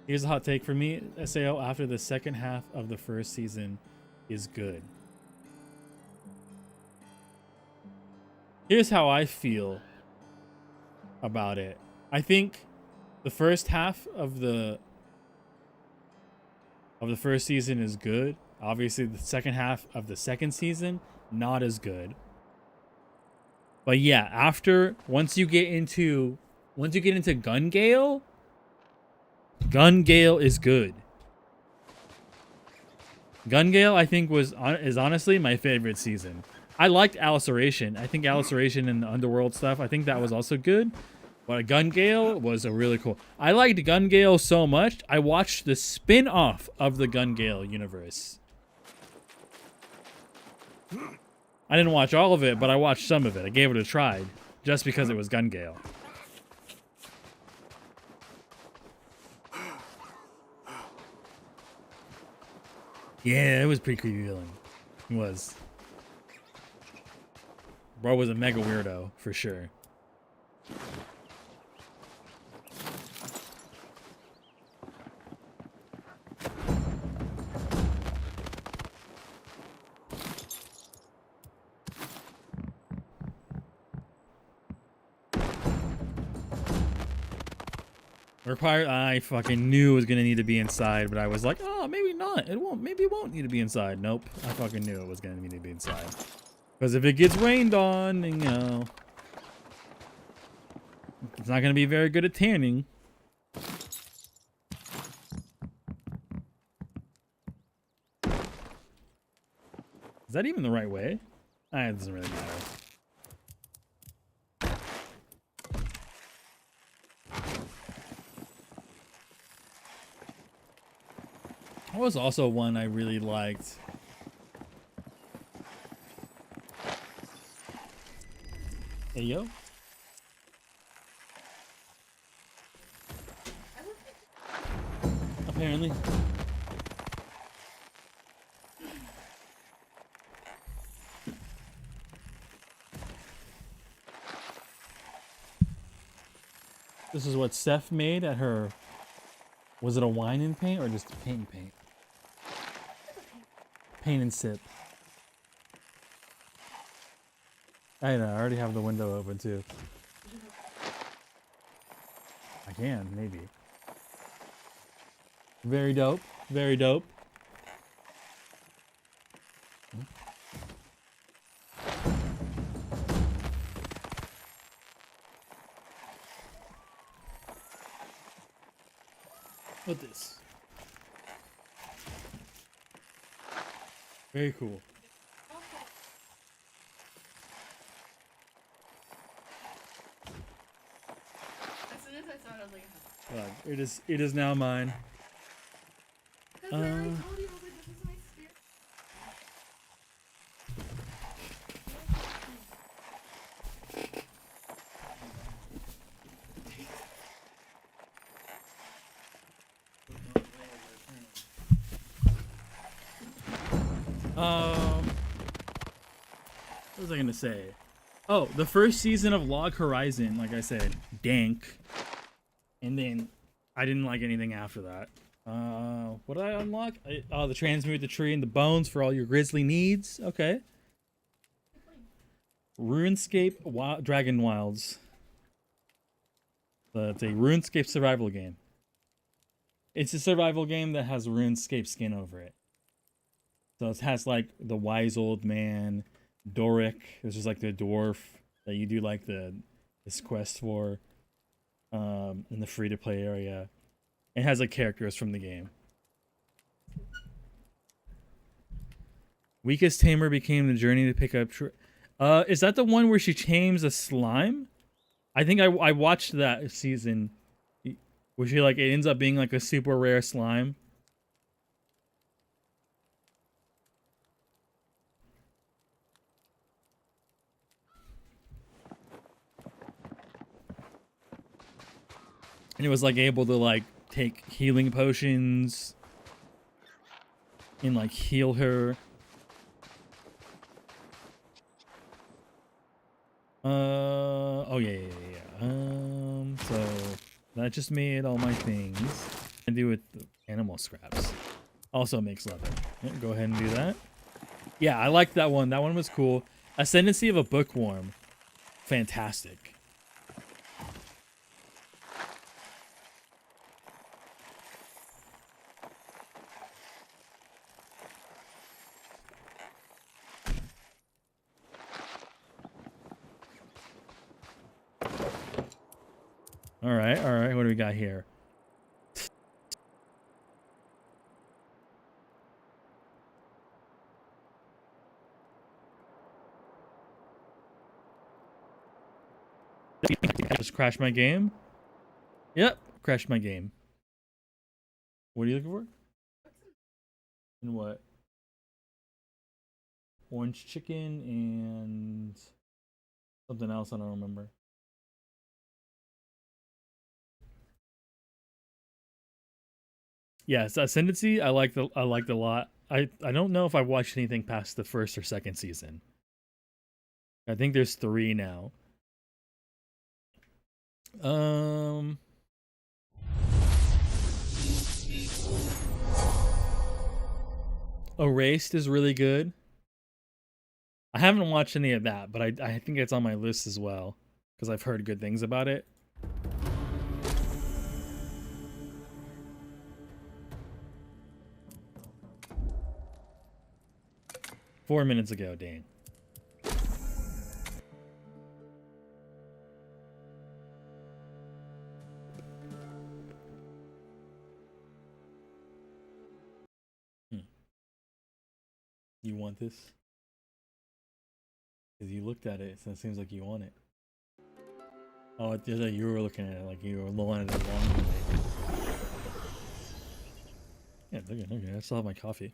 Here's a hot take for me. SAO after the second half of the first season is good. Here's how I feel about it. I think the first half of the first season is good. Obviously, the second half of the second season not as good. But yeah, once you get into Gun Gale is good. Gun Gale, I think, is honestly my favorite season. I liked Aliceration. I think Aliceration and the Underworld stuff, I think that was also good. But Gun Gale was a really cool. I liked Gun Gale so much, I watched the spin-off of the Gun Gale universe. I didn't watch all of it, but I watched some of it. I gave it a try, just because it was Gun Gale. Yeah, it was pretty creepy feeling. It was. Bro was a mega weirdo, for sure. Required. I fucking knew it was gonna need to be inside, but I was like, oh, maybe not. It won't. Maybe it won't need to be inside. Nope. I fucking knew it was gonna need to be inside. Because if it gets rained on, then, you know, it's not gonna be very good at tanning. Is that even the right way? It doesn't really matter. That was also one I really liked. Hey, yo. Apparently. This is what Steph made at her. Was it a wine and paint or just paint and paint? Paint and sip. I know, I already have the window open too. I can, maybe. Very dope. Very dope. What this? Very cool. As soon as I saw it, I was like, It is now mine. because I already told you, I was like, this is my spirit. What was I gonna say? Oh, the first season of Log Horizon, like I said, dank. And then I didn't like anything after that. What did I unlock? The transmute the tree and the bones for all your grizzly needs. Okay. RuneScape Dragon Wilds. It's a RuneScape survival game. It's a survival game that has RuneScape skin over it. So it has like the wise old man, Doric, which is like the dwarf that you do like this quest for in the free to play area. It has like characters from the game. Weakest tamer became the journey to pick up. Is that the one where she tames a slime? I think I watched that season where she like it ends up being like a super rare slime. And it was like able to like take healing potions and like heal her. Oh yeah. So that just made all my things. I do with the animal scraps. Also makes leather. Yeah, go ahead and do that. Yeah, I liked that one. That one was cool. Ascendancy of a Bookworm. Fantastic. All right. What do we got here? Just crashed my game. Yep, crashed my game. What are you looking for? And what? Orange chicken and something else I don't remember. Yes, Ascendancy I liked a lot. I don't know if I watched anything past the first or second season. I think there's 3 now. Erased is really good. I haven't watched any of that, but I think it's on my list as well because I've heard good things about it. 4 minutes ago, dang. You want this? Because you looked at it, so it seems like you want it. Oh, it's just like you were looking at it, like you were wanting it long. Yeah, okay, I still have my coffee.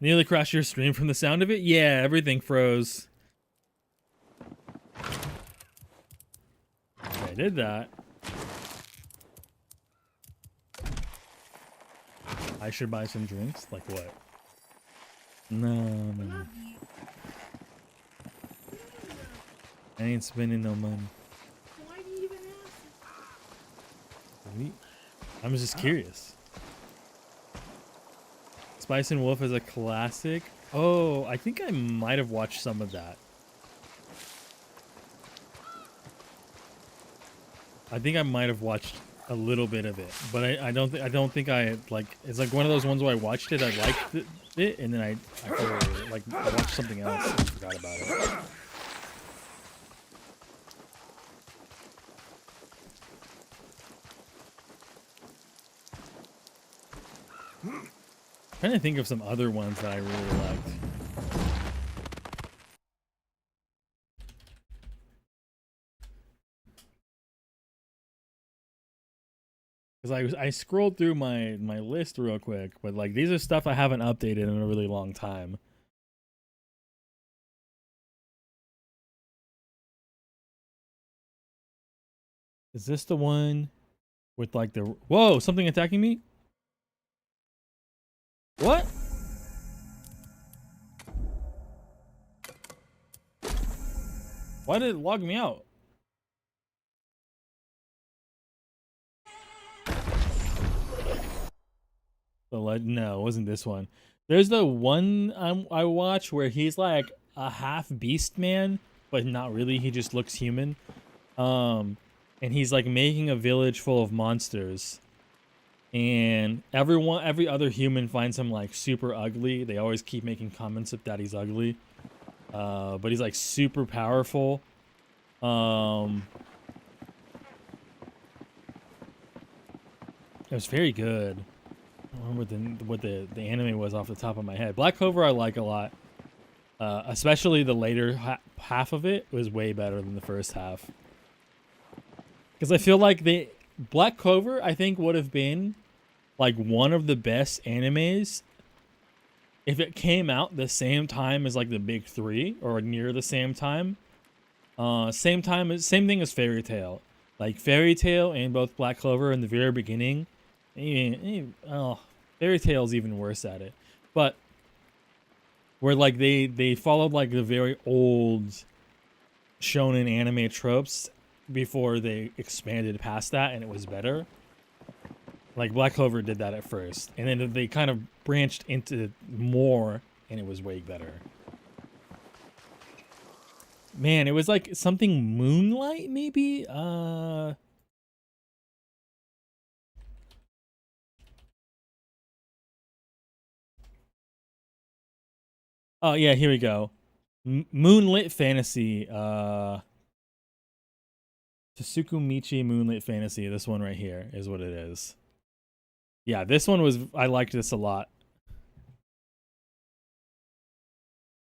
Nearly crashed your stream from the sound of it? Yeah, everything froze. I did that. I should buy some drinks? Like what? No. Love you. I ain't spending no money. Why do you even ask? I'm just curious. Spice and Wolf is a classic. Oh, I think I might have watched some of that. I think I might have watched a little bit of it, but I don't think I like. It's like one of those ones where I watched it, I liked it, and then I watched something else and forgot about it. Trying to think of some other ones that I really liked. Because I scrolled through my list real quick, but like these are stuff I haven't updated in a really long time. Is this the one with like the whoa, something attacking me? What? Why did it log me out? No, it wasn't this one. There's the one I watch where he's like a half beast man, but not really. He just looks human. And he's like making a village full of monsters. And every other human finds him like super ugly. They always keep making comments that he's ugly. But he's like super powerful. It was very good. I don't remember what the anime was off the top of my head. Black Clover I like a lot. Especially the later half of it was way better than the first half. Because I feel like Black Clover, I think, would have been like one of the best animes if it came out the same time as like the big three or near the same time. Same thing as Fairy Tail. Like Fairy Tail and both Black Clover in the very beginning. Fairy Tail's even worse at it. But where like they followed like the very old shonen anime tropes before they expanded past that and it was better. Like Black Clover did that at first, and then they kind of branched into more and it was way better. Man, it was like something Moonlight maybe? Oh yeah, here we go. Moonlit Fantasy. Tasuku Michi Moonlit Fantasy. This one right here is what it is. Yeah, this one was, I liked this a lot.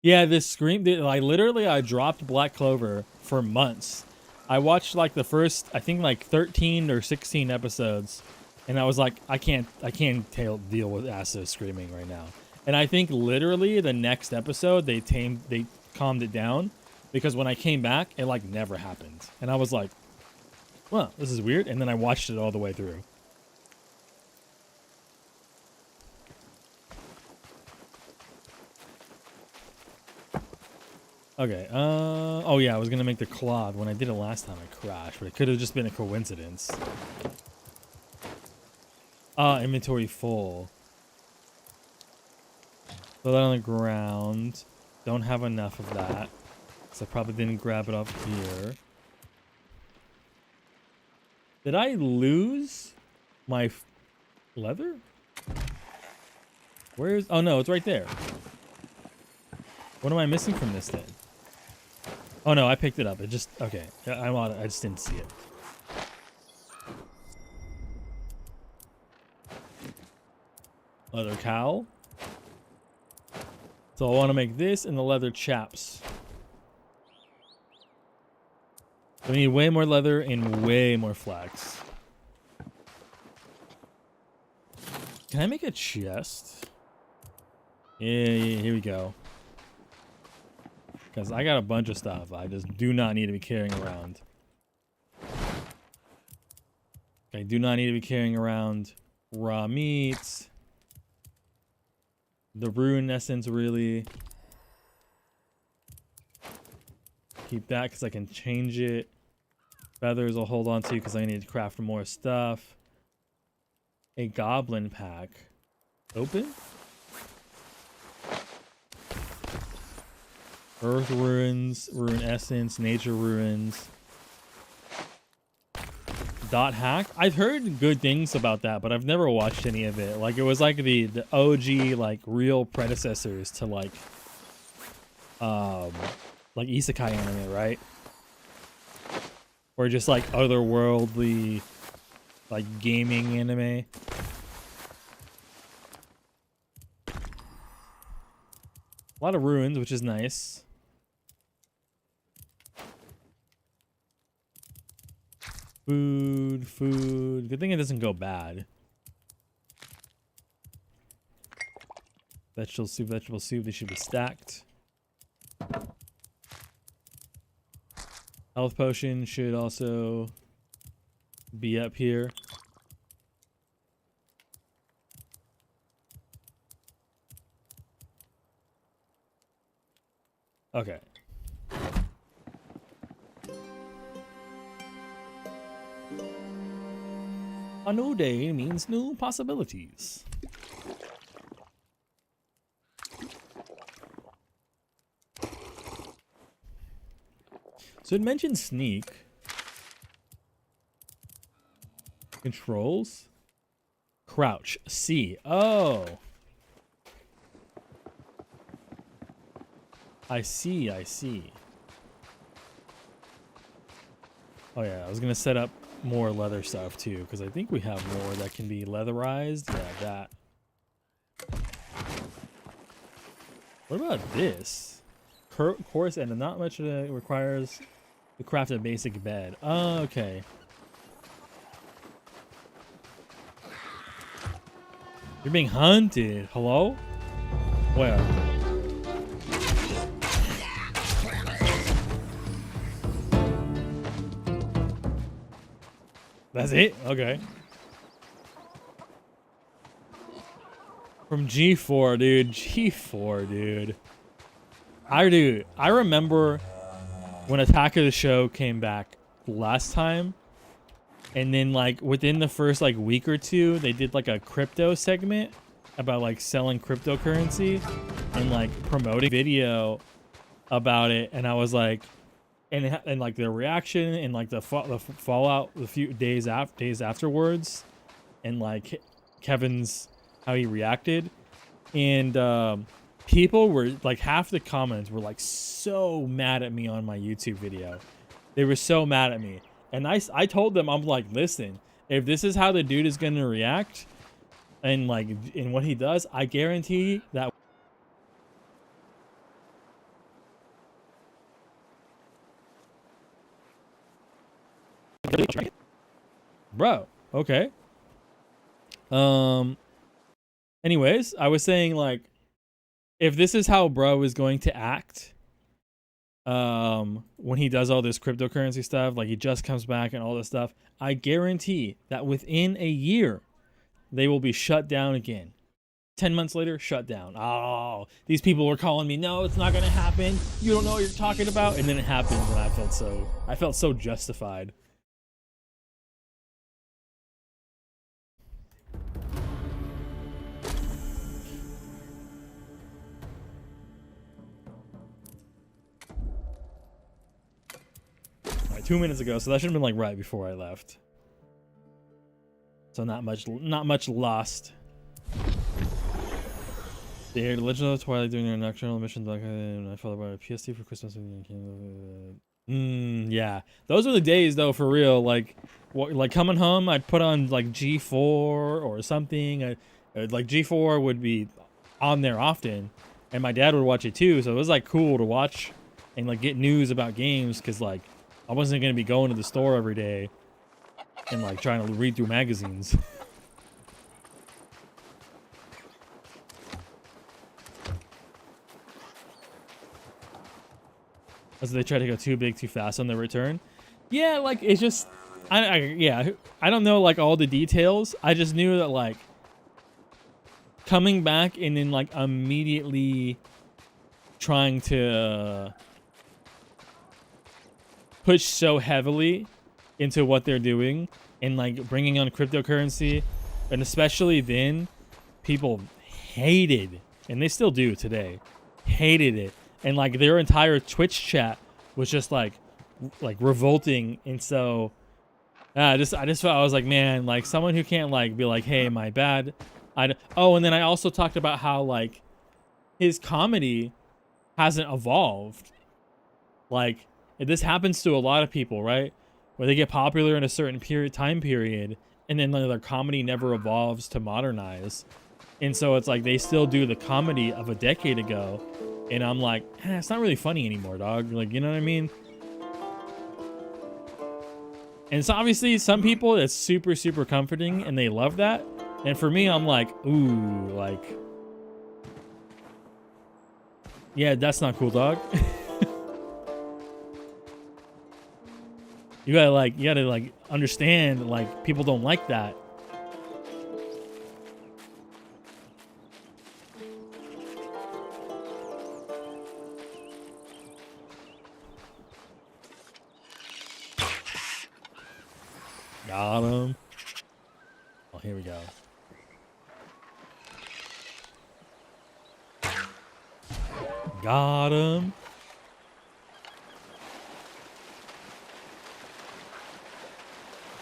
Yeah, this scream, I dropped Black Clover for months. I watched like the first, I think like 13 or 16 episodes, and I was like, I can't deal with Asa screaming right now. And I think literally the next episode they calmed it down, because when I came back, it like never happened. And I was like, well, this is weird. And then I watched it all the way through. Okay, oh yeah, I was gonna make the cloth. When I did it last time, I crashed, but it could have just been a coincidence. Inventory full. Throw that on the ground. Don't have enough of that, so I probably didn't grab it off here. Did I lose my leather? Where's... Oh, no, it's right there. What am I missing from this thing? Oh, no, I picked it up. It just... Okay. I'm on it. I just didn't see it. Leather cowl. So I want to make this and the leather chaps. We need way more leather and way more flax. Can I make a chest? Yeah, here we go. Because I got a bunch of stuff I just do not need to be carrying around. I do not need to be carrying around raw meats. The rune essence, really. Keep that because I can change it. Feathers I'll hold on to because I need to craft more stuff. A goblin pack. Open? Earth ruins, rune essence, nature ruins. Dot hack. I've heard good things about that, but I've never watched any of it. Like it was like the OG like real predecessors to like isekai anime, right? Or just like otherworldly like gaming anime. A lot of ruins, which is nice. Food. Good thing it doesn't go bad. Vegetable soup. They should be stacked. Health potion should also be up here. Okay. A new day means new possibilities. So it mentioned sneak. Controls. Crouch. C. Oh. I see. Oh yeah, I was gonna set up more leather stuff too, because I think we have more that can be leatherized. Yeah, that. What about this? Coarse and not much requires to craft a basic bed. Oh, okay. You're being hunted. Hello? Where? That's it? Okay. From G4, dude. G4, dude. I remember when Attack of the Show came back last time, and then like within the first like week or two, they did like a crypto segment about like selling cryptocurrency and like promoting video about it, and I was like, and like their reaction and like the fallout a few days afterwards, and like Kevin's how he reacted, and people were like, half the comments were like so mad at me on my YouTube video. They were so mad at me, and I told them, I'm like, listen, if this is how the dude is gonna react, and like in what he does, I guarantee that. Bro, okay. Anyways, I was saying like, if this is how bro is going to act, when he does all this cryptocurrency stuff, like he just comes back and all this stuff, I guarantee that within a year, they will be shut down again. 10 months later, shut down. Oh, these people were calling me, no, it's not gonna happen. You don't know what you're talking about. And then it happened, and I felt so justified. Alright, 2 minutes ago, so that should have been like right before I left. So not much lost. They aired Legend of the Twilight during their nocturnal emissions back and I followed by a PST for Christmas. Yeah. Those are the days though, for real. Like coming home, I'd put on like G4 or something. Like G4 would be on there often, and my dad would watch it too. So it was like cool to watch and like get news about games, because like I wasn't gonna be going to the store every day and like trying to read through magazines. As they try to go too big too fast on the return. Yeah, like it's just I don't know like all the details. I just knew that like coming back and then like immediately trying to push so heavily into what they're doing and like bringing on cryptocurrency, and especially then people hated, and they still do today, hated it. And like their entire Twitch chat was just like revolting. And so I just felt, I was like, man, like someone who can't like be like, hey, my bad. Oh, and then I also talked about how like his comedy hasn't evolved. Like this happens to a lot of people, right? Where they get popular in a certain time period, and then like, their comedy never evolves to modernize. And so it's like they still do the comedy of a decade ago. And I'm like, it's not really funny anymore, dog. Like, you know what I mean? And it's obviously some people that's super, super comforting and they love that. And for me, I'm like, ooh, like, yeah, that's not cool, dog. You gotta understand, like, people don't like that. Got him. Oh, here we go. Got him.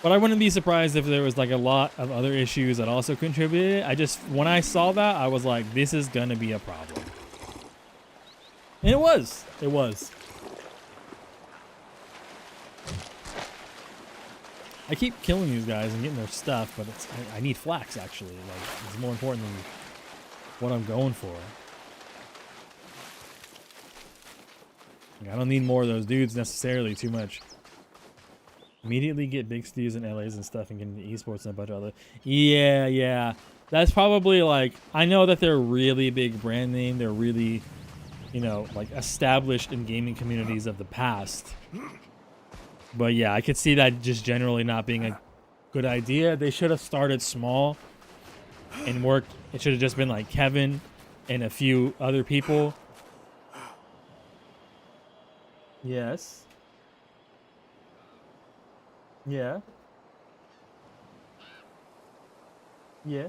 But I wouldn't be surprised if there was like a lot of other issues that also contributed. When I saw that, I was like, this is gonna be a problem. And it was. It was. I keep killing these guys and getting their stuff, but I need flax actually. Like, it's more important than what I'm going for. Like, I don't need more of those dudes necessarily too much. Immediately get big studios in LAs and stuff and get into esports and a bunch of other. Yeah. That's probably like, I know that they're really big brand name. They're really, like established in gaming communities of the past. But yeah, I could see that just generally not being a good idea. They should have started small and worked. It should have just been like Kevin and a few other people. Yes. Yeah. Yeah.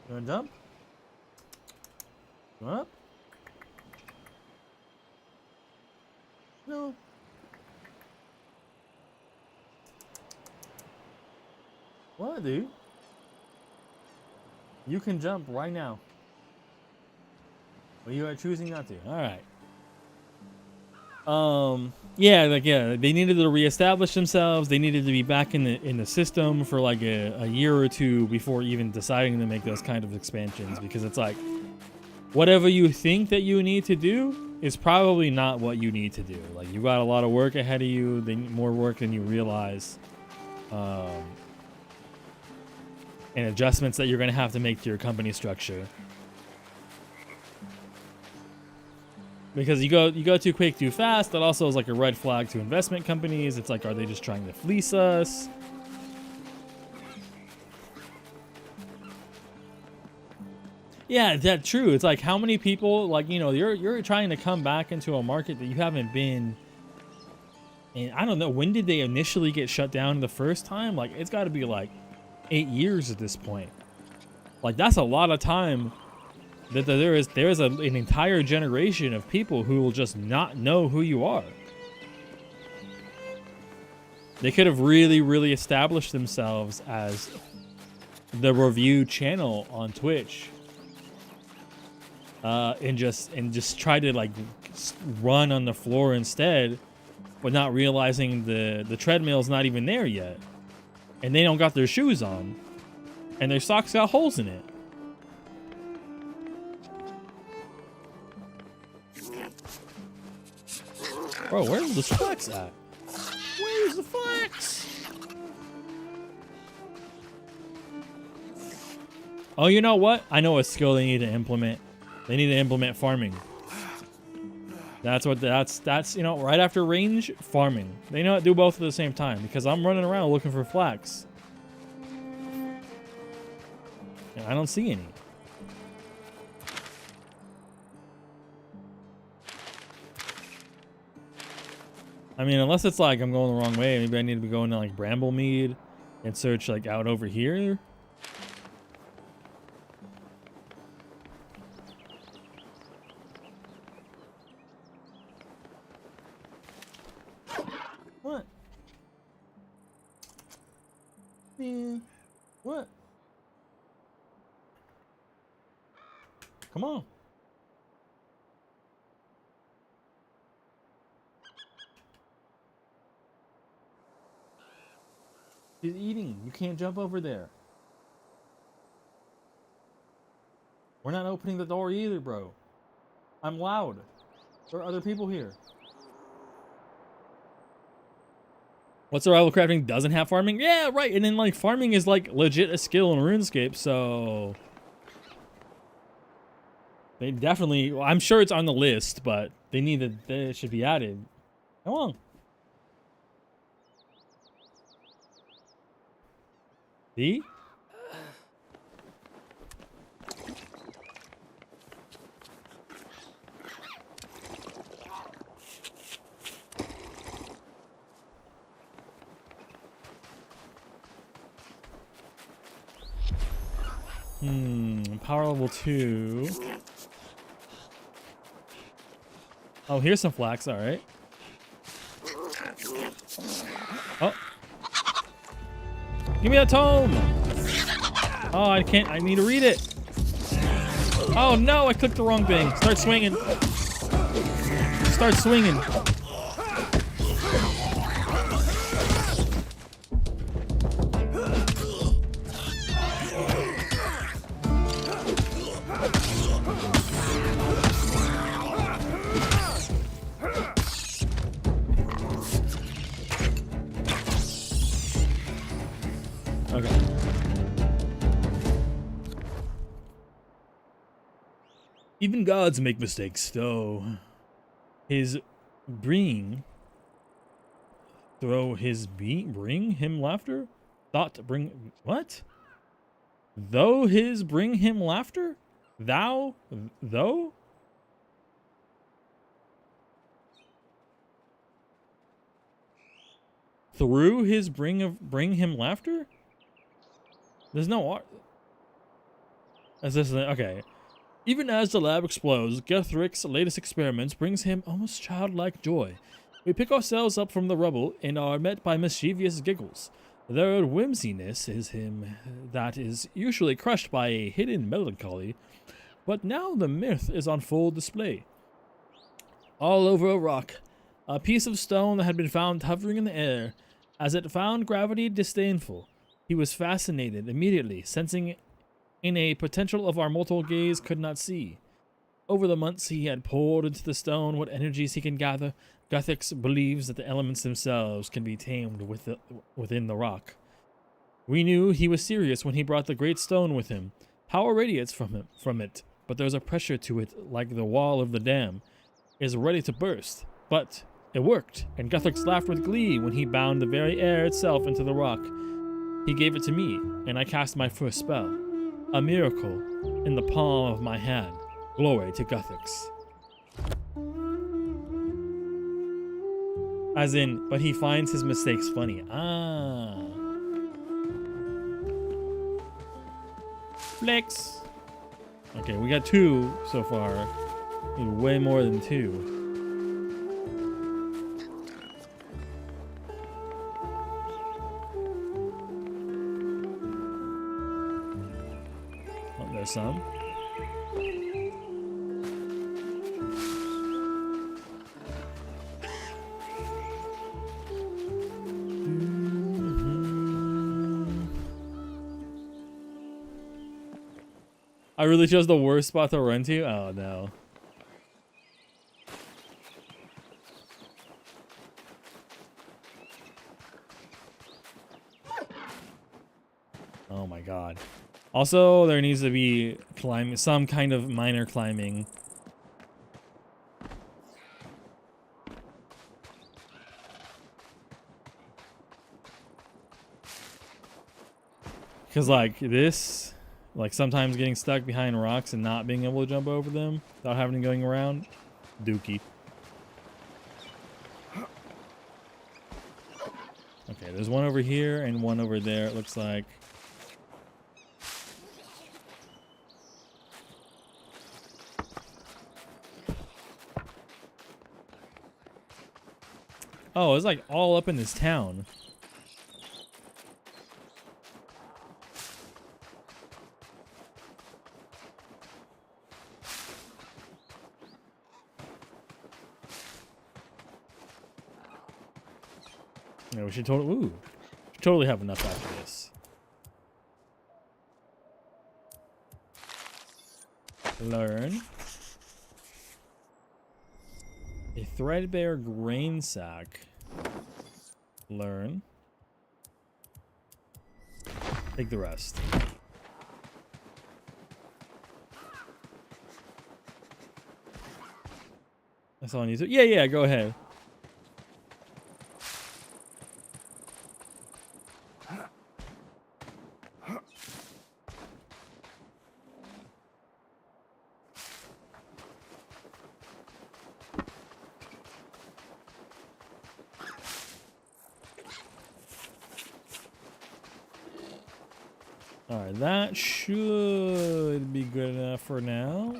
You wanna dump? What? No. What, dude? You can jump right now. But you are choosing not to. Alright. Yeah, they needed to reestablish themselves. They needed to be back in the system for like a year or two before even deciding to make those kind of expansions, because it's like whatever you think that you need to do is probably not what you need to do. Like, you got a lot of work ahead of you, more work than you realize, and adjustments that you're going to have to make to your company structure. Because you go too quick, too fast, that also is like a red flag to investment companies. It's like, are they just trying to fleece us? Yeah, that's true. It's like, how many people, like, you're trying to come back into a market that you haven't been. And I don't know, when did they initially get shut down the first time? Like, it's got to be like 8 years at this point. Like, that's a lot of time. That there is an entire generation of people who will just not know who you are. They could have really established themselves as the review channel on Twitch. And just try to like run on the floor instead, but not realizing the treadmill's not even there yet. And they don't got their shoes on. And their socks got holes in it. Bro, where's the flex at? Where's the flex? Oh, you know what? I know a skill they need to implement. They need to implement farming. That's you know, right after range, farming. They know how to do both at the same time because I'm running around looking for flax. And I don't see any. I mean, unless it's like I'm going the wrong way, maybe I need to be going to like Bramblemead and search like out over here. What? Man, what? Come on. He's eating. You can't jump over there. We're not opening the door either, bro. I'm loud. There are other people here. What survival crafting doesn't have farming? Yeah, right. And then like farming is like legit a skill in RuneScape, so they definitely, well, I'm sure it's on the list, but they need to, it should be added. Come on. See? Power level 2. Oh, here's some flax, alright. Oh. Give me that tome! Oh, I can't, I need to read it. Oh no, I clicked the wrong thing. Start swinging. Start swinging. Okay. Even gods make mistakes, though. His bring him laughter? Thought to bring what? Though his bring him laughter? Though? Through his bring him laughter? There's no art. Is this okay? Even as the lab explodes, Guthric's latest experiments brings him almost childlike joy. We pick ourselves up from the rubble and are met by mischievous giggles. Their whimsiness is him that is usually crushed by a hidden melancholy, but now the mirth is on full display. All over a rock, a piece of stone that had been found hovering in the air, as it found gravity disdainful. He was fascinated immediately, sensing in a potential of our mortal gaze could not see. Over the months he had poured into the stone what energies he can gather, Guthix believes that the elements themselves can be tamed within the rock. We knew he was serious when he brought the great stone with him. Power radiates from it, but there's a pressure to it like the wall of the dam. It is ready to burst, but it worked, and Guthix laughed with glee when he bound the very air itself into the rock. He gave it to me, and I cast my first spell. A miracle in the palm of my hand. Glory to Guthix. As in, but he finds his mistakes funny. Ah. Flex. Okay, we got 2 so far. Need way more than 2. some. I really chose the worst spot to run to? Oh no. Oh my god. Also, there needs to be some kind of minor climbing. Because like this, like sometimes getting stuck behind rocks and not being able to jump over them without having to going around, dookie. Okay, there's one over here and one over there, it looks like. Oh, it's like all up in this town. Yeah, we should totally have enough after this. Learn. A threadbare grain sack. Learn. Take the rest. That's all I need to. Yeah, go ahead. Alright, that should be good enough for now.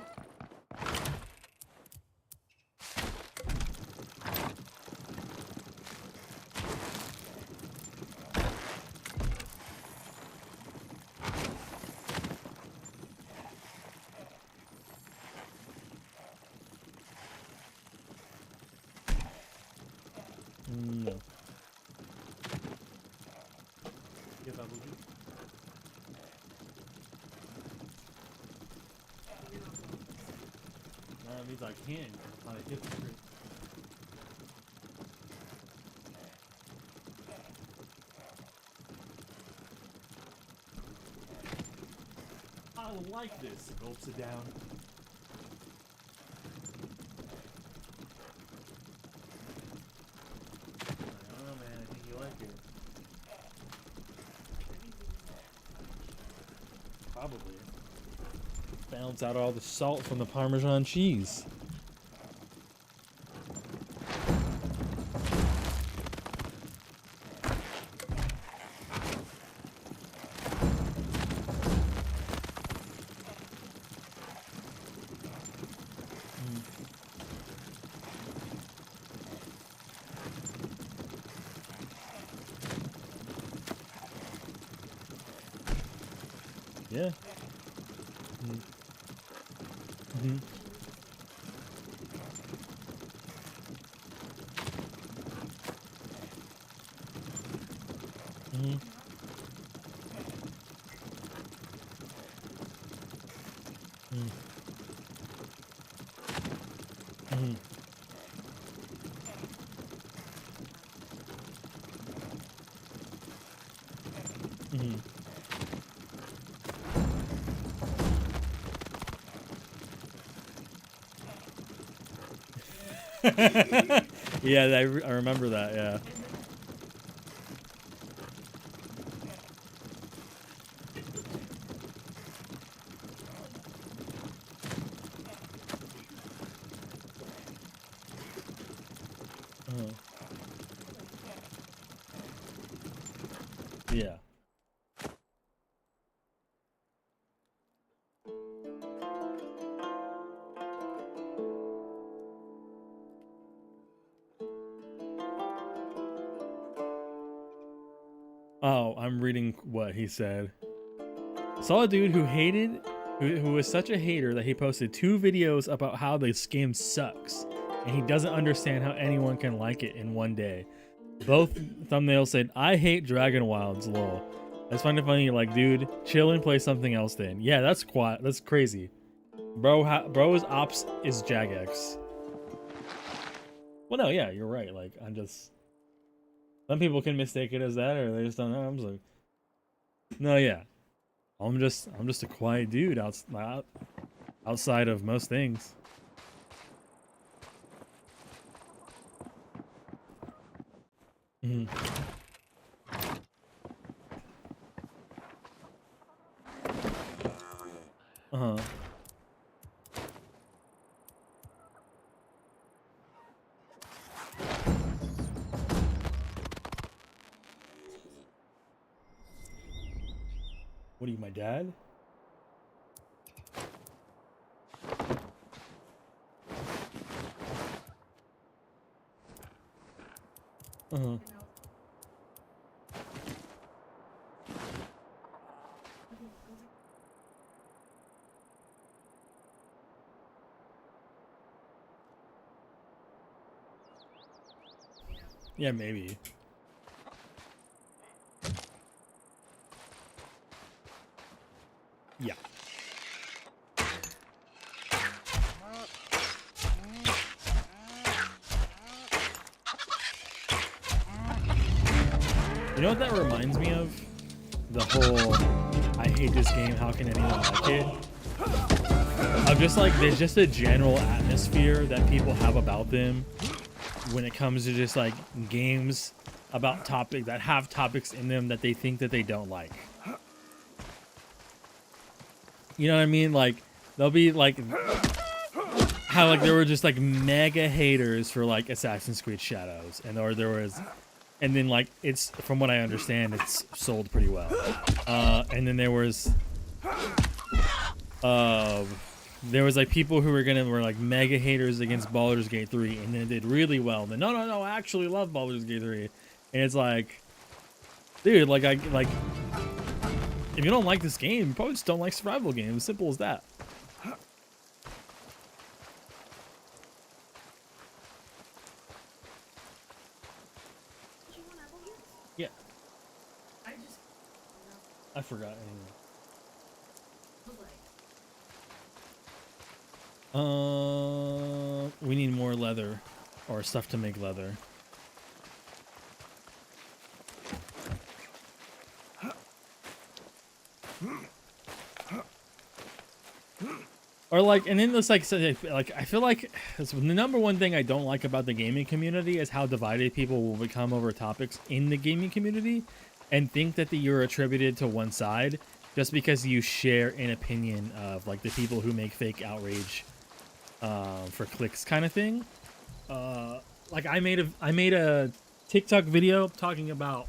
No. That means I can on a history. I like this. Gulps it down. I don't know, man. I think you like it. Probably. Balance out all the salt from the Parmesan cheese. Yeah. Mm-hmm. Mm-hmm. Mm-hmm. Mm-hmm. Yeah, I remember that, yeah. Oh. Yeah. Oh, I'm reading what he said. Saw a dude who hated who was such a hater that he posted 2 videos about how this game sucks, and he doesn't understand how anyone can like it in one day. Both thumbnails said, "I hate Dragon Wilds, lol." I just find it funny, like, dude, chill and play something else then. Yeah, that's quiet. That's crazy. Bro's ops is Jagex. Well, no, yeah, you're right. Like, I'm just... Some people can mistake it as that, or they just don't know. I'm just like... No, yeah. I'm just a quiet dude outside of most things. Uh-huh. What are you, my dad? Uh-huh. Yeah, maybe. Yeah. You know what that reminds me of? The whole, I hate this game, how can anyone like it? I'm just like, there's just a general atmosphere that people have about them when it comes to just like games about topic that have topics in them that they think that they don't like. You know what I mean? Like, they'll be like, how like there were just like mega haters for like Assassin's Creed Shadows, and or there was, and then like it's, from what I understand, it's sold pretty well. And then there was like people who were like mega haters against Baldur's Gate 3, and then it did really well. And then no, I actually love Baldur's Gate 3, and it's like, dude, like if you don't like this game, you probably just don't like survival games. Simple as that. Did you want apple juice? Yeah, I just. I forgot. Anyway. We need more leather, or stuff to make leather. Or like, and then it's like I feel like it's the number one thing I don't like about the gaming community is how divided people will become over topics in the gaming community, and think that you're attributed to one side just because you share an opinion of like the people who make fake outrage for clicks kind of thing. Like I made a TikTok video talking about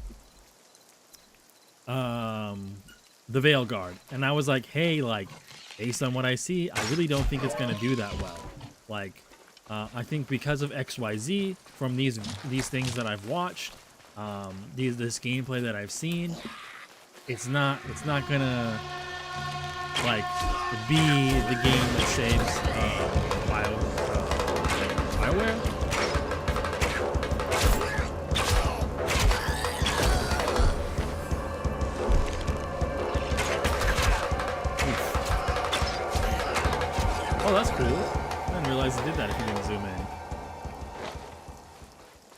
the Veil Guard, and I was like, hey, like, based on what I see, I really don't think it's gonna do that well. Like, I think because of XYZ from these things that I've watched, this gameplay that I've seen, it's not gonna like be the game that saves BioWare. Oh, that's cool. I didn't realize it did that if you didn't zoom in.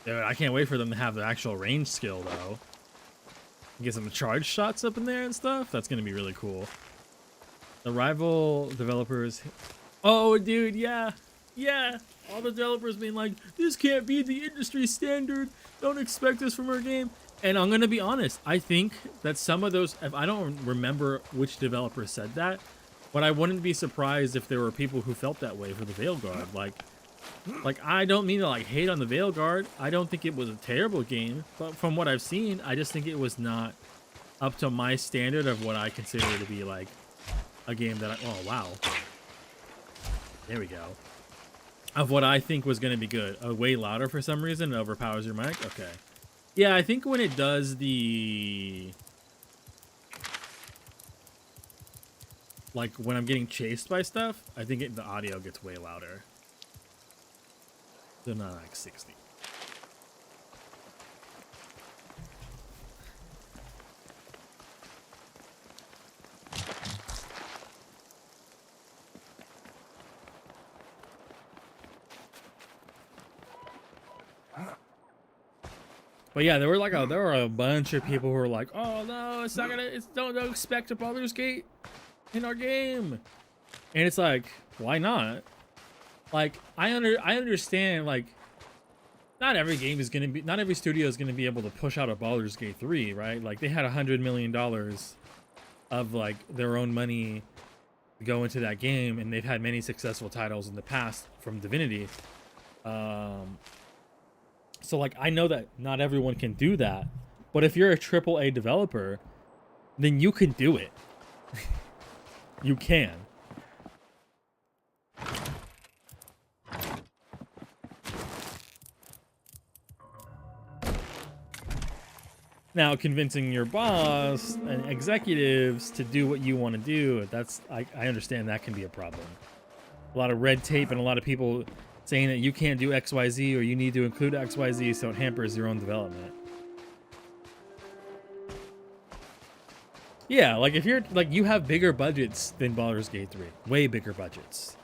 Dude, I can't wait for them to have the actual range skill, though. Get some charge shots up in there and stuff. That's going to be really cool. The rival developers... Oh, dude, yeah. Yeah. All the developers being like, this can't be the industry standard. Don't expect this from our game. And I'm going to be honest. I think that some of those... I don't remember which developer said that, but I wouldn't be surprised if there were people who felt that way for the Veil Guard. Like I don't mean to like hate on the Veil Guard. I don't think it was a terrible game, but from what I've seen, I just think it was not up to my standard of what I consider to be like a game that oh wow. There we go. Of what I think was going to be good. Way louder for some reason. It overpowers your mic. Okay. Yeah, I think when it does the... like when I'm getting chased by stuff, I think the audio gets way louder. They're not like 60. But yeah, there were a bunch of people who were like, "Oh no, it's not gonna, don't expect a Baldur's Gate in our game," and it's like, why not? Like, I understand, like, not every studio is gonna be able to push out a Baldur's Gate 3, right? Like, they had $100 million of like their own money go into that game, and they've had many successful titles in the past from Divinity. So like, I know that not everyone can do that, but if you're a AAA developer, then you can do it. You can. Now, convincing your boss and executives to do what you want to do, I understand that can be a problem. A lot of red tape and a lot of people saying that you can't do XYZ or you need to include XYZ, so it hampers your own development. Yeah, like if you're like, you have bigger budgets than Baldur's Gate 3, way bigger budgets.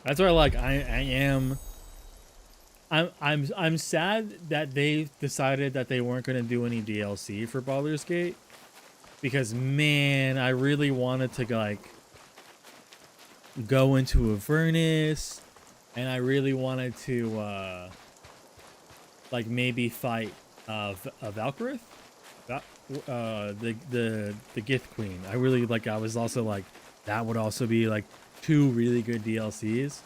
That's why, like, I'm sad that they decided that they weren't gonna do any DLC for Baldur's Gate, because man, I really wanted to like go into Avernus, and I really wanted to like maybe fight Valkyrie, the Gith Queen. I really like. I was also like, that would also be like 2 really good DLCs,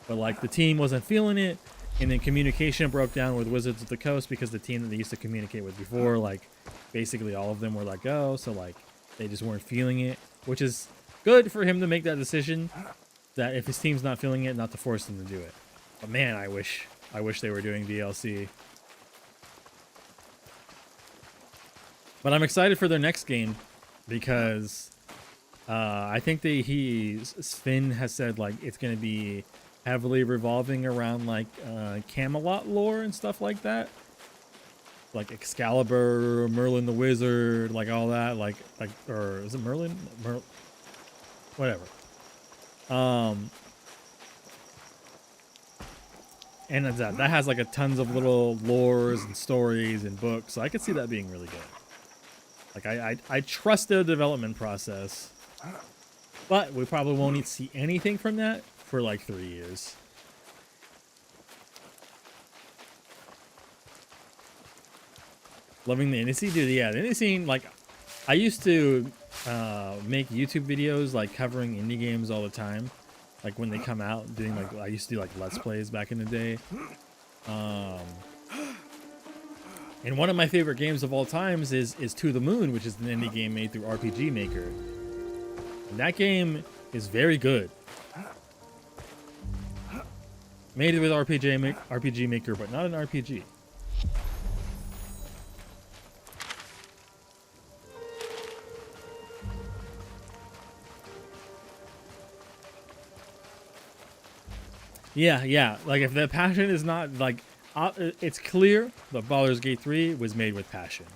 but like the team wasn't feeling it, and then communication broke down with Wizards of the Coast because the team that they used to communicate with before, like basically all of them were let go, so like they just weren't feeling it, which is good for him to make that decision, that if his team's not feeling it, not to force them to do it. But man, I wish they were doing DLC. But I'm excited for their next game, because I think Sven has said like it's gonna be heavily revolving around like Camelot lore and stuff like that, like Excalibur, Merlin the Wizard, like all that, like or is it Merlin? Whatever. And that has like a tons of little lores and stories and books, so I could see that being really good. Like I trust the development process. But we probably won't see anything from that for like 3 years. Loving the indie scene, dude. Yeah, the indie scene, like, I used to make YouTube videos like covering indie games all the time. Like when they come out, doing like, I used to do like Let's Plays back in the day. And one of my favorite games of all times is To the Moon, which is an indie game made through RPG Maker. And that game is very good. Made with RPG Maker, but not an RPG. Yeah. Like if the passion is not like, it's clear that Baldur's Gate 3 was made with passion.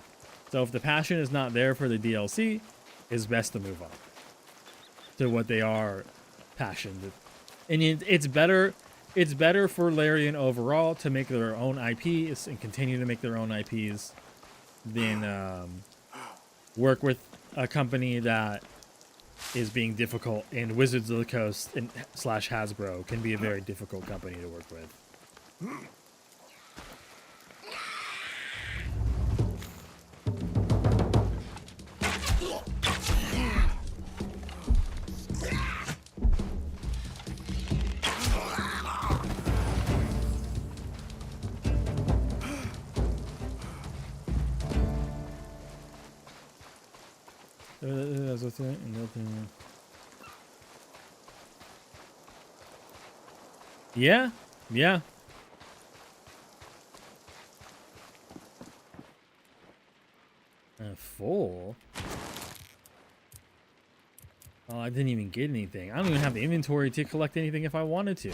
So if the passion is not there for the DLC, it's best to move on to what they are passionate. And it's better for Larian overall to make their own IPs and continue to make their own IPs than work with a company that is being difficult. And Wizards of the Coast and / Hasbro can be a very difficult company to work with. with it, and nothing. Yeah, yeah. Full. Oh, I didn't even get anything. I don't even have the inventory to collect anything if I wanted to.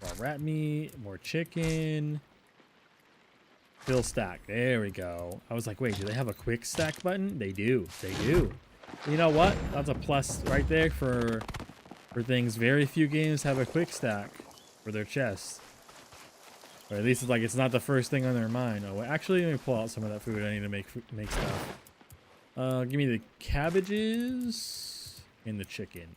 More rat meat, more chicken. Fill stack. There we go. I was like, wait, do they have a quick stack button? They do. They do. You know what? That's a plus right there for things. Very few games have a quick stack for their chests. Or at least it's like it's not the first thing on their mind. Oh, wait, actually, let me pull out some of that food. I need to make stuff. Give me the cabbages and the chicken.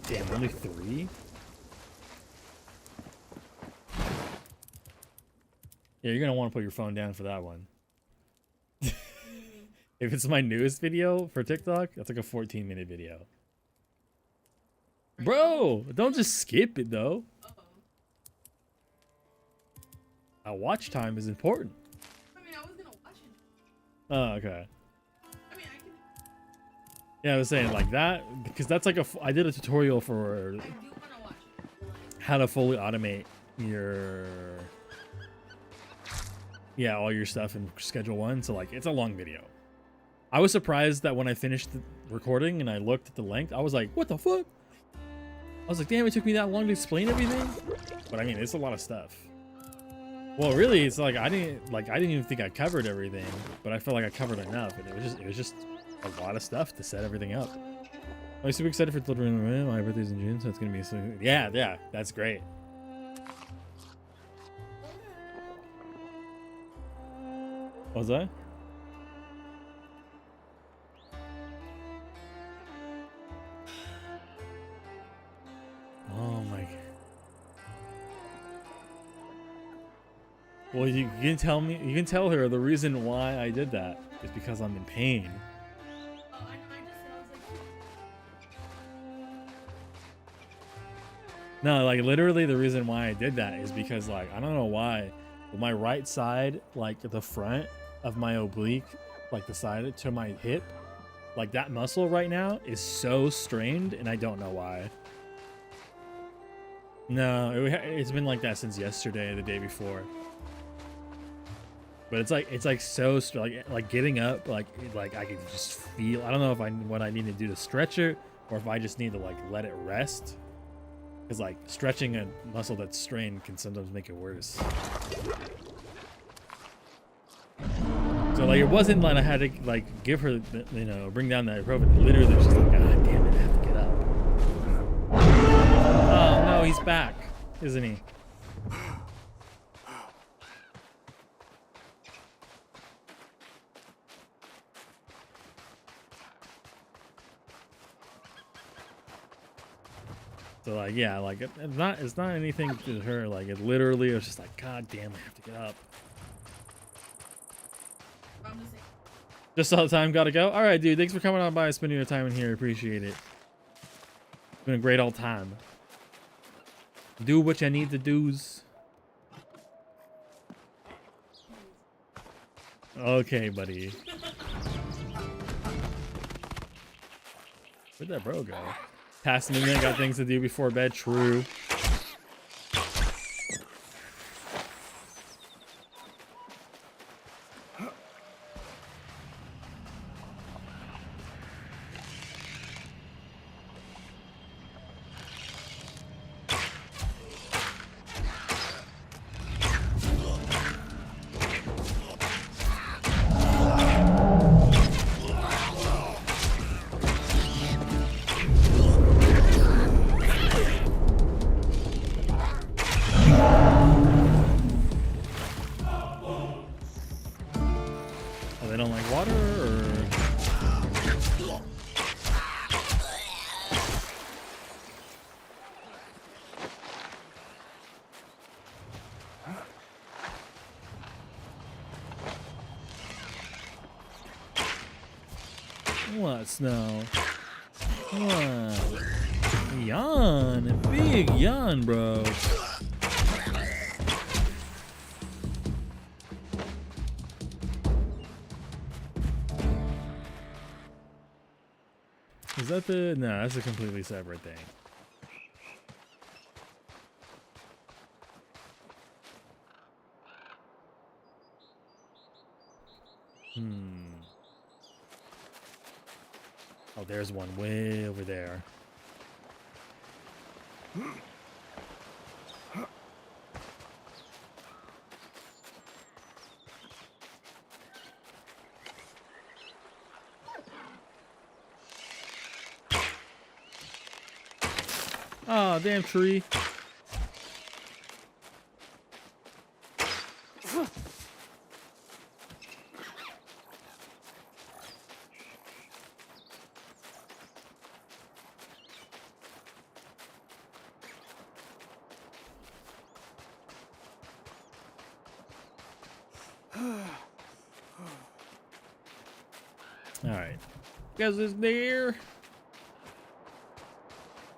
Damn, only 3? Yeah, you're gonna want to put your phone down for that one. If it's my newest video for TikTok, that's like a 14-minute video. Bro, don't just skip it though. Watch time is important. I mean, I was gonna watch it. Oh, okay. I mean, I can. Yeah, I was saying like that because that's like I did a tutorial for I do wanna watch it. Like, how to fully automate your all your stuff in Schedule 1. So like it's a long video. I was surprised that when I finished the recording and I looked at the length, I was like, what the fuck? I was like, damn, it took me that long to explain everything. But I mean, it's a lot of stuff. Well, really, it's like I didn't even think I covered everything, but I felt like I covered enough, and it was just a lot of stuff to set everything up. I'm super excited for delivering. My birthday's in June, so it's gonna be so. Yeah, that's great. What was that? Oh my god. Well, you can tell her the reason why I did that is because I'm in pain. oh, I know. I just said I was like, No, like literally the reason why I did that is because like I don't know why, but my right side, like the front of my oblique, like the side to my hip, like that muscle right now is so strained, and I don't know why. No, it's been like that since yesterday, the day before. But it's like so like getting up, like I can just feel. I don't know if what I need to do to stretch it, or if I just need to like let it rest. Because like stretching a muscle that's strained can sometimes make it worse. So like it wasn't like I had to like give her, bring down that ibuprofen. Literally, it was just like, God damn it, I have to get up. Oh no, he's back, isn't he? So like yeah, like it's not anything to her. Like it literally was just like, God damn, I have to get up. I'm just saying. Just all the time, gotta go. All right, dude. Thanks for coming on by, spending your time in here. Appreciate it. It's been a great old time. Do what you need to do's. Okay, buddy. Where'd that bro go? Past midnight, got things to do before bed. True. Oh, they don't like water, or? What, Snow? What? Yawn. Big yawn, bro. Is that the... No, that's a completely separate thing. Oh, there's one way over there. Oh, damn tree. All right. Guys is there.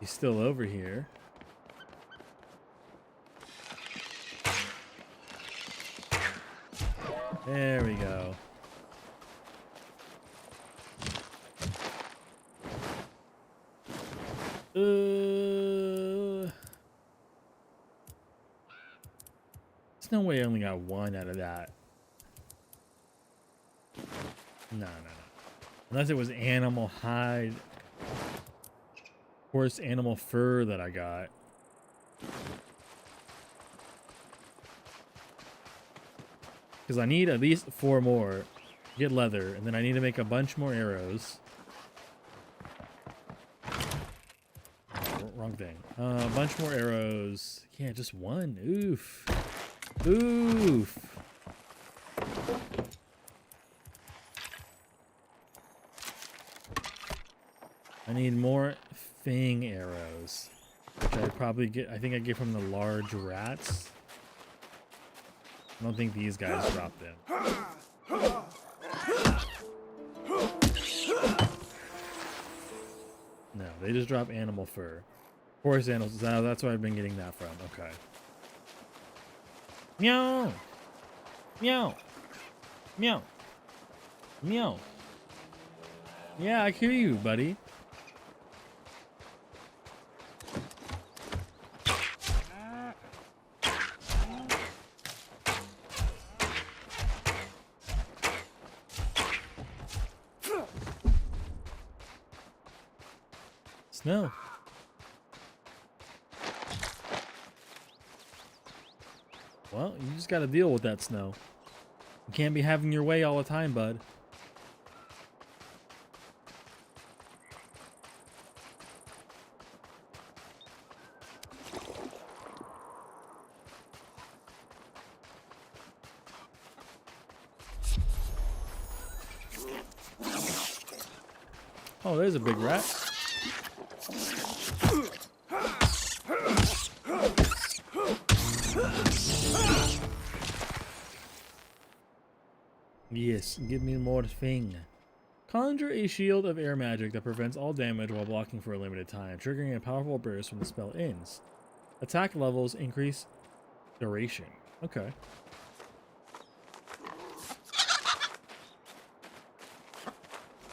He's still over here. There we go. There's no way I only got one out of that. No. Unless it was animal hide. Of course, animal fur that I got. Because I need at least 4 more to get leather, and then I need to make a bunch more arrows. Wrong thing. A bunch more arrows. Yeah, just one. Oof. Oof. I need more fang arrows, which I probably get. I think I get from the large rats. I don't think these guys drop them. No, they just drop animal fur. Forest animals. That's where I've been getting that from. Okay. Meow. Meow. Meow. Meow. Yeah, I hear you, buddy. Snow. Well, you just gotta deal with that snow. You can't be having your way all the time, bud. Oh, there's a big rat. Yes, give me more thing. Conjure a shield of air magic that prevents all damage while blocking for a limited time, triggering a powerful burst when the spell ends. Attack levels increase duration. Okay.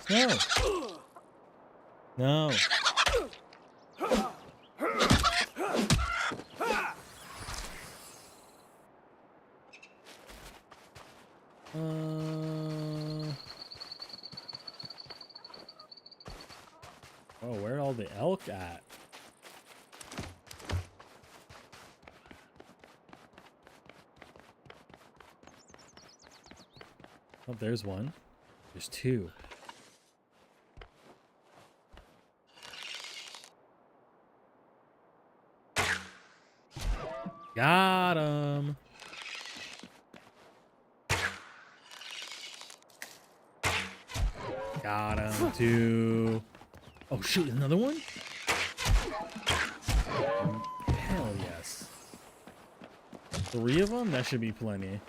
No. No. Oh, where are all the elk at? Oh, there's one. There's 2. Got him. Got him too. Oh shoot, another one? Hell yes. 3 of them? That should be plenty.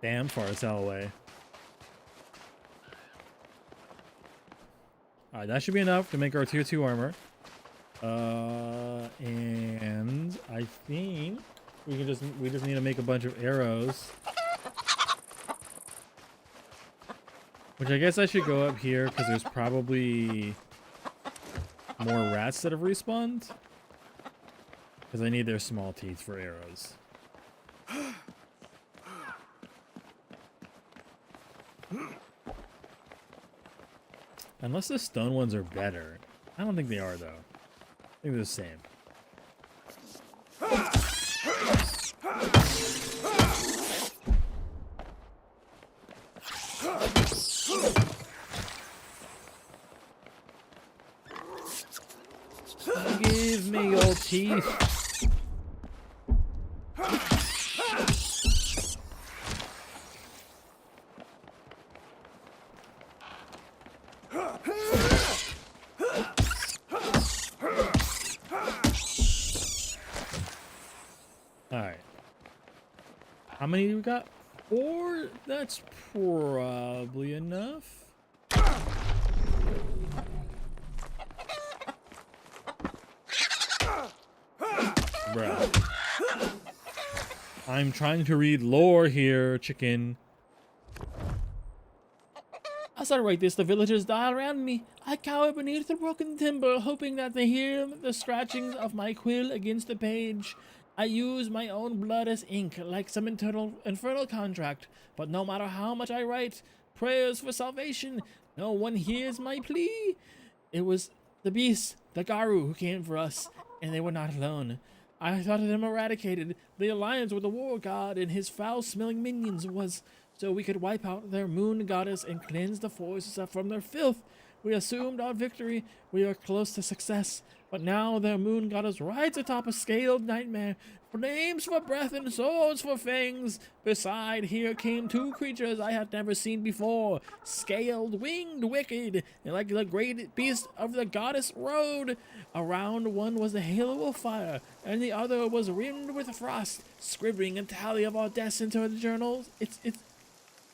damn far as hell away. Alright, that should be enough to make our tier 2 armor. And I think we just need to make a bunch of arrows. Which I guess I should go up here because there's probably more rats that have respawned. Because I need their small teeth for arrows. Unless the stone ones are better. I don't think they are though. I think they're the same. Give me your teeth. Alright. How many do we got? 4? That's probably enough. Bruh. I'm trying to read lore here, chicken. As I write this, the villagers die around me. I cower beneath the broken timber, hoping that they hear the scratchings of my quill against the page. I use my own blood as ink, like some infernal contract. But no matter how much I write prayers for salvation, no one hears my plea. It was the beast, the Garu, who came for us, and they were not alone. I thought them eradicated. The alliance with the war god and his foul-smelling minions was so we could wipe out their moon goddess and cleanse the forests from their filth. We assumed our victory. We are close to success. But now their moon goddess rides atop a scaled nightmare. Flames for breath and swords for fangs. Beside here came 2 creatures I had never seen before. Scaled, winged, wicked, and like the great beast of the goddess rode. Around one was a halo of fire, and the other was rimmed with frost, scribbling a tally of our deaths into the journals. It's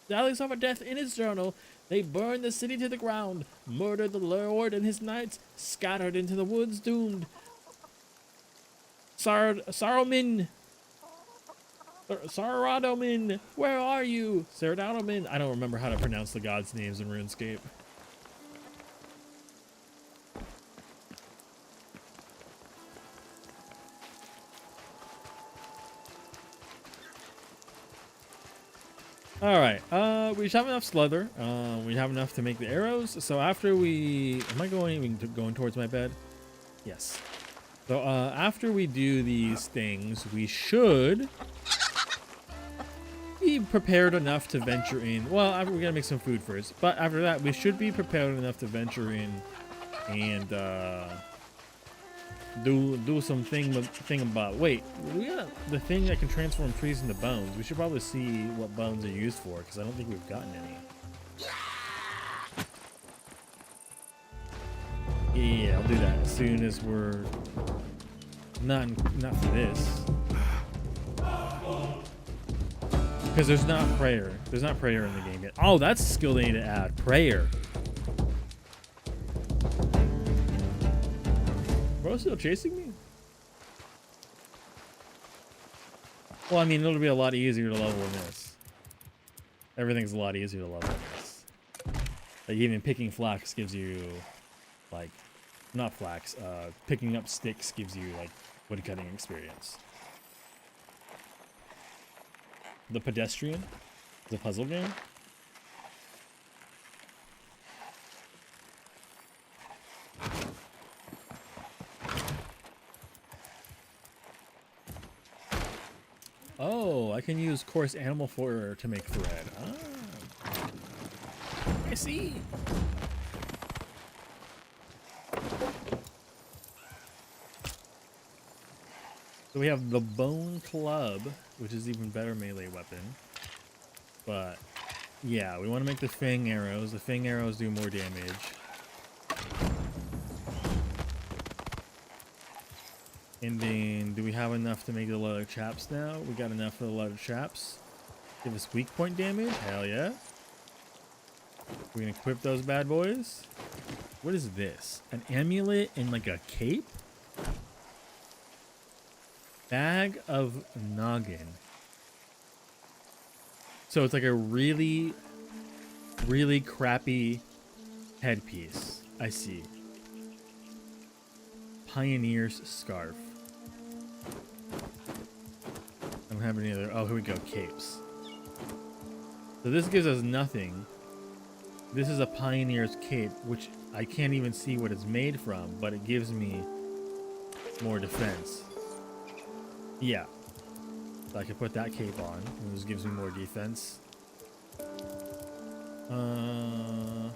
tallies of our death in his journal. They burned the city to the ground, murdered the Lord and his knights, scattered into the woods doomed. Saruman, where are you? Saradomin. I don't remember how to pronounce the gods' names in RuneScape. Alright, we have enough leather. We have enough to make the arrows. So after we... Am I going towards my bed? Yes. So after we do these things, we should be prepared enough to venture in. Well, we gotta make some food first. But after that, we should be prepared enough to venture in and do some thing about. Wait, we got the thing that can transform trees into bones. We should probably see what bones are used for, because I don't think we've gotten any. Yeah, I'll do that as soon as we're not for this, because there's not prayer. There's not prayer in the game yet. Oh, that's a skill they need to add. Prayer. Bro, still chasing me? Well, I mean, it'll be a lot easier to level in this. Everything's a lot easier to level in this. Like, even picking flax gives you, like, not flax, picking up sticks gives you, like, woodcutting experience. The Pedestrian is a puzzle game. Oh, I can use coarse animal fur to make thread. Ah. I see. So we have the bone club, which is even better melee weapon. But yeah, we want to make the fang arrows. The fang arrows do more damage. And then, do we have enough to make the leather chaps now? We got enough for the leather chaps. Give us weak point damage. Hell yeah. We can equip those bad boys. What is this? An amulet and like a cape? Bag of noggin. So it's like a really, really crappy headpiece. I see. Pioneer's scarf. I don't have any other. Oh, here we go. Capes. So this gives us nothing. This is a Pioneer's cape, which I can't even see what it's made from, but it gives me more defense. Yeah. So I can put that cape on. And this gives me more defense. I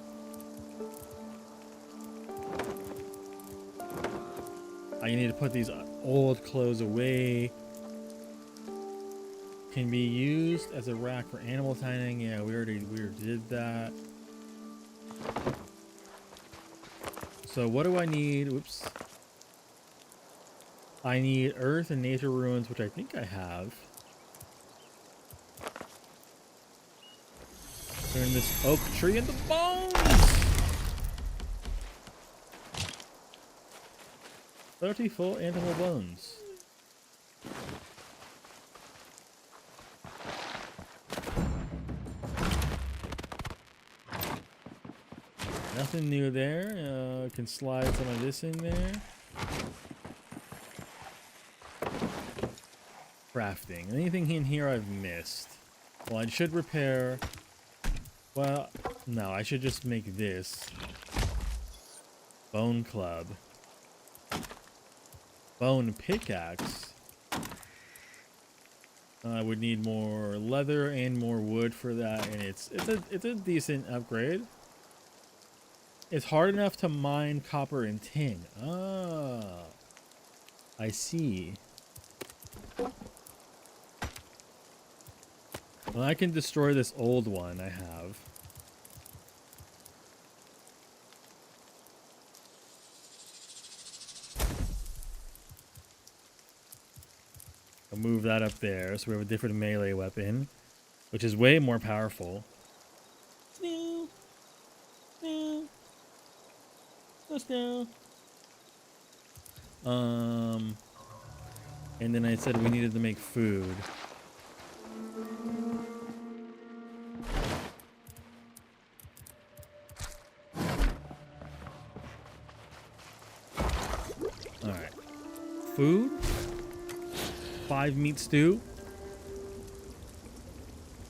need to put these old clothes away. Can be used as a rack for animal tanning. Yeah, we already did that. So what do I need? Whoops. I need earth and nature ruins, which I think I have. Turn this oak tree into bones. 30 full animal bones. Nothing new there. Can slide some of this in there. Crafting. Anything in here I've missed? Well, I should repair. Well, no, I should just make this. Bone club. Bone pickaxe. I would need more leather and more wood for that, and it's a decent upgrade. It's hard enough to mine copper and tin. Ah, I see. Well, I can destroy this old one I have. I'll move that up there so we have a different melee weapon, which is way more powerful. No. No. Let's go. And then I said we needed to make food. All right. Food. 5 meat stew.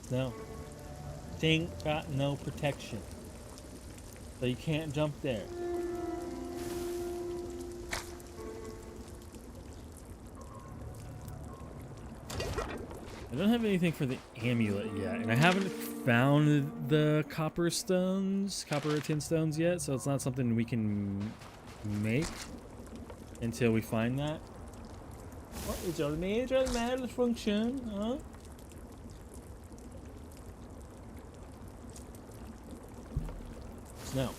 No. Thing got no protection. So you can't jump there. I don't have anything for the amulet yet, and I haven't found the copper stones, copper tin stones yet, so it's not something we can make until we find that. What is your major malfunction, huh? No.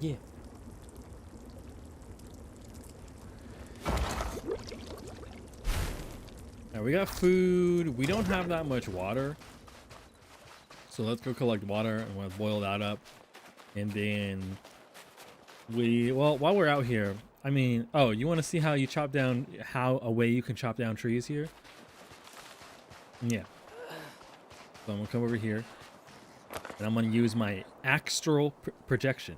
Yeah. Now we got food. We don't have that much water. So let's go collect water and we'll boil that up. And then well, while we're out here, I mean, oh, you want to see how you chop down, a way you can chop down trees here? Yeah. So I'm gonna come over here and I'm gonna use my astral projection.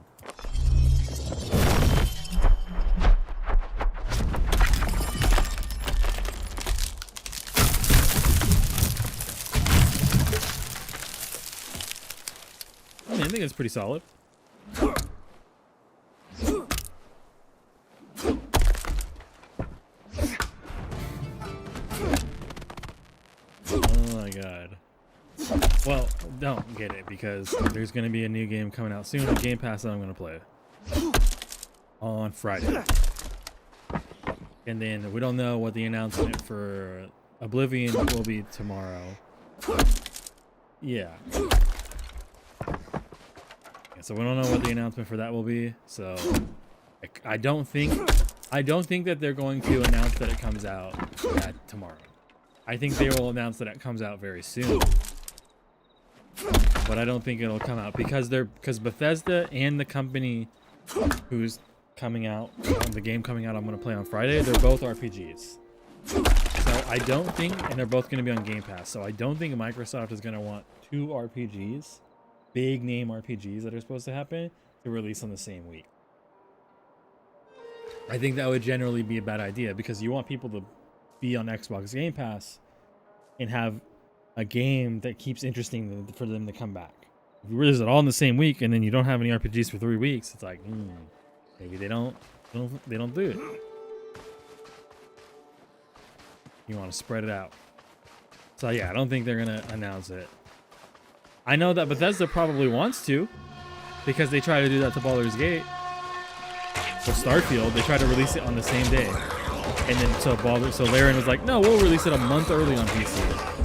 I think it's pretty solid. Oh my god. Well, don't get it because there's going to be a new game coming out soon, a Game Pass that I'm going to play on Friday. And then we don't know what the announcement for Oblivion will be tomorrow. Yeah. So we don't know what the announcement for that will be. So I don't think I don't think that they're going to announce that it comes out tomorrow. I think they will announce that it comes out very soon. But I don't think it'll come out because Bethesda and the company who's coming out, the game coming out I'm going to play on Friday, they're both RPGs. So I don't think, and they're both going to be on Game Pass, so I don't think Microsoft is going to want two RPGs, big name RPGs that are supposed to happen, to release on the same week. I think that would generally be a bad idea because you want people to be on Xbox Game Pass and have a game that keeps interesting for them to come back. If you release it all in the same week and then you don't have any RPGs for 3 weeks, it's like, maybe they don't do it. You want to spread it out. So yeah, I don't think they're gonna announce it. I know that Bethesda probably wants to, because they try to do that to Baldur's Gate. So Starfield, they tried to release it on the same day, and then so Larian was like, no, we'll release it a month early on PC.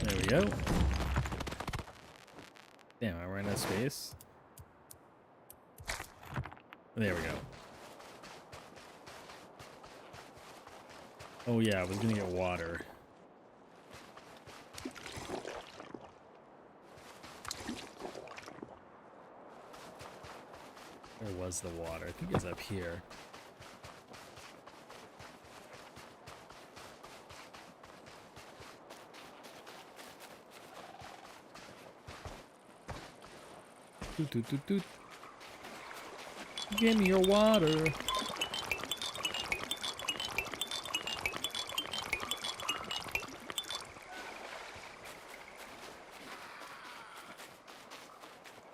There we go. Damn, I ran out of space. There we go. Oh yeah, I was gonna get water. Where was the water? I think it's up here. Doot, doot, doot, doot. Give me your water.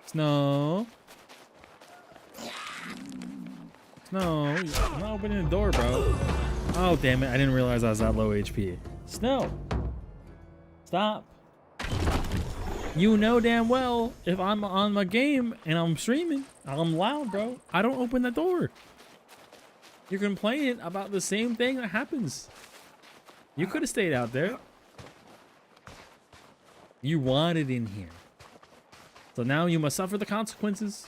Snow. Snow. I'm not opening the door, bro. Oh, damn it. I didn't realize I was that low HP. Snow. Stop. You know damn well if I'm on my game and I'm streaming, I'm loud, bro. I don't open the door. You're complaining about the same thing that happens. You could have stayed out there. You wanted in here. So now you must suffer the consequences.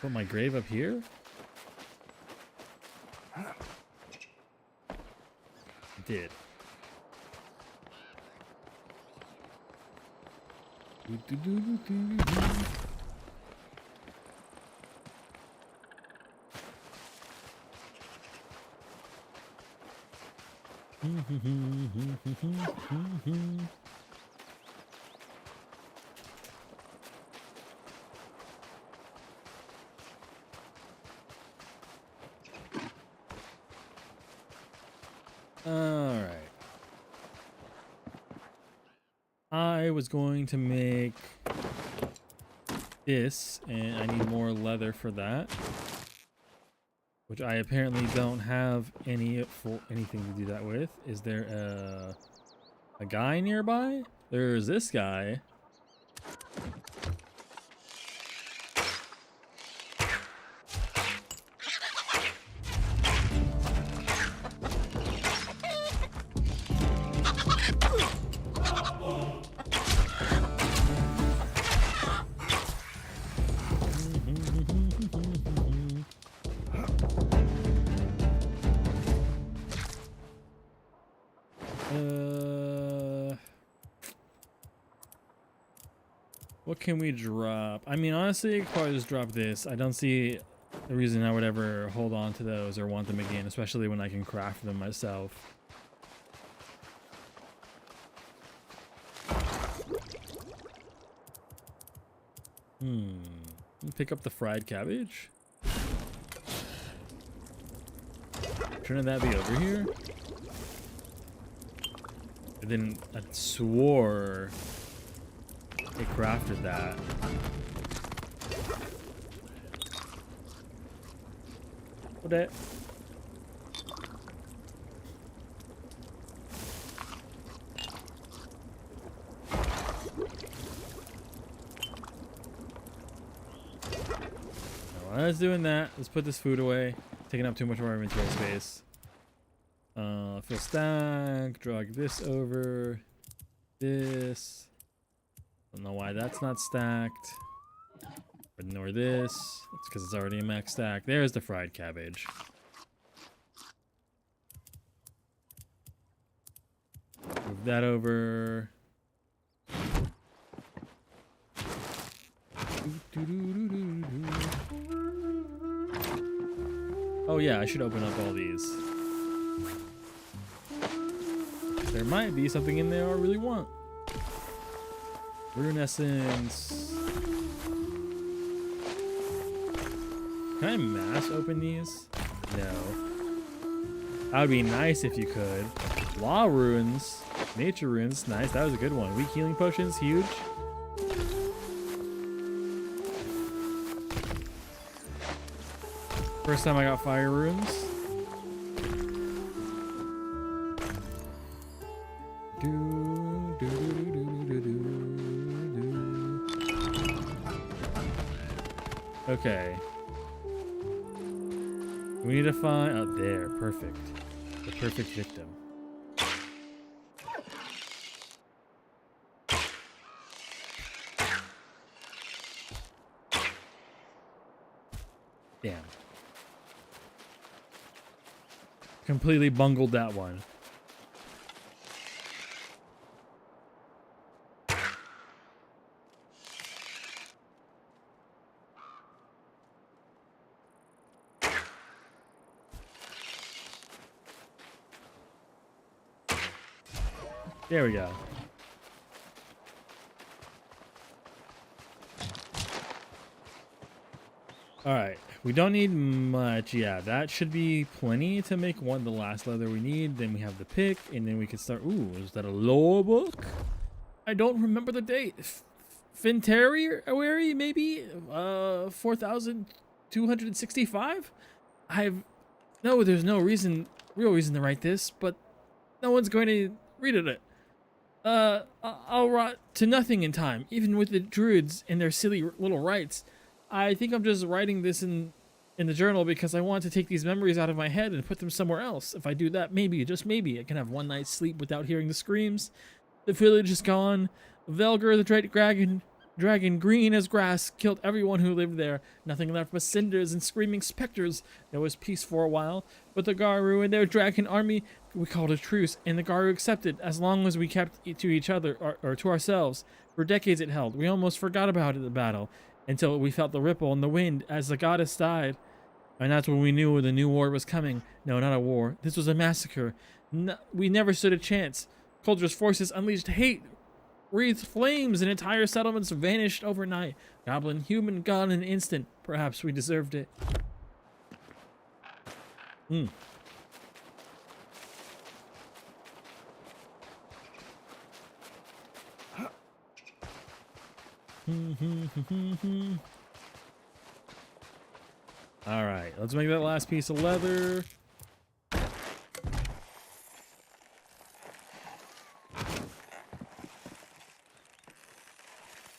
Put my grave up here. I did. All right. I was going to make this, and I need more leather for that, which I apparently don't have anything to do that with. Is there a guy nearby? There's this guy. What can we drop? I mean, honestly, I could probably just drop this. I don't see a reason I would ever hold on to those or want them again, especially when I can craft them myself. Pick up the fried cabbage. Shouldn't that be over here? I swore they crafted that. What that? while it's doing that, let's put this food away. Taking up too much of our inventory space. Fill stack, drag this over. This. Don't know why that's not stacked. Ignore this. It's because it's already a max stack. There's the fried cabbage. Move that over. Oh yeah, I should open up all these. There might be something in there I really want. Rune essence. Can I mass open these? No. That would be nice if you could. Law runes. Nature runes. Nice. That was a good one. Weak healing potions. Huge. First time I got fire runes. Okay. We need to find... Oh, there. Perfect. The perfect victim. Damn. Completely bungled that one. There we go. All right, we don't need much. Yeah, that should be plenty to make one the last leather we need. Then we have the pick, and then we can start. Ooh, is that a lore book? I don't remember the date. Finterry, maybe 4,265. There's no real reason to write this, but no one's going to read it. I'll rot to nothing in time, even with the druids and their silly little rites. I think I'm just writing this in the journal because I want to take these memories out of my head and put them somewhere else. If I do that, maybe, just maybe, I can have one night's sleep without hearing the screams. The village is gone. Velgar, the great dragon, green as grass, killed everyone who lived there. Nothing left but cinders and screaming specters. There was peace for a while, but the Garu and their dragon army, we called a truce, and the Garu accepted as long as we kept to each other or to ourselves. For decades it held. We almost forgot about it, the battle, until we felt the ripple in the wind as the goddess died. And that's when we knew the new war was coming. No, not a war. This was a massacre. We never stood a chance. Culture's forces unleashed hate, breathed flames, and entire settlements vanished overnight. Goblin, human, gone in an instant. Perhaps we deserved it. All right, let's make that last piece of leather.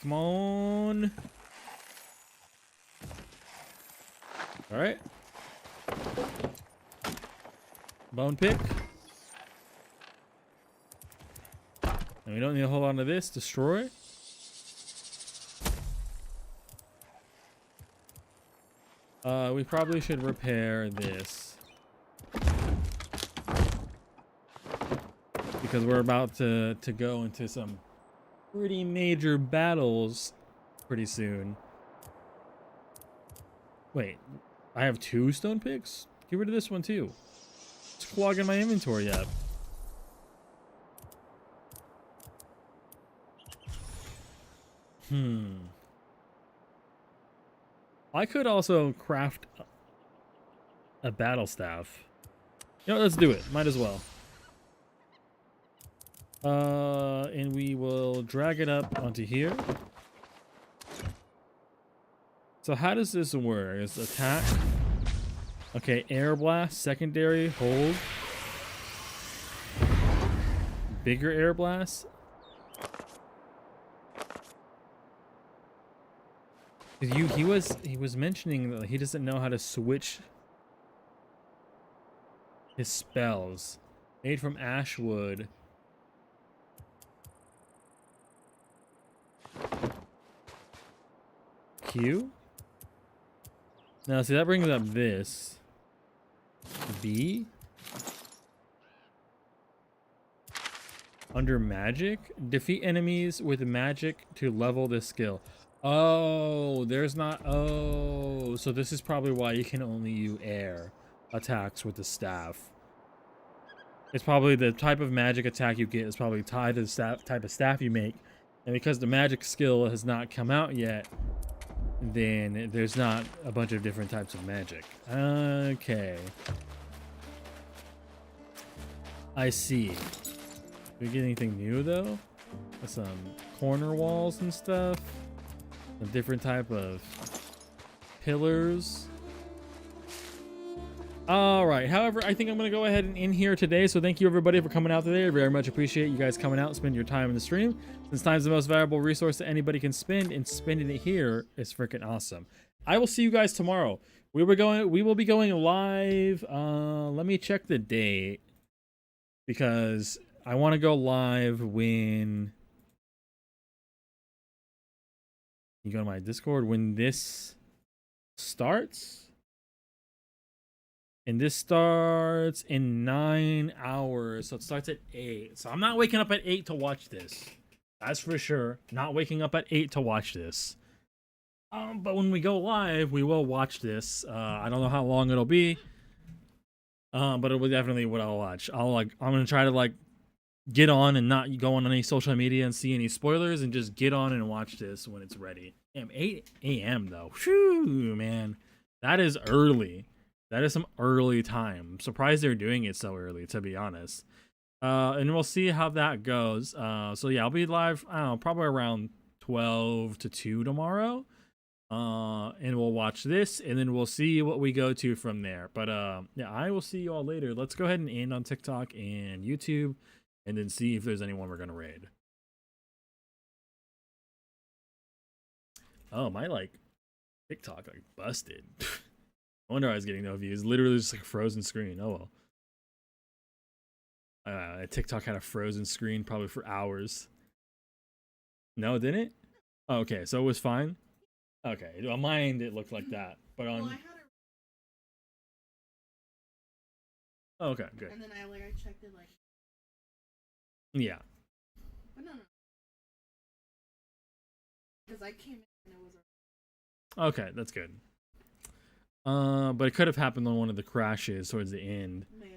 Come on. All right. Bone pick. And we don't need to hold on to this. Destroy. We probably should repair this. Because we're about to go into some pretty major battles pretty soon. Wait, I have 2 stone picks? Get rid of this one too. It's clogging my inventory up. I could also craft a battle staff. You know, let's do it. Might as well. And we will drag it up onto here. So how does this work? Is attack? Okay, air blast, secondary, hold. Bigger air blast. He was mentioning that he doesn't know how to switch his spells. Made from ash wood. Q? Now see that brings up this. B? Under magic, defeat enemies with magic to level this skill. Oh, there's not. Oh, so this is probably why you can only use air attacks with the staff. It's probably the type of magic attack you get is probably tied to the type of staff you make. And because the magic skill has not come out yet, then there's not a bunch of different types of magic. Okay. I see. Do we get anything new though? Some corner walls and stuff. A different type of pillars. All right. However, I think I'm going to go ahead and end here today. So thank you everybody for coming out today. I very much appreciate you guys coming out and spending your time in the stream. Since time is the most valuable resource that anybody can spend, and spending it here is freaking awesome. I will see you guys tomorrow. We will be going live. Let me check the date because I want to go live when you go to my Discord when this starts. And this starts in 9 hours. So it starts at 8. So I'm not waking up at 8 to watch this. That's for sure. Not waking up at 8 to watch this. But when we go live, we will watch this. I don't know how long it'll be. But it will definitely what I'll watch. I'm gonna try to get on and not go on any social media and see any spoilers and just get on and watch this when it's ready. Damn, 8 a.m. though. Whew, man. That is early. That is some early time. I'm surprised they're doing it so early, to be honest. And we'll see how that goes. So yeah, I'll be live, I don't know, probably around 12 to 2 tomorrow. And we'll watch this, and then we'll see what we go to from there. But yeah, I will see you all later. Let's go ahead and end on TikTok and YouTube, and then see if there's anyone we're gonna raid. Oh, my TikTok busted. I wonder I was getting no views. Literally just a frozen screen. Oh well. TikTok had a frozen screen probably for hours. No, it didn't? Oh, okay, so it was fine. Okay, on my end it looked like that, but on. Well, I had Oh, okay, good. and then I checked it Yeah. but no. Because I came in and it was Okay, that's good. But it could have happened on one of the crashes towards the end.